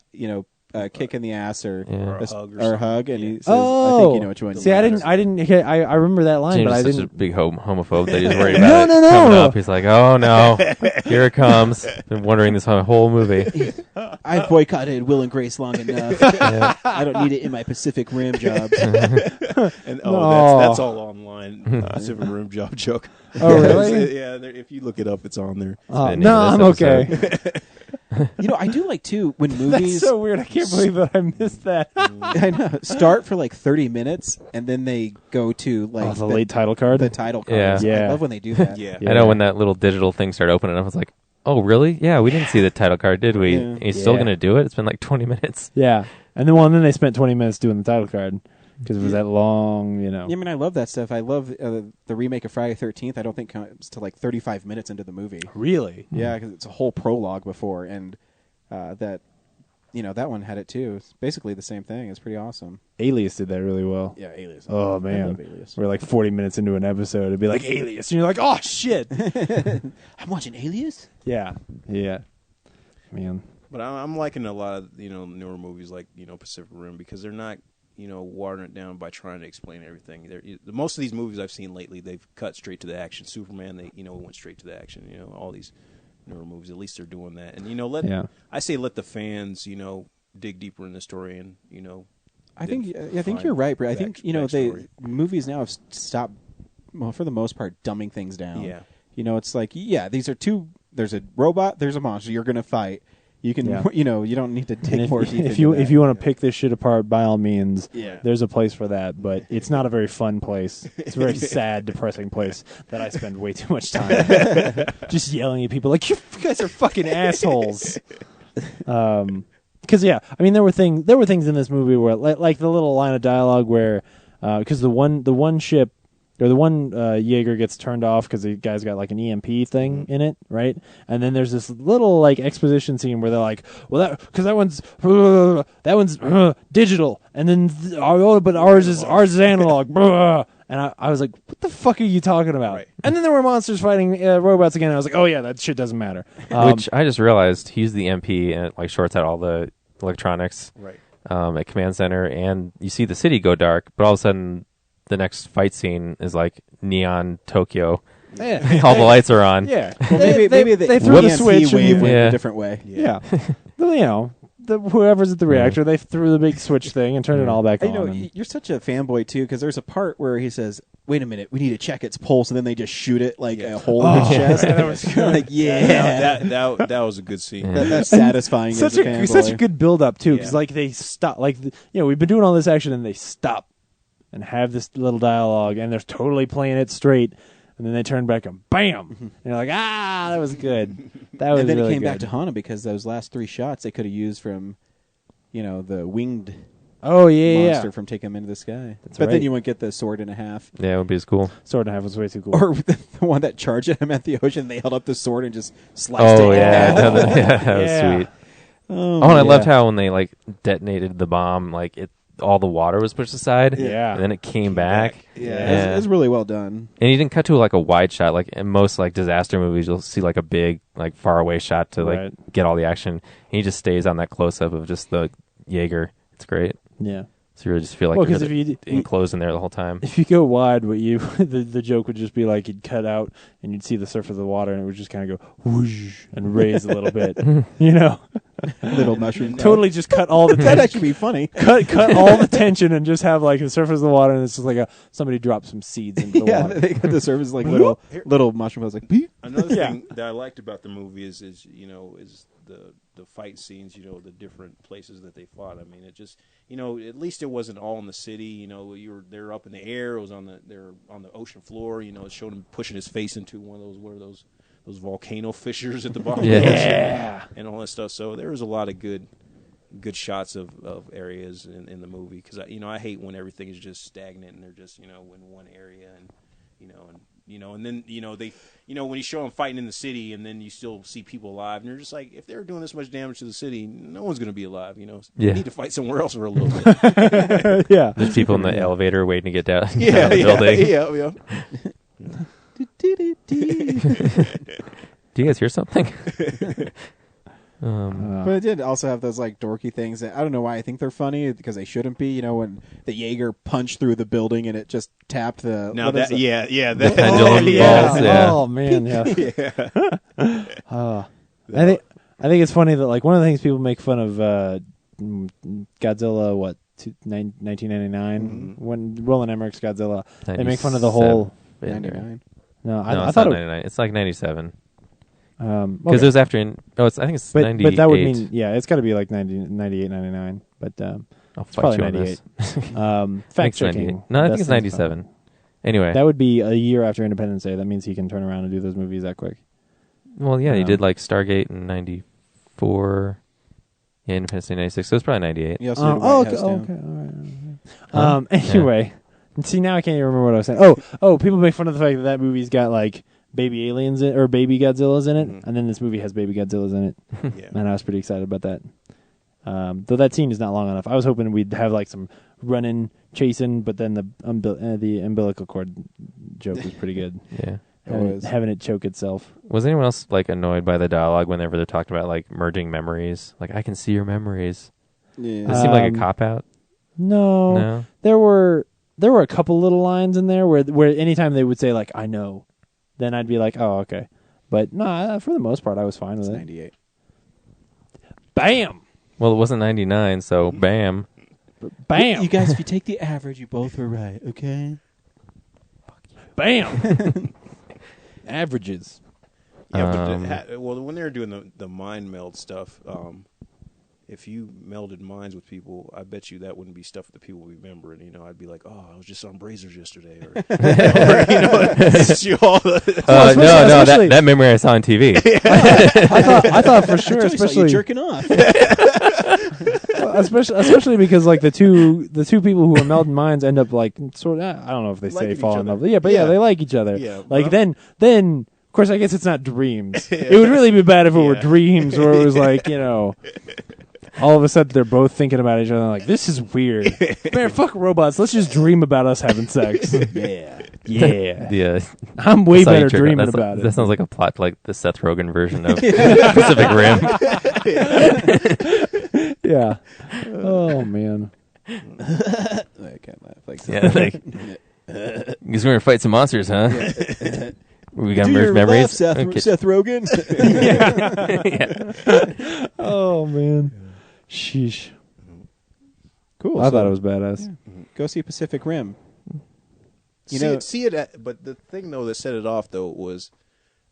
kick in the ass or Yeah. a hug or or a hug, and he says, Oh, I think you know which one. See, I didn't. hear- I remember that line, James but I is such didn't. a big homophobe that he's worried about No, it no, coming no. up. He's like, oh no, here it comes. Been wondering this whole movie. I've boycotted Will and Grace long enough. I don't need it in my Pacific Rim jobs. And No. that's all online. Pacific Rim job joke. Oh, really? Yeah, if you look it up, it's on there. Oh, the name no, of I'm this okay. I do like too when That's movies. so weird. I can't believe that I missed that. I know start for like 30 minutes and then they go to like the late title card. the title Yeah. cards. Yeah. I love when they do that. Yeah. I know when that little digital thing started opening, I was like, oh really? Yeah, we didn't see the title card, did we? Yeah. He's still Yeah. gonna do it. It's been like 20 minutes. Yeah, and then they spent 20 minutes doing the title card because it was that long. Yeah, I mean, I love that stuff. I love the remake of Friday the 13th. I don't think comes to like 35 minutes into the movie. Really? Yeah, because it's a whole prologue before, and that one had it too. It's basically the same thing. It's pretty awesome. Alias did that really well. Yeah, Alias. Oh I man, love Alias. we're like 40 minutes into an episode. It'd be like Alias, and you're like, oh shit. I'm watching Alias. Yeah, man. But I'm liking a lot of newer movies like Pacific Rim because they're not watering it down by trying to explain everything. Most of these movies I've seen lately, they've cut straight to the action. Superman, they went straight to the action. All these newer movies, at least they're doing that. And I say let the fans dig deeper in the story and I think you're right, Brett. I think backstory. movies now have stopped, well, for the most part, dumbing things down. Yeah. It's like these are two. There's a robot. There's a monster. You're gonna fight. You can, Yeah. you don't need to And dig more deep. if you want to pick this shit apart, by all means, Yeah. there's a place for that. But it's not a very fun place. It's a very sad, depressing place that I spend way too much time just yelling at people like you guys are fucking assholes. Because I mean there were things in this movie where like the little line of dialogue where because the one ship. Or the one Jaeger gets turned off because the guy's got like an EMP thing in it, right? And then there's this little like exposition scene where they're like, "Well, that one's digital," and then but ours is analog. And I was like, "What the fuck are you talking about?" Right. And then there were monsters fighting robots again. And I was like, "Oh yeah, that shit doesn't matter." Which I just realized he's the MP and it like shorts out all the electronics right. at Command Center, and you see the city go dark, but all of a sudden the next fight scene is like neon Tokyo. Yeah. All the lights are on. Yeah. Well, maybe they threw the EMP switch. wave And, went Yeah. a different way. yeah. Whoever's at the reactor, they threw the big switch thing and turned it all back on. and- You're such a fanboy too, because there's a part where he says, "Wait a minute, we need to check its pulse," and then they just shoot it like a hole in its chest. That was good. Like, That was a good scene. that's satisfying. such as a fanboy. such a good build up too, because Yeah. like they stop, like we've been doing all this action and they stop and have this little dialogue and they're totally playing it straight, and then they turn back and bam, and you're like, that was good. That was And then really it came good. back to Hana because those last 3 shots they could have used from, the winged Oh yeah, monster yeah. from Take Him Into the Sky. But right. then you wouldn't get the sword and a half. Yeah, it would be as cool. Sword and a half was way too cool. Or the one that charged at him at the ocean, they held up the sword and just sliced Oh it in yeah, half. that was Yeah. sweet. Oh, Oh, and I yeah. loved how when they like detonated the bomb, like all the water was pushed aside. Yeah. and then it came back. yeah. It was really well done. And you didn't cut to like a wide shot. Like in most like disaster movies, you'll see like a big like far away shot to like Right. get all the action. And he just stays on that close up of just the Jaeger. It's great. Yeah. So you really just feel like Well, you're 'cause if you- enclosed in there the whole time. If you go wide, what you the joke would just be like you'd cut out and you'd see the surface of the water and it would just kind of go whoosh and raise a little bit. You know, Little mushroom. cloud. totally just cut all the That'd tension. actually be funny. cut all the tension and just have like the surface of the water and it's just like somebody dropped some seeds into the Yeah, water. they got the surface like little mushroom clouds like beep. Another Yeah. thing that I liked about the movie is the fight scenes, the different places that they fought. I mean, it just, at least it wasn't all in the city. They're up in the air. It was they're on the ocean floor. It showed him pushing his face into one of those volcano fissures at the bottom of the ocean and all that stuff. So there was a lot of good shots of areas in the movie because I hate when everything is just stagnant and they're just in one area and then they when you show them fighting in the city and then you still see people alive and you're just like, if they're doing this much damage to the city, no one's going to be alive. You need to fight somewhere else for a little bit. Yeah, There's people in the elevator waiting to get down, down the yeah, building. yeah. Do you guys hear something? But it did also have those like dorky things that I don't know why I think they're funny because they shouldn't be. When the Jaeger punched through the building and it just tapped the Now what is that it? The pendulum balls, yeah. Oh man, yeah. I think it's funny that like one of the things people make fun of Godzilla 1999 when Roland Emmerich's Godzilla, they make fun of the whole 99. No, No, I it's thought not it, 99. It's like 97. Because okay. it was after. I think it's 98. But that would mean it's got to be like 98, 99. But I'll it's fight probably you on 98. this. Fact I think it's 98. checking. No, I think it's Dustin's 97. Anyway, That would be a year after Independence Day. That means he can turn around and do those movies that quick. well, yeah, he did like Stargate in 94. Yeah, Independence Day 96. So it's probably 98. You also did White okay, House Down. okay, all right. Anyway, see now I can't even remember what I was saying. Oh, people make fun of the fact that movie's got like baby aliens or baby Godzillas in it, and then this movie has baby Godzillas in it, and I was pretty excited about that. Though that scene is not long enough. I was hoping we'd have like some running, chasing, but then the umbilical cord joke was pretty good. Yeah. Having it choke itself. Was anyone else like annoyed by the dialogue whenever they're talking about like merging memories? Like, I can see your memories. Yeah. Does it seem like a cop out? No. No. There were a couple little lines in there where anytime they would say like I know, then I'd be like, oh, okay. But no, for the most part I was fine with It's it. 98. Bam. Well, it wasn't 99, so bam. Bam. You guys, if you take the average, you both were right, okay? Bam. Averages. Yeah, but when they were doing the mind meld stuff, if you melded minds with people, I bet you that wouldn't be stuff that people would remember. And I'd be like, "Oh, I was just on Brazers yesterday," or no, that memory I saw on TV. I thought for sure, especially jerking off. especially because like the two people who are melding minds end up like sort of, I don't know if they say Liking fall each in other. love. Yeah, but yeah, they like each other. Yeah, like bro. then of course I guess it's not dreams. It would really be bad if it were dreams where it was like, all of a sudden they're both thinking about each other like, this is weird. Man, fuck robots. Let's just dream about us having sex. Yeah. Yeah. I'm way That's how you better jerk off. dreaming That's about That it. sounds like a plot to, like the Seth Rogen version of Pacific Rim. Yeah. Oh man. I can't laugh like that. Yeah, like, because we're gonna fight some monsters, huh? We got Do merged your memories. laugh, Seth, Okay. Seth Rogen. Oh man. Sheesh. Cool. I so thought it was badass. Go see Pacific Rim. But the thing though that set it off though was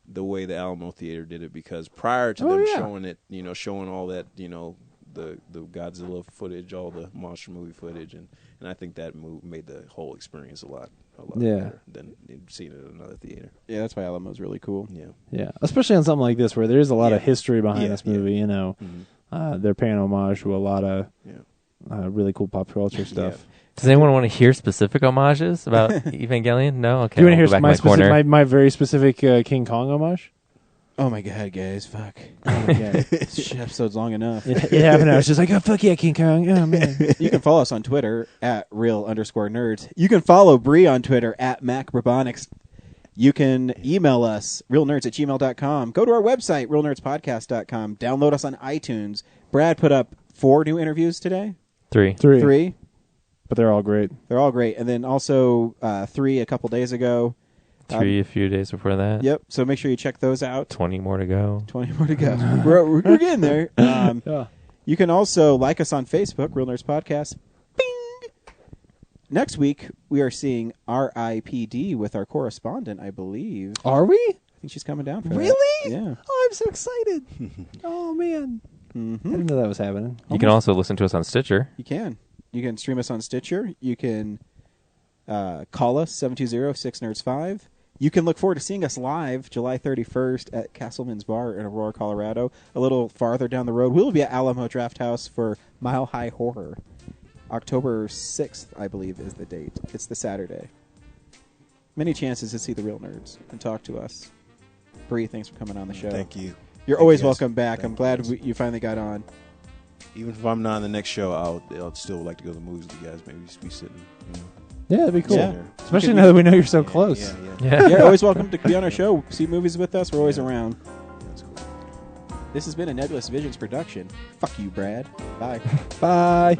the way the Alamo Theater did it, because prior to them showing it, showing all that, the Godzilla footage, all the monster movie footage, and I think that made the whole experience a lot better than seeing it at another theater. Yeah, that's why Alamo's really cool. Yeah. Yeah. Especially on something like this where there is a lot of history behind Yeah, this movie, They're paying homage to a lot of really cool pop culture stuff. Does anyone want to hear specific homages about Evangelion? No? Okay. Do you want to I'll go hear back in corner. my very specific King Kong homage? Oh my god, guys, fuck. Yeah. This episode's long enough. It happened. I was just like, oh, fuck yeah, King Kong. Oh, man. You can follow us on Twitter at @real_nerds. You can follow Bree on Twitter at MacRobonics. You can email us, realnerds@gmail.com. Go to our website, realnerdspodcast.com. Download us on iTunes. Brad put up 4 new interviews today. 3. 3. But they're all great. They're all great. And then also 3 a couple days ago. 3 a few days before that. Yep. So make sure you check those out. 20 more to go. 20 more to go. we're getting there. Yeah. You can also like us on Facebook, Real Nerds Podcast. Bing! Next week, we are seeing RIPD with our correspondent, I believe. Are we? I think she's coming down for that. Really? Yeah. Oh, I'm so excited. Oh, man. Mm-hmm. I didn't know that was happening. You can also listen to us on Stitcher. You can. You can stream us on Stitcher. You can call us, 720-6nerds5. You can look forward to seeing us live July 31st at Castleman's Bar in Aurora, Colorado. A little farther down the road, we'll be at Alamo Draft House for Mile High Horror. October 6th, I believe, is the date. It's the Saturday. Many chances to see the Real Nerds and talk to us. Bree, thanks for coming on the show. Thank you. You're Thank always you guys. welcome back. Thank I'm glad you. you finally got on. Even if I'm not on the next show, I'll still like to go to the movies with you guys. Maybe just be sitting. Yeah, that'd be cool. Yeah. Especially now that we know you're so close. Yeah. You're always welcome to be on our show. See movies with us. We're always around. That's cool. This has been a Nebulous Visions production. Fuck you, Brad. Bye. Bye.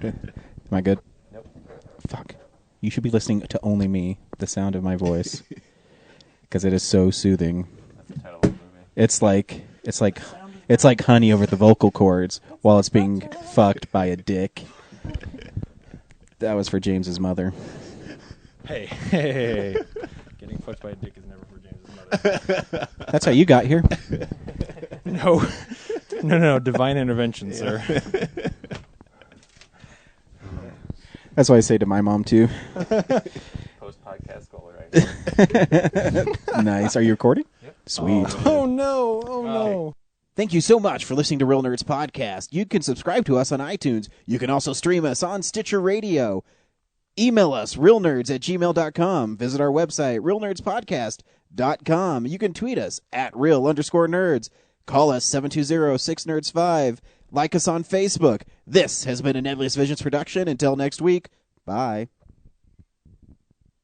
Am I good? Nope. Fuck. You should be listening to only me, the sound of my voice, because it is so soothing. That's the title of the movie. It's like honey over the vocal cords while it's being fucked by a dick. That was for James's mother. Hey. Getting fucked by a dick is never for James's mother. That's how you got here. No. Divine intervention, sir. That's what I say to my mom too. Post-podcast goal, right? Nice. Are you recording? Yep. Sweet. Oh, no. Thank you so much for listening to Real Nerds Podcast. You can subscribe to us on iTunes. You can also stream us on Stitcher Radio. Email us, realnerds@gmail.com. Visit our website, realnerdspodcast.com. You can tweet us at @real_nerds. Call us, 720-6nerds5. Like us on Facebook. This has been a Nebulous Visions production. Until next week, bye.